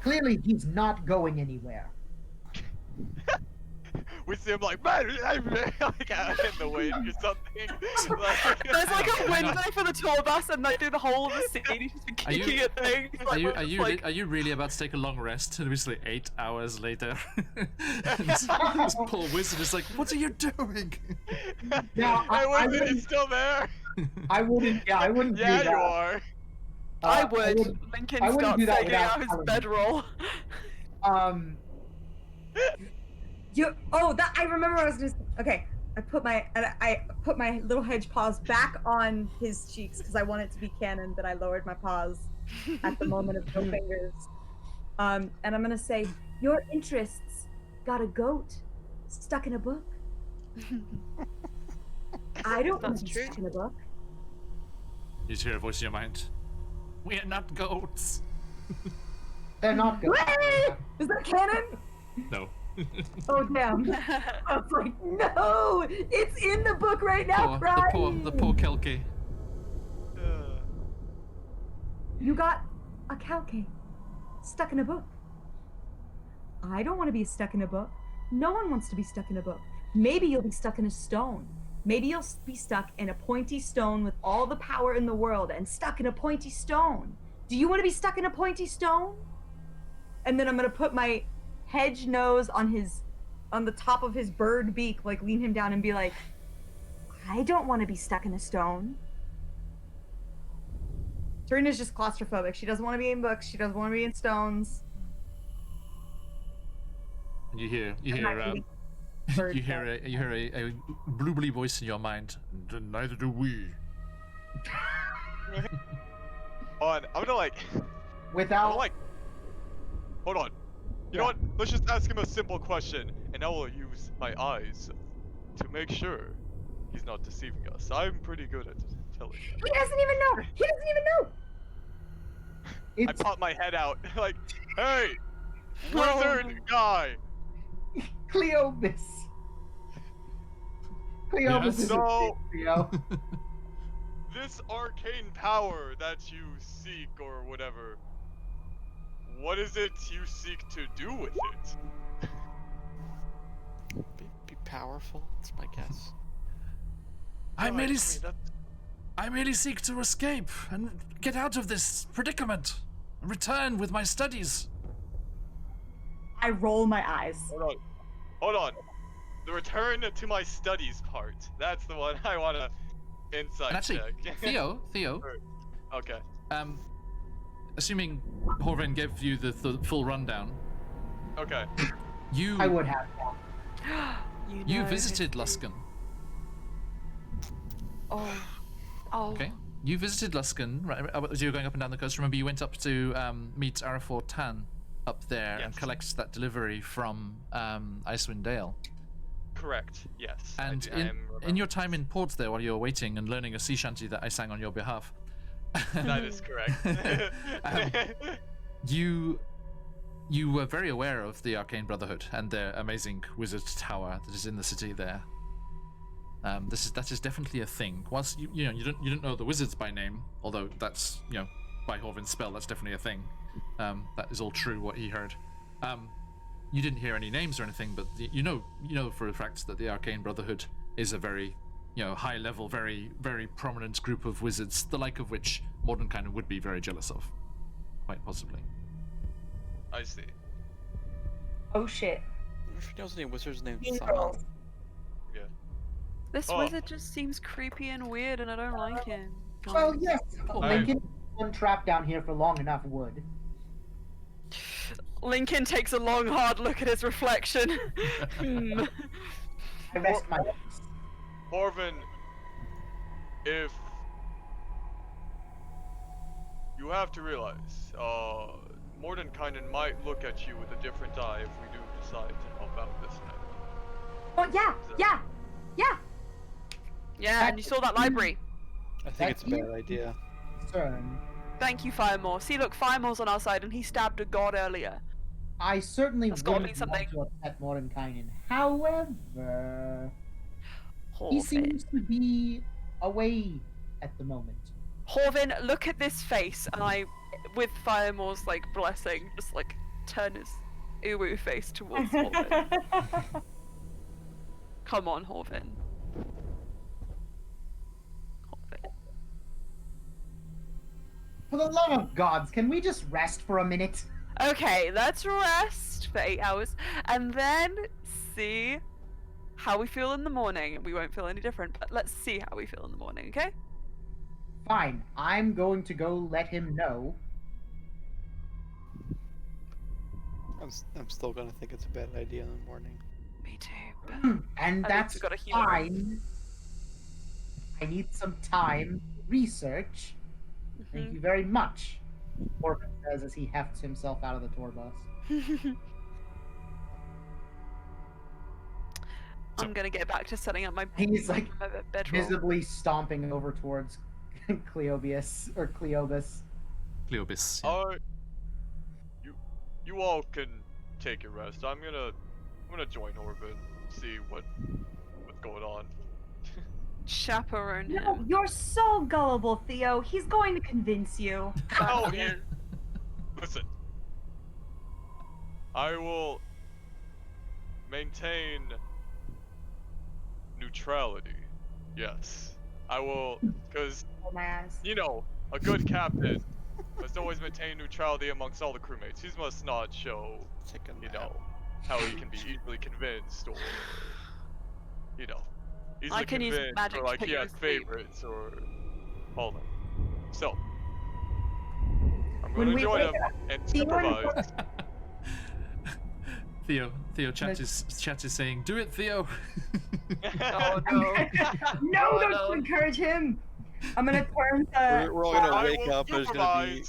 Speaker 5: Clearly, he's not going anywhere.
Speaker 4: We see him like, man, like out in the wind or something.
Speaker 2: There's like a window for the tour bus, and like through the whole of the scene, he's just been
Speaker 1: Are you-
Speaker 2: kicking at things.
Speaker 1: Are you really about to take a long rest? And obviously 8 hours later, and this poor wizard is like, "What are you doing?"
Speaker 5: Now,
Speaker 4: Hey,
Speaker 5: I
Speaker 4: wizard,
Speaker 5: wouldn't-
Speaker 4: he's still there.
Speaker 5: I wouldn't do
Speaker 4: Yeah,
Speaker 5: that.
Speaker 4: you are.
Speaker 2: I
Speaker 5: I
Speaker 2: would.
Speaker 5: wouldn't-
Speaker 2: Lincoln
Speaker 5: I wouldn't
Speaker 2: starts
Speaker 5: do that
Speaker 2: taking out
Speaker 5: without
Speaker 2: his
Speaker 5: telling
Speaker 2: bedroll.
Speaker 3: I remember what I was gonna say. Okay, I put my little hedge paws back on his cheeks because I want it to be canon that I lowered my paws at the moment of no fingers. And I'm gonna say, your interests got a goat stuck in a book. I don't want
Speaker 2: That's
Speaker 3: to be
Speaker 2: true.
Speaker 3: stuck in a book.
Speaker 1: You just hear a voice in your mind. We are not goats.
Speaker 5: They're not good.
Speaker 3: Wait! Is that canon?
Speaker 1: No.
Speaker 3: Oh damn! I was like, no, it's in the book right now.
Speaker 1: The poor Kelke.
Speaker 3: You got a calque stuck in a book. I don't want to be stuck in a book. No one wants to be stuck in a book. Maybe you'll be stuck in a stone. Maybe you'll be stuck in a pointy stone with all the power in the world and stuck in a pointy stone. Do you want to be stuck in a pointy stone? And then I'm going to put my hedge nose on the top of his bird beak, like lean him down and be like, I don't want to be stuck in a stone. Serena's just claustrophobic. She doesn't want to be in books. She doesn't want to be in stones.
Speaker 1: You hear
Speaker 3: Bird
Speaker 1: you hear a blubbly voice in your mind. Neither do we.
Speaker 4: I'm gonna like,
Speaker 5: Without
Speaker 4: hold on. You know what? Let's just ask him a simple question, and I will use my eyes to make sure he's not deceiving us. I'm pretty good at telling.
Speaker 3: He doesn't even know. He doesn't even know.
Speaker 4: I pop my head out, like, hey, wizard guy.
Speaker 5: Cleobus. Cleobus
Speaker 1: Yes.
Speaker 5: is
Speaker 4: No.
Speaker 5: Cleo.
Speaker 4: This arcane power that you seek, or whatever. What is it you seek to do with it?
Speaker 6: Be powerful. That's my guess.
Speaker 1: I
Speaker 4: No,
Speaker 1: merely
Speaker 4: mean, that's-
Speaker 1: I merely seek to escape and get out of this predicament and return with my studies.
Speaker 3: I roll my eyes.
Speaker 4: Hold on. The return to my studies part. That's the one I wanna insight
Speaker 1: And actually,
Speaker 4: check.
Speaker 1: Theo,
Speaker 4: Okay.
Speaker 1: assuming Horven gave you the full rundown,
Speaker 4: Okay.
Speaker 1: you
Speaker 5: I would have.
Speaker 1: you visited Luskan.
Speaker 2: Oh.
Speaker 1: Okay. You visited Luskan, right? As you were going up and down the coast. Remember, you went up to meet Arafor Tan up there and
Speaker 4: Yes.
Speaker 1: collect that delivery from Icewind Dale.
Speaker 4: Correct. Yes.
Speaker 1: And in your time in port there, while you were waiting and learning a sea shanty that I sang on your behalf,
Speaker 4: That is correct.
Speaker 1: You were very aware of the Arcane Brotherhood and their amazing wizard tower that is in the city there. That is definitely a thing. Whilst you don't know the wizards by name, although that's by Horvin's spell, that's definitely a thing. That is all true what he heard. You didn't hear any names or anything, but you know for a fact that the Arcane Brotherhood is a very high level, very very prominent group of wizards, the like of which Mordenkainen would be very jealous of, quite possibly.
Speaker 4: I see.
Speaker 3: Oh shit.
Speaker 6: She knows any wizard's name.
Speaker 3: Hero.
Speaker 4: Yeah.
Speaker 2: This
Speaker 4: Oh.
Speaker 2: wizard just seems creepy and weird, and I don't like him.
Speaker 5: Well, yes,
Speaker 1: I-
Speaker 5: Lincoln, one trap down here for long enough would.
Speaker 2: Lincoln takes a long, hard look at his reflection. Hmm.
Speaker 5: I rest my case.
Speaker 4: Horvin, if you have to realize, Mordenkainen might look at you with a different eye if we do decide to help out this man.
Speaker 3: Oh yeah.
Speaker 2: Yeah, and you saw that library.
Speaker 6: I think it's a bad idea.
Speaker 5: Concern.
Speaker 2: Thank you, Firemore. See, look, Firemore's on our side, and he stabbed a god earlier.
Speaker 5: I certainly
Speaker 2: That's gotta
Speaker 5: wouldn't
Speaker 2: be something.
Speaker 5: want to upset Mordenkainen. However, he
Speaker 2: Horvin.
Speaker 5: seems to be away at the moment.
Speaker 2: Horvin, look at this face, and I, with Firemore's blessing, just turn his uwu face towards Horvin. Come on, Horvin. Horvin.
Speaker 5: For the love of gods, can we just rest for a minute?
Speaker 2: Okay, let's rest for 8 hours, and then see how we feel in the morning. We won't feel any different, but let's see how we feel in the morning, okay?
Speaker 5: Fine, I'm going to go let him know.
Speaker 6: I'm still gonna think it's a bad idea in the morning.
Speaker 2: Me too. But
Speaker 5: And
Speaker 2: At least
Speaker 5: that's
Speaker 2: we got a human.
Speaker 5: fine. I need some time to research. Thank you very much, Orphan says as he hefts himself out of the tour bus.
Speaker 2: I'm gonna get back to setting up my
Speaker 5: He's
Speaker 2: my bedroll.
Speaker 5: visibly stomping over towards Cleobius or Cleobus.
Speaker 1: Cleobis.
Speaker 4: You all can take your rest. I'm gonna join Horvin, see what's going on.
Speaker 2: Chaperone
Speaker 3: No,
Speaker 2: him.
Speaker 3: you're so gullible, Theo. He's going to convince you.
Speaker 4: Oh, here. Listen. I will maintain neutrality. Yes. I will, because,
Speaker 3: Oh, my ass.
Speaker 4: a good captain must always maintain neutrality amongst all the crewmates. He must not show, how he can be easily convinced or, easily
Speaker 2: I can use
Speaker 4: convinced
Speaker 2: magic
Speaker 4: or
Speaker 2: to put
Speaker 4: he
Speaker 2: you
Speaker 4: has
Speaker 2: to sleep.
Speaker 4: favorites or all that. So, I'm
Speaker 3: When
Speaker 4: going to
Speaker 3: we
Speaker 4: join
Speaker 3: wake
Speaker 4: him
Speaker 3: up,
Speaker 4: and
Speaker 3: Theo and
Speaker 4: supervise.
Speaker 1: Theo, chat is saying, "Do it, Theo."
Speaker 2: Oh no.
Speaker 3: No,
Speaker 2: Oh,
Speaker 3: don't
Speaker 2: no.
Speaker 3: encourage him. I'm gonna turn to.
Speaker 6: We're all gonna
Speaker 4: I
Speaker 6: wake
Speaker 4: will
Speaker 6: up. There's gonna be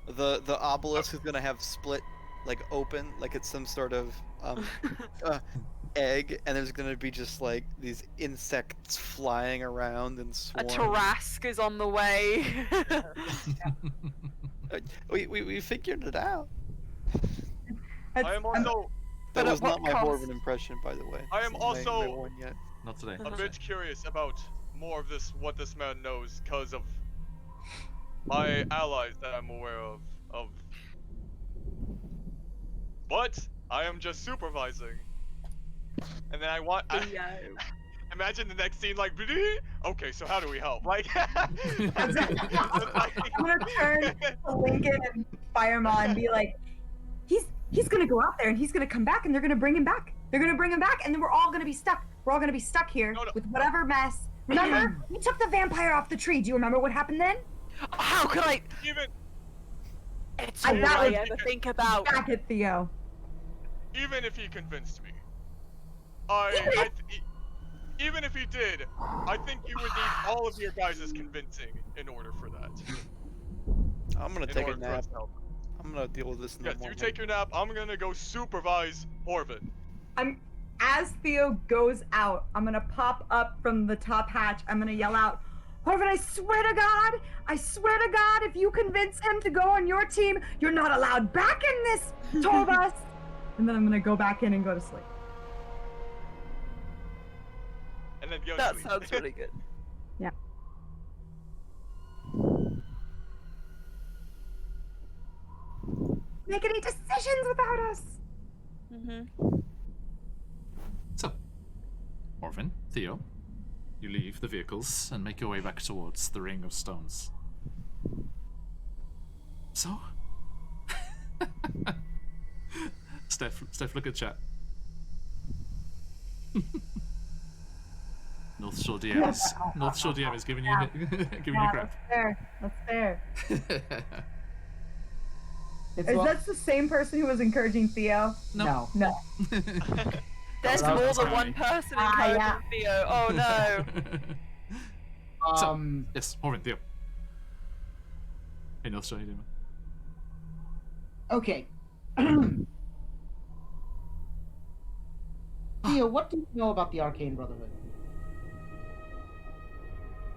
Speaker 4: supervise.
Speaker 6: the obelisk is gonna have split, open, like it's some sort of egg, and there's gonna be just these insects flying around and
Speaker 2: A
Speaker 6: swarming.
Speaker 2: Tarask is on the way.
Speaker 6: We figured it out.
Speaker 4: I am also
Speaker 6: That
Speaker 2: But at
Speaker 6: was not
Speaker 2: what
Speaker 6: my
Speaker 2: cost?
Speaker 6: Horvin impression, by the way.
Speaker 4: I am
Speaker 6: It's not my
Speaker 4: also-
Speaker 6: one yet.
Speaker 1: Not today.
Speaker 4: a bit curious about more of what this man knows because of my allies that I'm aware of. But I am just supervising. And then imagine the next scene okay, so how do we help?
Speaker 3: I'm gonna turn to Lincoln and Firemon and be like, he's gonna go out there and he's gonna come back and they're gonna bring him back. They're gonna bring him back and then we're all gonna be stuck. We're all gonna be stuck here
Speaker 4: No.
Speaker 3: with whatever mess. Remember, we took the vampire off the tree. Do you remember what happened then?
Speaker 2: How could I?
Speaker 4: even
Speaker 2: It's
Speaker 3: I
Speaker 2: all
Speaker 3: got
Speaker 2: I
Speaker 3: it.
Speaker 2: ever think about.
Speaker 3: Back at Theo.
Speaker 4: even if he convinced me, even if he did, I think you would need all of your guys' convincing in order for that.
Speaker 6: I'm gonna
Speaker 4: In
Speaker 6: take a
Speaker 4: order for us
Speaker 6: nap.
Speaker 4: to help.
Speaker 6: I'm gonna deal with this in the
Speaker 4: Yes, you
Speaker 6: morning.
Speaker 4: take your nap. I'm gonna go supervise Horvin.
Speaker 3: As Theo goes out, I'm gonna pop up from the top hatch. I'm gonna yell out, Horvin, I swear to God, if you convince him to go on your team, you're not allowed back in this, Torvas. And then I'm gonna go back in and go to sleep.
Speaker 4: And then go
Speaker 2: That
Speaker 4: sleep.
Speaker 2: sounds really good.
Speaker 3: Yeah. Make any decisions without us.
Speaker 1: So, Orvin, Theo, you leave the vehicles and make your way back towards the Ring of Stones. So? Steph, look at chat. North Shore DM is giving you giving you crap.
Speaker 3: That's fair.
Speaker 5: It's
Speaker 3: Is
Speaker 5: well-
Speaker 3: that the same person who was encouraging Theo?
Speaker 5: No.
Speaker 2: There's
Speaker 1: That's
Speaker 2: more than
Speaker 1: funny.
Speaker 2: one person in
Speaker 3: yeah.
Speaker 2: Theo. Oh no.
Speaker 1: Yes, Orvin, Theo. Hey, North Shore, how you doing, man?
Speaker 5: Okay. Theo, what do you know about the Arcane Brotherhood?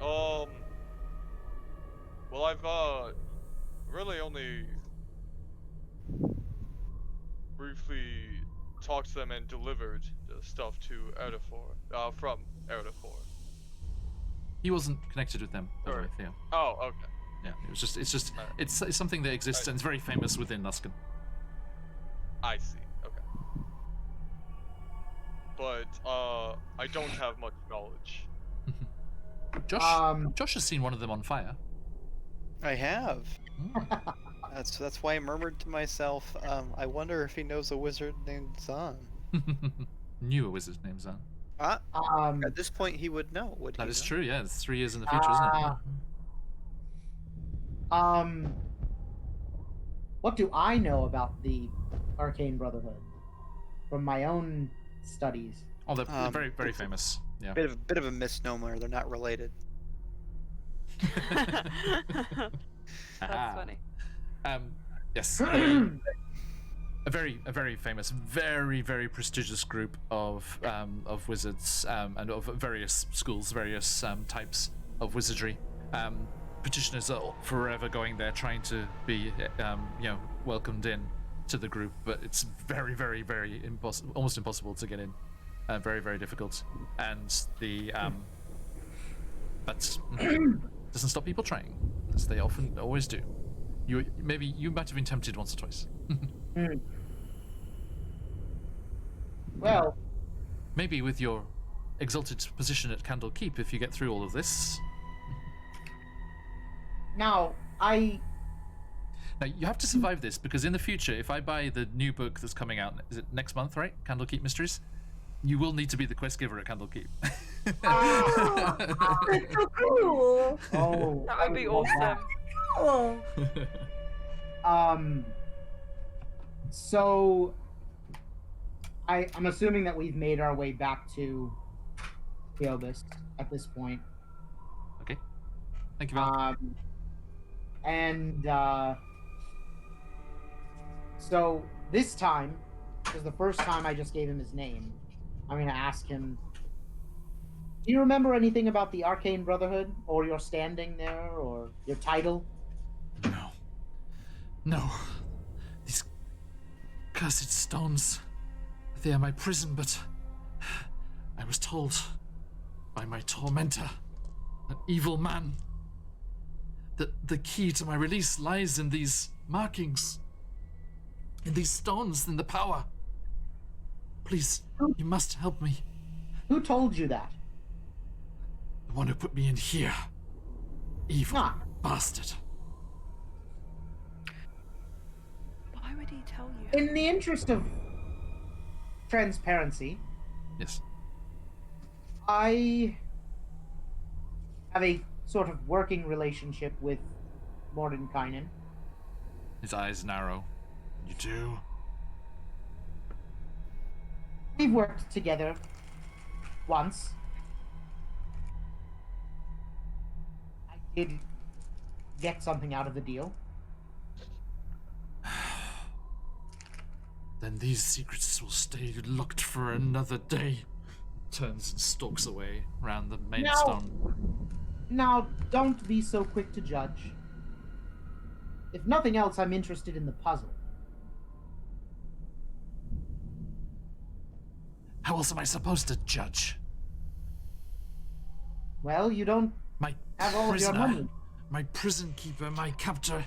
Speaker 4: Well, I've really only briefly talked to them and delivered the stuff to Erdafor, from Erdafor.
Speaker 1: He wasn't connected with them, by the way, Theo.
Speaker 4: Oh, okay.
Speaker 1: Yeah, it's something that exists and it's very famous within Nuskin.
Speaker 4: I see. Okay. But I don't have much knowledge.
Speaker 1: Josh has seen one of them on fire.
Speaker 6: I have.
Speaker 1: Mm.
Speaker 6: That's why I murmured to myself, I wonder if he knows a wizard named Zahn.
Speaker 1: Knew a wizard named Zahn.
Speaker 6: At this point, he would know, would he?
Speaker 1: That is
Speaker 6: not?
Speaker 1: true, yeah. It's 3 years in the future, isn't it?
Speaker 5: What do I know about the Arcane Brotherhood from my own studies?
Speaker 1: Oh, they're very, very famous. Yeah.
Speaker 6: Bit of a misnomer. They're not related.
Speaker 2: That's funny.
Speaker 1: Yes. A very famous, very, very prestigious group of wizards and of various schools, various types of wizardry. Petitioners are forever going there, trying to be, welcomed in to the group, but it's very, very, very impossible, almost impossible to get in. Very, very difficult, and the that doesn't stop people trying, as they often always do. You might have been tempted once or twice.
Speaker 5: Well,
Speaker 1: Maybe with your exalted position at Candle Keep, if you get through all of this.
Speaker 5: now,
Speaker 1: Now you have to survive this, because in the future, if I buy the new book that's coming out, is it next month, right? Candlekeep Mysteries? You will need to be the quest giver at Candlekeep.
Speaker 3: That's so cool.
Speaker 5: Oh,
Speaker 2: That would be awesome.
Speaker 3: Cool.
Speaker 5: So I'm assuming that we've made our way back to Theobus at this point.
Speaker 1: Okay. Thank you, Val.
Speaker 5: So this time, because the first time I just gave him his name, I'm going to ask him, do you remember anything about the Arcane Brotherhood, or your standing there, or your title?
Speaker 1: No. These cursed stones, they are my prison, but I was told by my tormentor, an evil man, that the key to my release lies in these markings, in these stones, in the power. Please, you must help me.
Speaker 5: Who told you that?
Speaker 1: The one who put me in here. Evil
Speaker 5: Ah.
Speaker 1: bastard.
Speaker 2: Why would he tell you?
Speaker 5: In the interest of transparency,
Speaker 1: Yes.
Speaker 5: I have a sort of working relationship with Mordenkainen.
Speaker 1: His eyes narrow. You do?
Speaker 5: We've worked together once. I did get something out of the deal.
Speaker 1: Then these secrets will stay locked for another day. Turns and stalks away round the main
Speaker 5: No.
Speaker 1: stone.
Speaker 5: Now, don't be so quick to judge. If nothing else, I'm interested in the puzzle.
Speaker 1: How else am I supposed to judge?
Speaker 5: Well, you don't
Speaker 1: My
Speaker 5: have all of your
Speaker 1: prisoner,
Speaker 5: money.
Speaker 1: my prison keeper, my captor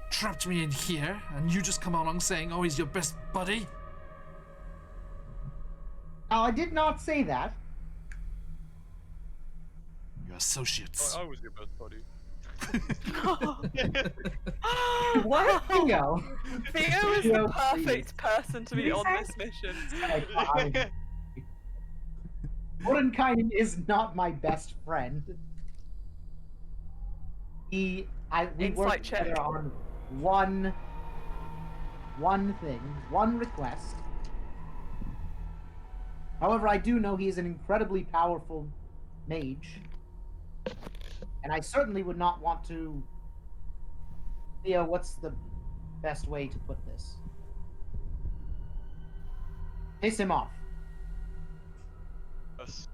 Speaker 1: trapped me in here, and you just come along saying, oh, he's your best buddy?
Speaker 5: Now, I did not say that.
Speaker 1: Your associates.
Speaker 4: I was your best buddy.
Speaker 2: Wow.
Speaker 5: Theo.
Speaker 2: Theo is
Speaker 5: Theo,
Speaker 2: the perfect person to be
Speaker 3: You
Speaker 2: on
Speaker 3: say?
Speaker 2: this mission.
Speaker 5: Mordenkainen is not my best friend. We
Speaker 2: Insight
Speaker 5: worked
Speaker 2: check.
Speaker 5: together on one thing, one request. However, I do know he is an incredibly powerful mage. And I certainly would not want to... Theo, what's the best way to put this? Piss him off.
Speaker 4: Yes,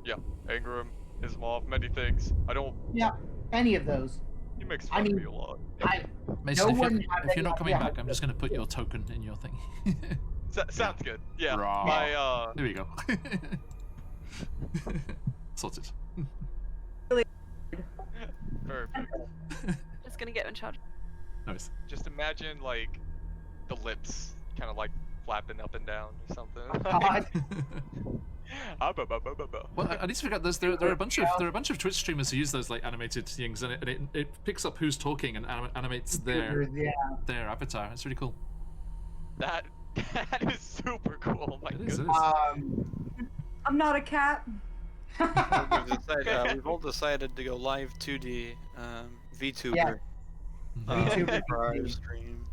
Speaker 4: yeah, anger him, piss him off, many things. I don't.
Speaker 5: Yeah, any of those.
Speaker 4: He makes
Speaker 5: I
Speaker 4: fun
Speaker 5: mean-
Speaker 4: of me a lot.
Speaker 1: Mason,
Speaker 5: No
Speaker 1: if,
Speaker 5: one
Speaker 1: you're,
Speaker 5: had
Speaker 1: if you're
Speaker 5: any
Speaker 1: not coming
Speaker 5: idea
Speaker 1: back,
Speaker 5: how
Speaker 1: I'm just going to put your token in your thing.
Speaker 4: Sounds good. Yeah.
Speaker 1: Raw.
Speaker 4: My
Speaker 1: There we go. Sorted.
Speaker 4: perfect.
Speaker 2: Just gonna get in charge.
Speaker 1: Nice.
Speaker 4: Just imagine like the lips kind of like flapping up and down or something.
Speaker 5: God.
Speaker 1: Well, I need to figure out there are a bunch of Twitch streamers who use those like animated things, and it picks up who's talking and animates their avatar. It's really cool.
Speaker 4: that is super cool. My
Speaker 1: It
Speaker 4: goodness.
Speaker 1: is.
Speaker 3: I'm not a cat.
Speaker 6: We've all decided to go live 2D VTuber
Speaker 5: Yeah. VTuber.
Speaker 6: for our stream.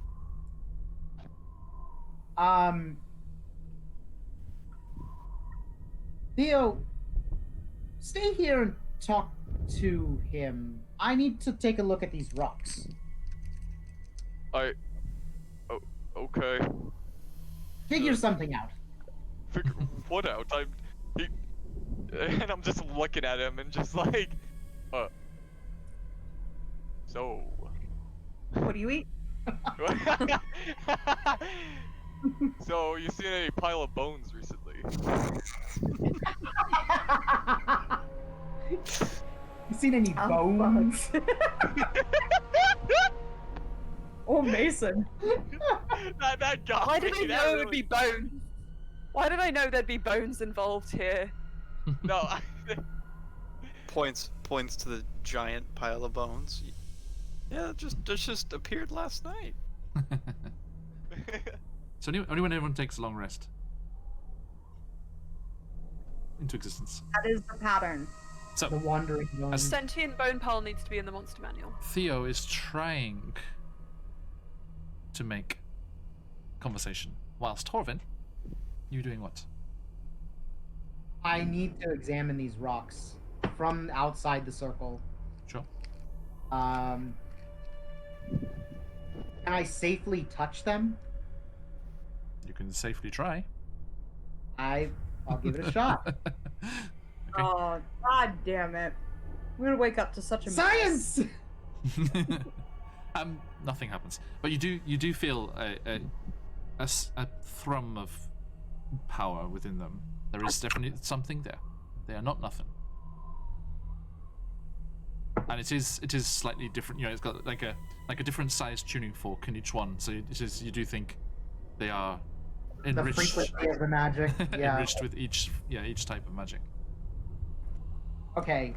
Speaker 5: Theo, stay here and talk to him. I need to take a look at these rocks.
Speaker 4: Okay.
Speaker 5: Figure something out.
Speaker 4: Figure what out? And I'm just looking at him and just like, so.
Speaker 3: What do you eat?
Speaker 4: So, you seen any pile of bones recently?
Speaker 5: You seen any bones?
Speaker 3: Oh, Mason.
Speaker 4: that got
Speaker 2: Why
Speaker 4: me.
Speaker 2: did I
Speaker 4: That
Speaker 2: know it would
Speaker 4: really-
Speaker 2: be bones? Why did I know there'd be bones involved here?
Speaker 4: No,
Speaker 6: Points to the giant pile of bones. Yeah, it just appeared last night.
Speaker 1: So only when everyone takes a long rest into existence.
Speaker 3: That is the pattern.
Speaker 1: So
Speaker 5: The wandering bones.
Speaker 2: Sentient bone pile needs to be in the monster manual.
Speaker 1: Theo is trying to make conversation, whilst Torvin, you doing what?
Speaker 5: I need to examine these rocks from outside the circle.
Speaker 1: Sure.
Speaker 5: Can I safely touch them?
Speaker 1: You can safely try.
Speaker 5: I'll give it a shot.
Speaker 1: Okay.
Speaker 3: Oh, god damn it. We're gonna wake up to such a mess.
Speaker 5: Science!
Speaker 1: Nothing happens, but you do feel a thrum of power within them. There is definitely something there. They are not nothing, and it is slightly different. You know, it's got like a different size tuning fork in each one. So it is, you do think they are
Speaker 5: The
Speaker 1: enriched,
Speaker 5: frequency of the magic. Yeah.
Speaker 1: enriched with each type of magic.
Speaker 5: Okay.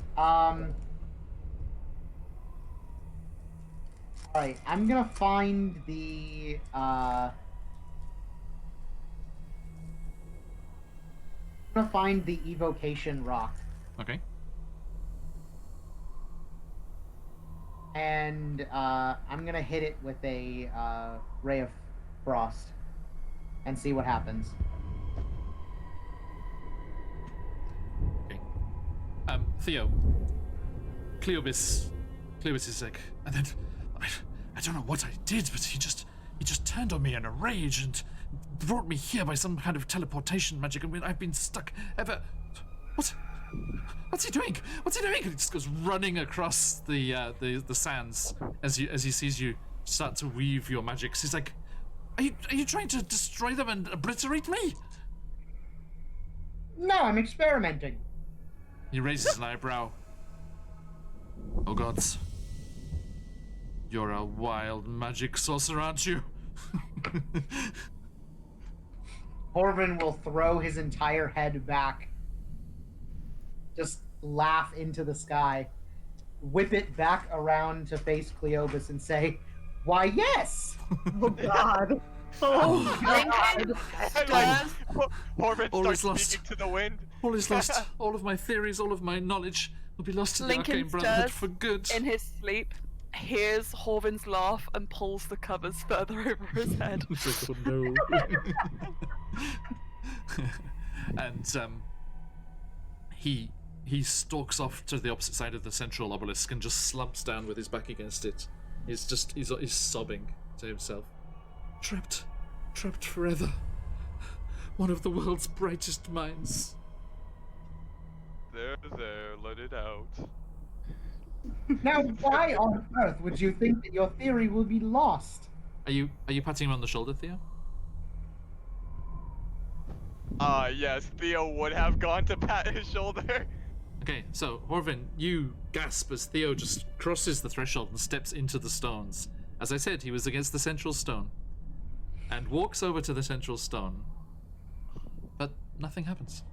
Speaker 5: Alright, I'm gonna find the evocation rock.
Speaker 1: Okay.
Speaker 5: And I'm gonna hit it with a ray of frost and see what happens.
Speaker 1: Okay. Theo. Cleobis is like, and then I don't know what I did, but he just turned on me in a rage and brought me here by some kind of teleportation magic, and I've been stuck ever. What? What's he doing? What's he doing? And he just goes running across the sands as he sees you start to weave your magics. He's like, are you trying to destroy them and obliterate me?
Speaker 5: No, I'm experimenting.
Speaker 1: He raises an eyebrow. Oh gods. You're a wild magic sorcerer, aren't you?
Speaker 5: Horvin will throw his entire head back, just laugh into the sky, whip it back around to face Cleobus and say, "Why, yes!"
Speaker 3: Oh God. Oh God.
Speaker 4: Horvin
Speaker 1: All is
Speaker 4: starts
Speaker 1: lost.
Speaker 4: speaking to the wind.
Speaker 1: All is lost. All of my theories, all of my knowledge will be lost to the
Speaker 2: Lincoln
Speaker 1: Arcane Brotherhood
Speaker 2: stirs
Speaker 1: for good.
Speaker 2: in his sleep, hears Horvin's laugh, and pulls the covers further over his head.
Speaker 1: It's like, oh no. And he stalks off to the opposite side of the central obelisk and just slumps down with his back against it. He's sobbing to himself. Trapped forever. One of the world's brightest minds.
Speaker 4: There, let it out.
Speaker 5: Now, why on earth would you think that your theory will be lost?
Speaker 1: Are you patting him on the shoulder, Theo?
Speaker 4: Yes, Theo would have gone to pat his shoulder.
Speaker 1: Okay, so Horvin, you gasp as Theo just crosses the threshold and steps into the stones. As I said, he was against the central stone. And walks over to the central stone. But nothing happens.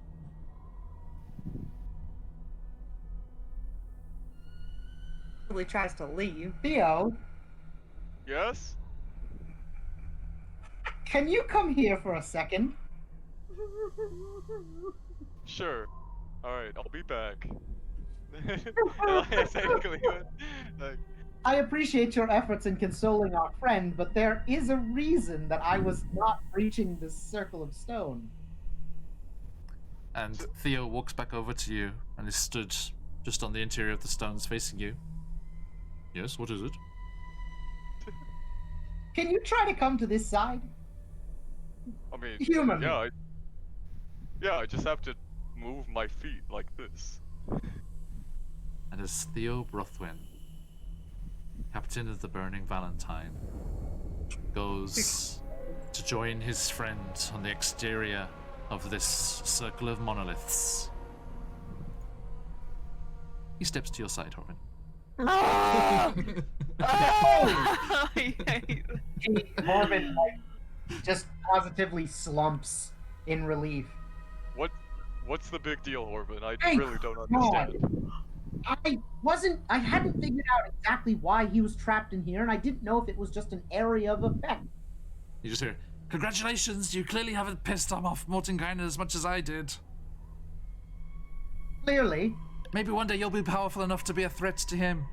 Speaker 3: Really tries to leave.
Speaker 5: Theo,
Speaker 4: Yes?
Speaker 5: can you come here for a second?
Speaker 4: Sure. Alright, I'll be back. Exactly. Like,
Speaker 5: I appreciate your efforts in consoling our friend, but there is a reason that I was not reaching this circle of stone.
Speaker 1: And Theo walks back over to you and is stood just on the interior of the stones facing you. Yes, what is it?
Speaker 5: Can you try to come to this side?
Speaker 4: I mean,
Speaker 5: Human.
Speaker 4: yeah, I just have to move my feet like this.
Speaker 1: And as Theo Brothwin, captain of the Burning Valentine, goes to join his friend on the exterior of this circle of monoliths, he steps to your side, Horvin.
Speaker 2: I hate
Speaker 5: Horvin just positively slumps in relief.
Speaker 4: What's the big deal, Horvin? I
Speaker 5: Hey,
Speaker 4: really don't understand.
Speaker 5: I hadn't figured out exactly why he was trapped in here, and I didn't know if it was just an area of effect.
Speaker 1: You just hear, congratulations, you clearly haven't pissed him off Mordenkainen as much as I did.
Speaker 5: Clearly.
Speaker 1: Maybe one day you'll be powerful enough to be a threat to him.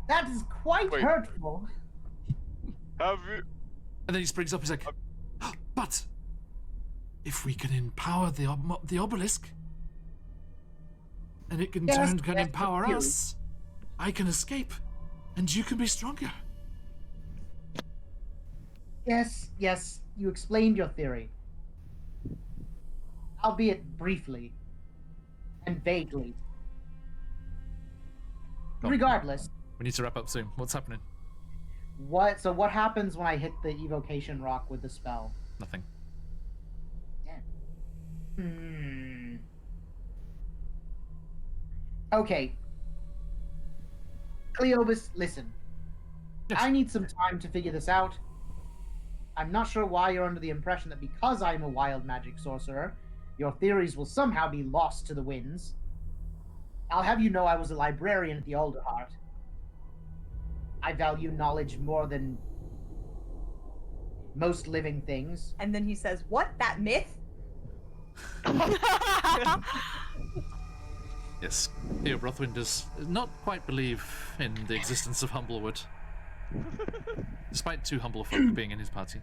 Speaker 5: That is quite
Speaker 4: Wait.
Speaker 5: hurtful.
Speaker 4: Have you?
Speaker 1: And then he springs up, he's like, but if we can empower the obelisk, and it can
Speaker 5: Yes,
Speaker 1: turn can
Speaker 5: that's
Speaker 1: empower
Speaker 5: the theory.
Speaker 1: us, I can escape, and you can be stronger.
Speaker 5: Yes, you explained your theory. Albeit briefly. And vaguely.
Speaker 1: Go on.
Speaker 5: Regardless,
Speaker 1: We need to wrap up soon. What's happening?
Speaker 5: what happens when I hit the evocation rock with the spell?
Speaker 1: Nothing.
Speaker 5: Okay. Cleobus, listen.
Speaker 1: Yes.
Speaker 5: I need some time to figure this out. I'm not sure why you're under the impression that because I'm a wild magic sorcerer, your theories will somehow be lost to the winds. I'll have you know I was a librarian at the Alderheart. I value knowledge more than most living things.
Speaker 3: And then he says, "What? That myth?"
Speaker 1: Yes, Theo Brothwin does not quite believe in the existence of Humblewood, despite two humble folk being in his party.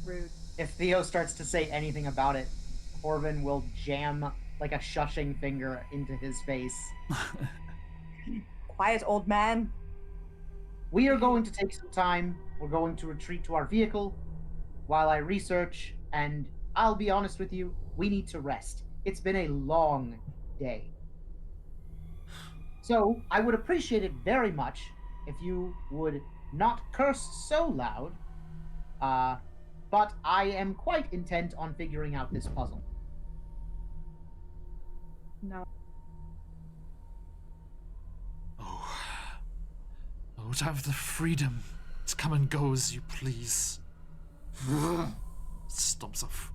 Speaker 3: Rude.
Speaker 5: If Theo starts to say anything about it, Horvin will jam like a shushing finger into his face.
Speaker 3: Quiet, old man.
Speaker 5: We are going to take some time. We're going to retreat to our vehicle while I research and I'll be honest with you, we need to rest. It's been a long day. So, I would appreciate it very much if you would not curse so loud, but I am quite intent on figuring out this puzzle.
Speaker 3: No.
Speaker 1: Oh. Oh, to have the freedom to come and go as you please. Stomps off.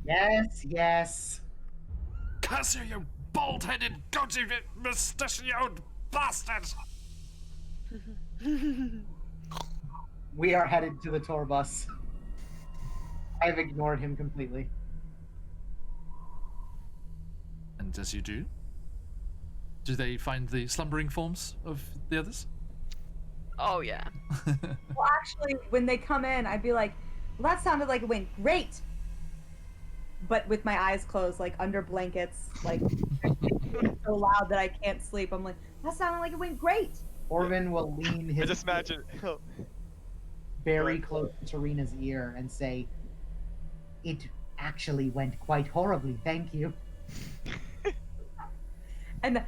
Speaker 5: Yes, yes.
Speaker 1: Curse you, you bald-headed, goatee, mustachioed bastard!
Speaker 5: We are headed to the tour bus. I've ignored him completely.
Speaker 1: And as you do they find the slumbering forms of the others?
Speaker 2: Oh yeah.
Speaker 3: Well, actually, when they come in, I'd be like, well, that sounded like it went great. But with my eyes closed, like under blankets, like so loud that I can't sleep. I'm like, that sounded like it went great.
Speaker 5: Orvin will lean
Speaker 4: I
Speaker 5: his
Speaker 4: just imagine.
Speaker 5: very close to Serena's ear and say, "It actually went quite horribly, thank you."
Speaker 3: And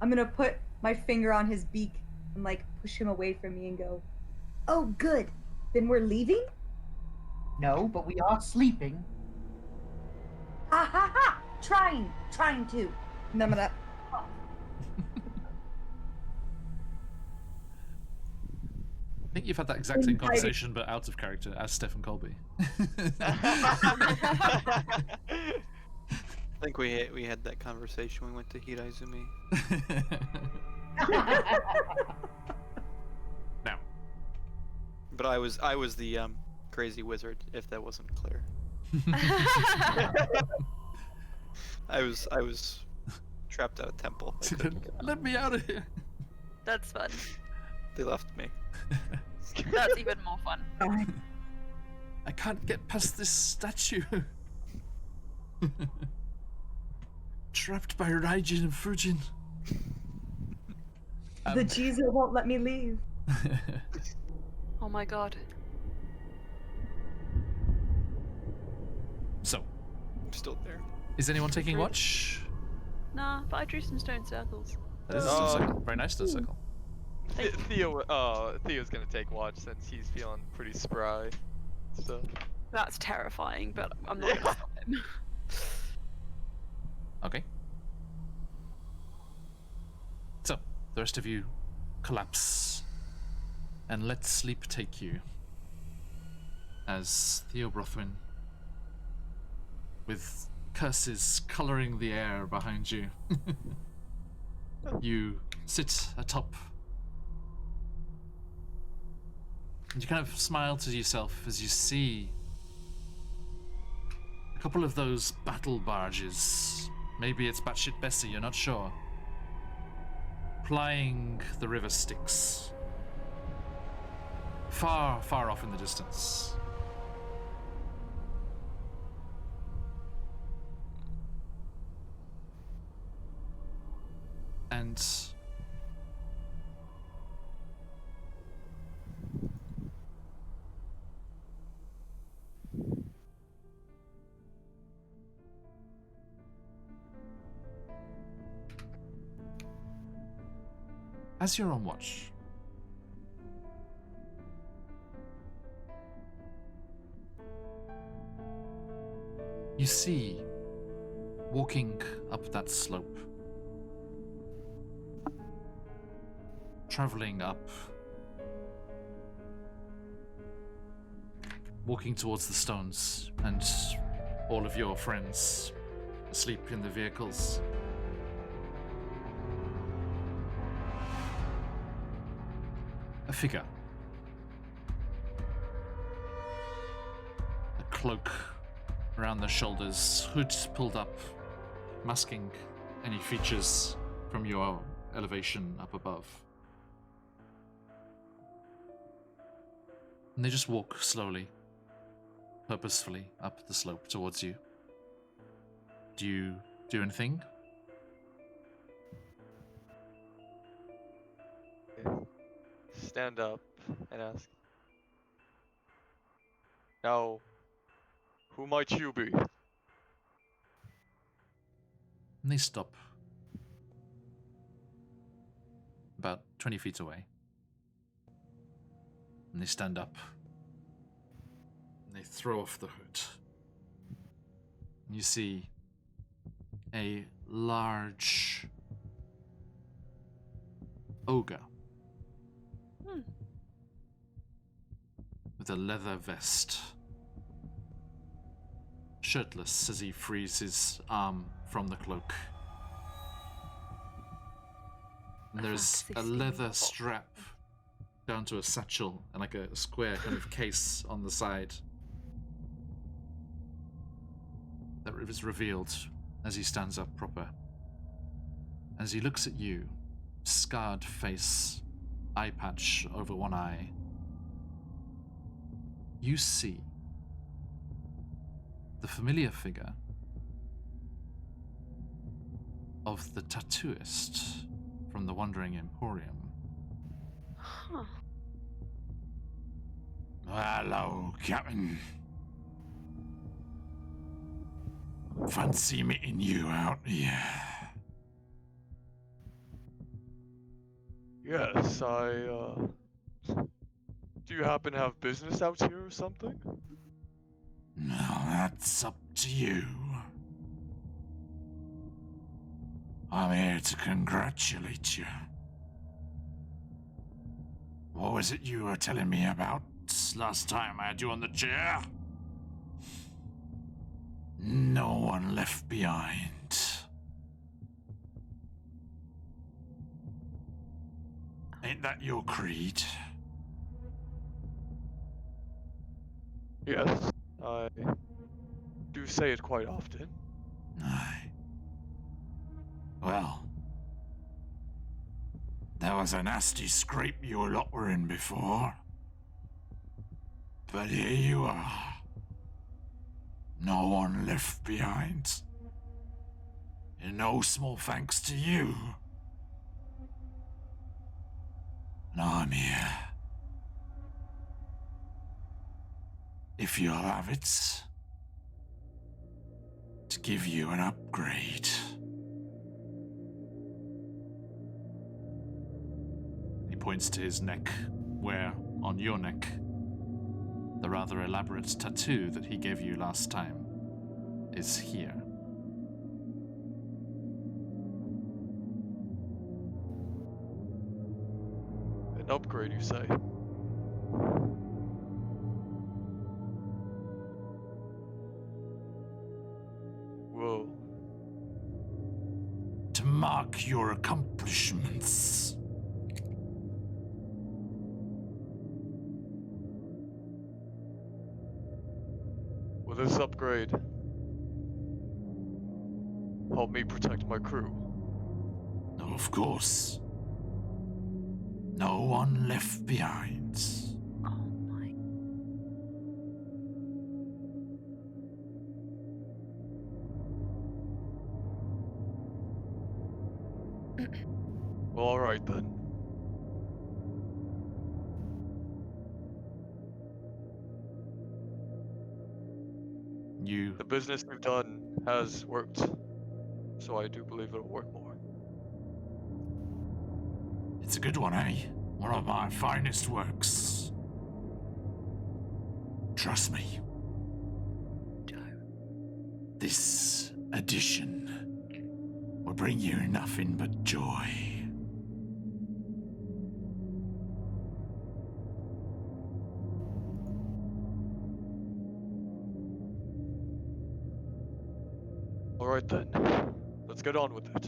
Speaker 3: I'm gonna put my finger on his beak and like push him away from me and go, oh, good. Then we're leaving?
Speaker 5: No, but we are sleeping.
Speaker 3: Ha ha ha! Trying to. And I'm gonna.
Speaker 1: I think you've had that exact same conversation, but out of character, as Stephen Colby.
Speaker 6: I think we had that conversation when we went to Hiraizumi.
Speaker 1: Now,
Speaker 6: But I was the crazy wizard, if that wasn't clear. I was trapped at a temple. I couldn't get out.
Speaker 1: let me out of here.
Speaker 2: That's fun.
Speaker 6: They left me.
Speaker 2: That's even more fun.
Speaker 1: I can't get past this statue. Trapped by Raijin and Fujin.
Speaker 3: The Jesus won't let me leave.
Speaker 2: Oh my god.
Speaker 1: So,
Speaker 6: I'm still there.
Speaker 1: is anyone taking watch?
Speaker 2: Nah, but I drew some stone circles.
Speaker 1: That is a stone circle. Very nice stone circle.
Speaker 4: Theo's gonna take watch since he's feeling pretty spry. So.
Speaker 2: That's terrifying, but I'm not gonna stop him.
Speaker 1: Okay. So, the rest of you collapse and let sleep take you. As Theo Brothwin, with curses colouring the air behind you, you sit atop. And you kind of smile to yourself as you see a couple of those battle barges. Maybe it's Batshit Bessie, you're not sure. Plying the river Styx. Far, far off in the distance. And as you're on watch, you see, walking up that slope, traveling up, walking towards the stones, and all of your friends asleep in the vehicles. A figure. A cloak around the shoulders, hood pulled up, masking any features from your elevation up above. And they just walk slowly, purposefully up the slope towards you. Do you do anything?
Speaker 4: Stand up and ask. Now, Who might you be?
Speaker 1: And they stop about 20 feet away. And they stand up. And they throw off the hood. And you see a large ogre with a leather vest, shirtless as he frees his arm from the cloak. And there's a leather strap down to a satchel and like a square kind of case on the side that is revealed as he stands up proper. As he looks at you, scarred face, eye patch over one eye, you see the familiar figure of the tattooist from the Wandering Emporium.
Speaker 2: Huh.
Speaker 1: Hello, Captain. Fancy meeting you out here.
Speaker 4: Yes, do you happen to have business out here or something?
Speaker 1: Now that's up to you. I'm here to congratulate you. What was it you were telling me about last time I had you on the chair? No one left behind. Ain't that your creed?
Speaker 4: Yes, I do say it quite often.
Speaker 1: Aye. Well, there was a nasty scrape you lot were in before. But here you are. No one left behind. And no small thanks to you. And I'm here. If you'll have it, to give you an upgrade. He points to his neck, where, on your neck, the rather elaborate tattoo that he gave you last time is here.
Speaker 4: An upgrade, you say? Whoa.
Speaker 1: To mark your accomplishments.
Speaker 4: Will this upgrade help me protect my crew?
Speaker 1: No, of course. No one left behind.
Speaker 2: Oh my.
Speaker 4: Well, alright then.
Speaker 1: You
Speaker 4: The business we've done has worked, so I do believe it'll work more.
Speaker 1: It's a good one, eh? One of my finest works. Trust me. This addition will bring you nothing but joy.
Speaker 4: Alright then. Let's get on with it.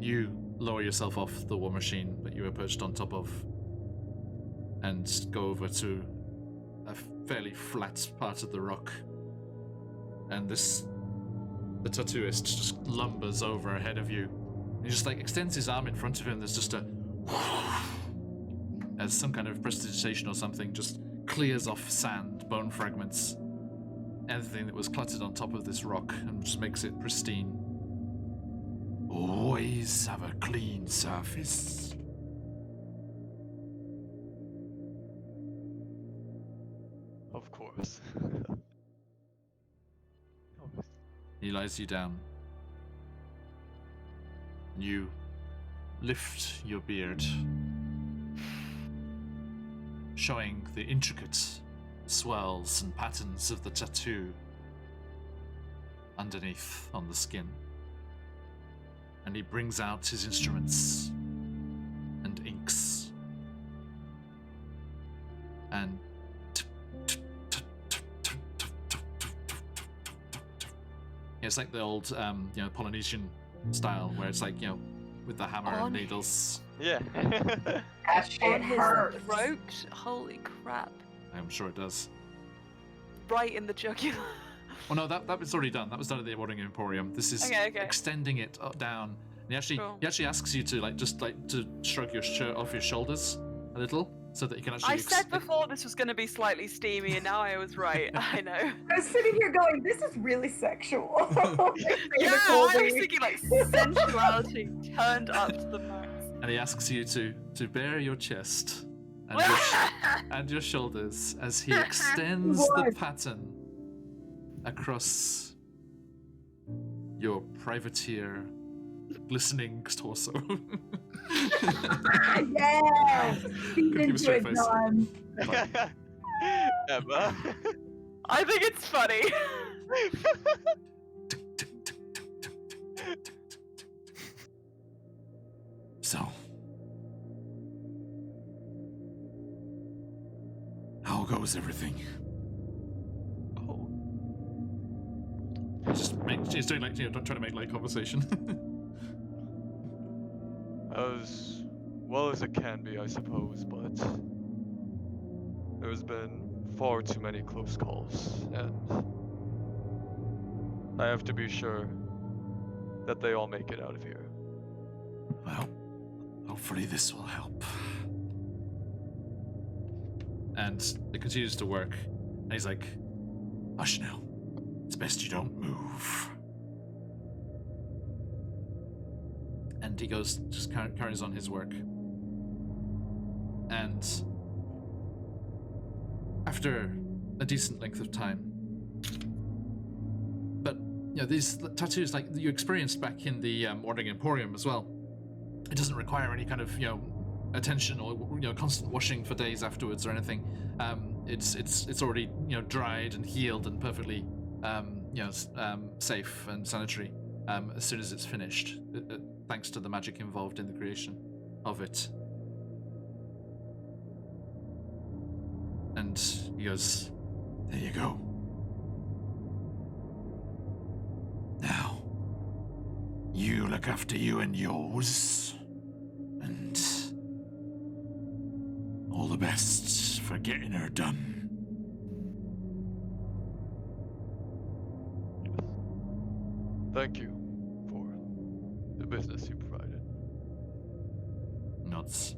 Speaker 1: You lower yourself off the war machine that you were perched on top of and go over to a fairly flat part of the rock. And the tattooist just lumbers over ahead of you. He just like extends his arm in front of him. There's just a as some kind of prestidigitation or something just clears off sand, bone fragments, everything that was cluttered on top of this rock, and just makes it pristine. Always have a clean surface.
Speaker 4: Of course. course. Always.
Speaker 1: He lies you down. You lift your beard, showing the intricate swirls and patterns of the tattoo underneath on the skin. And he brings out his instruments and inks. And it's like the old, Polynesian style, where it's like, with the hammer and needles.
Speaker 4: Yeah.
Speaker 5: That shit
Speaker 2: On his
Speaker 5: hurts.
Speaker 2: throat? Holy crap.
Speaker 1: I'm sure it does.
Speaker 2: Right in the jugular.
Speaker 1: Well, no, that was already done. That was done at the Awarding Emporium. This is
Speaker 2: Okay.
Speaker 1: extending it down. And
Speaker 2: Cool.
Speaker 1: he actually asks you to to shrug your shirt off your shoulders a little, so that you can actually.
Speaker 2: I said before this was going to be slightly steamy, and now I was right. I know.
Speaker 3: I was sitting here going, this is really sexual.
Speaker 2: Yeah, I was thinking like sensuality turned up to the max.
Speaker 1: And he asks you to bare your chest and and your shoulders as he extends the
Speaker 3: What?
Speaker 1: pattern across your privateer glistening torso.
Speaker 3: Yes! Feed
Speaker 1: Give a
Speaker 3: into
Speaker 1: straight
Speaker 3: it,
Speaker 1: face.
Speaker 3: John.
Speaker 4: Emma.
Speaker 2: I think it's funny.
Speaker 1: So, how goes everything?
Speaker 4: Oh.
Speaker 1: He's doing trying to make light conversation.
Speaker 4: As well as it can be, I suppose, but there's been far too many close calls, and I have to be sure that they all make it out of here.
Speaker 1: Well, hopefully this will help. And it continues to work. And he's like, hush now. It's best you don't move. And he goes, just carries on his work. And after a decent length of time, but these tattoos, like you experienced back in the Ordering Emporium as well, it doesn't require any kind of attention or constant washing for days afterwards or anything. It's already dried and healed and perfectly safe and sanitary as soon as it's finished, thanks to the magic involved in the creation of it. And he goes, there you go. Now, you look after you and yours, and all the best for getting her done.
Speaker 4: Thank you for the business you provided.
Speaker 1: Nods.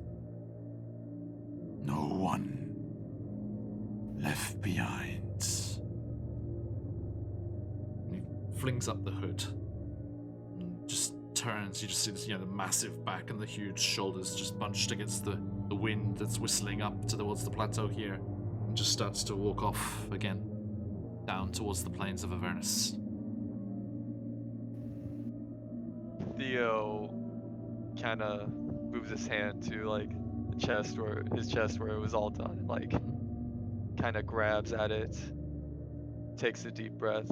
Speaker 1: No one left behind. And he flings up the hood and just turns. You just see this, the massive back and the huge shoulders just bunched against the wind that's whistling up towards the plateau here, and just starts to walk off again down towards the plains of Avernus.
Speaker 4: Theo kind of moves his hand to like his chest where it was all done, and like kind of grabs at it, takes a deep breath,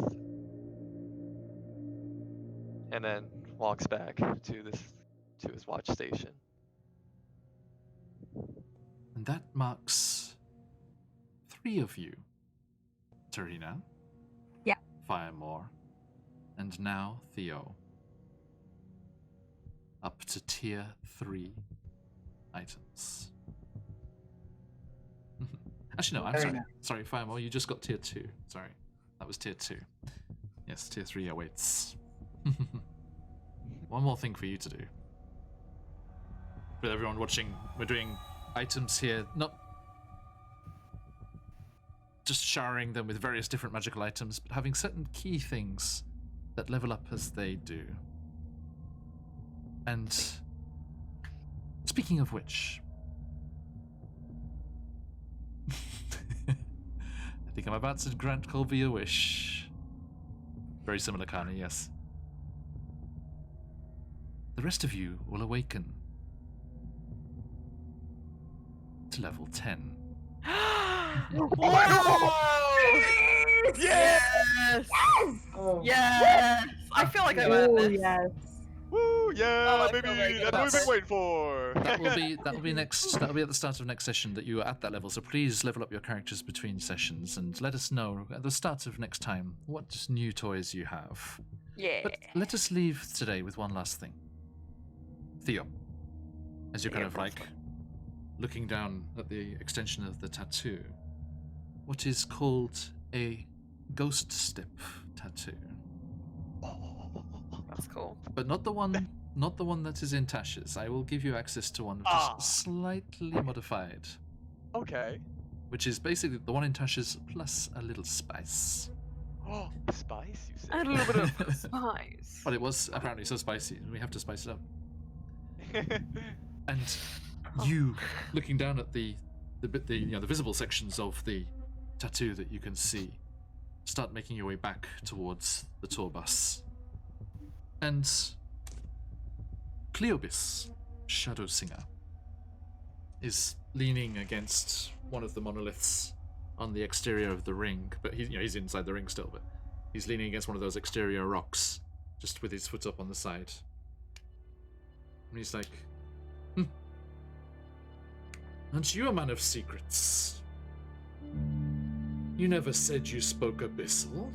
Speaker 4: and then walks back to his watch station.
Speaker 1: And that marks 3 of you. Tarina.
Speaker 3: Yeah.
Speaker 1: Firemore. And now Theo. Up to tier 3 items. Actually, no, I'm
Speaker 5: Very
Speaker 1: sorry.
Speaker 5: nice.
Speaker 1: Sorry, Firemore, you just got tier 2. Sorry. That was tier 2. Yes, tier 3 awaits. One more thing for you to do. For everyone watching, we're doing items here, not just showering them with various different magical items, but having certain key things that level up as they do. And speaking of which, think I'm about to grant Colby a wish. Very similar, Carney, yes. The rest of you will awaken to level 10.
Speaker 2: Yes!
Speaker 5: Oh.
Speaker 2: Yes! I feel like I've earned this.
Speaker 3: yes.
Speaker 4: Woo! Yeah,
Speaker 2: I feel
Speaker 4: baby!
Speaker 2: very good
Speaker 4: That's what we've been
Speaker 2: about
Speaker 4: waiting for.
Speaker 1: That'll be next. That'll be at the start of next session that you are at that level. So please level up your characters between sessions and let us know at the start of next time what new toys you have.
Speaker 2: Yeah.
Speaker 1: But let us leave today with one last thing. Theo, as you're kind of like looking down at the extension of the tattoo, what is called a ghost step tattoo.
Speaker 2: That's cool.
Speaker 1: But not the one that is in Tasha's. I will give you access to one which is slightly modified.
Speaker 4: Okay.
Speaker 1: Which is basically the one in Tasha's plus a little spice.
Speaker 4: Oh, spice, you
Speaker 2: A
Speaker 4: said.
Speaker 2: little bit of spice.
Speaker 1: But it was apparently so spicy, and we have to spice it up. And you, looking down at the visible sections of the tattoo that you can see, start making your way back towards the tour bus. And Cleobis, Shadow Singer, is leaning against one of the monoliths on the exterior of the ring, but he's inside the ring still, but he's leaning against one of those exterior rocks, just with his foot up on the side. And he's like, Aren't you a man of secrets? You never said you spoke Abyssal.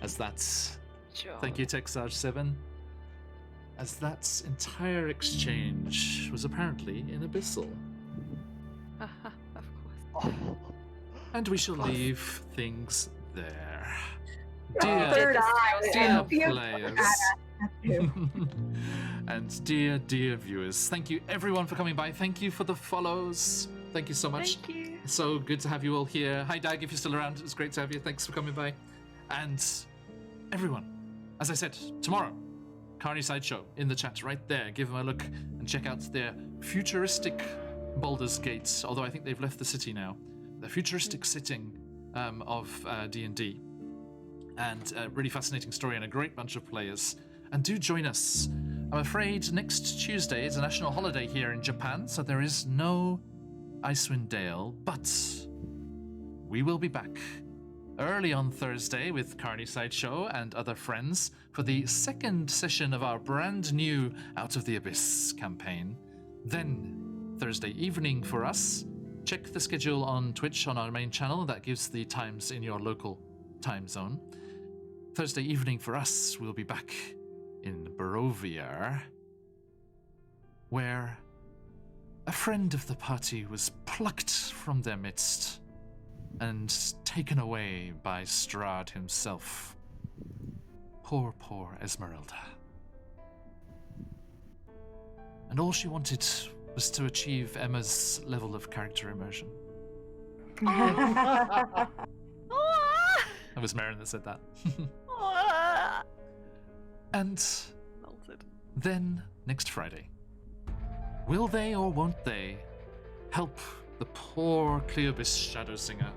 Speaker 1: As that's...
Speaker 2: Sure.
Speaker 1: Thank you, TechSarge7. As that entire exchange was apparently in Abyssal.
Speaker 2: Of course.
Speaker 1: And we shall leave things there.
Speaker 3: Third eye.
Speaker 1: Dear
Speaker 3: Theo-
Speaker 1: players. And dear viewers, thank you everyone for coming by. Thank you for the follows. Thank you so much.
Speaker 2: Thank you.
Speaker 1: So good to have you all here. Hi Dag, if you're still around, it's great to have you. Thanks for coming by. And everyone, as I said, tomorrow, Carney Sideshow in the chat right there. Give them a look and check out their futuristic Baldur's Gate, although I think they've left the city now. The futuristic setting of D&D. And a really fascinating story and a great bunch of players. And do join us. I'm afraid next Tuesday is a national holiday here in Japan, so there is no Icewind Dale, but we will be back early on Thursday with Carney Sideshow and other friends for the second session of our brand new Out of the Abyss campaign. Then Thursday evening for us. Check the schedule on Twitch on our main channel. That gives the times in your local time zone. Thursday evening for us, we'll be back in Barovia, where a friend of the party was plucked from their midst and taken away by Strahd himself. Poor Esmeralda. And all she wanted was to achieve Emma's level of character immersion. That was Marin that said that. And
Speaker 2: Melted.
Speaker 1: then, next Friday, will they or won't they help the poor Cleobis Shadow Singer,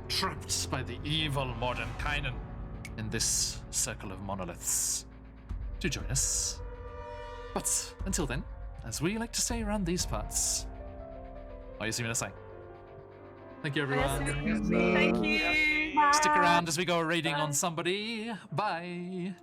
Speaker 1: trapped by the evil Mordenkainen in this circle of monoliths? Do join us. But until then, as we like to say around these parts, Oyasuminasai. Thank you, everyone.
Speaker 2: Thank you.
Speaker 1: Stick around as we go raiding on somebody. Bye.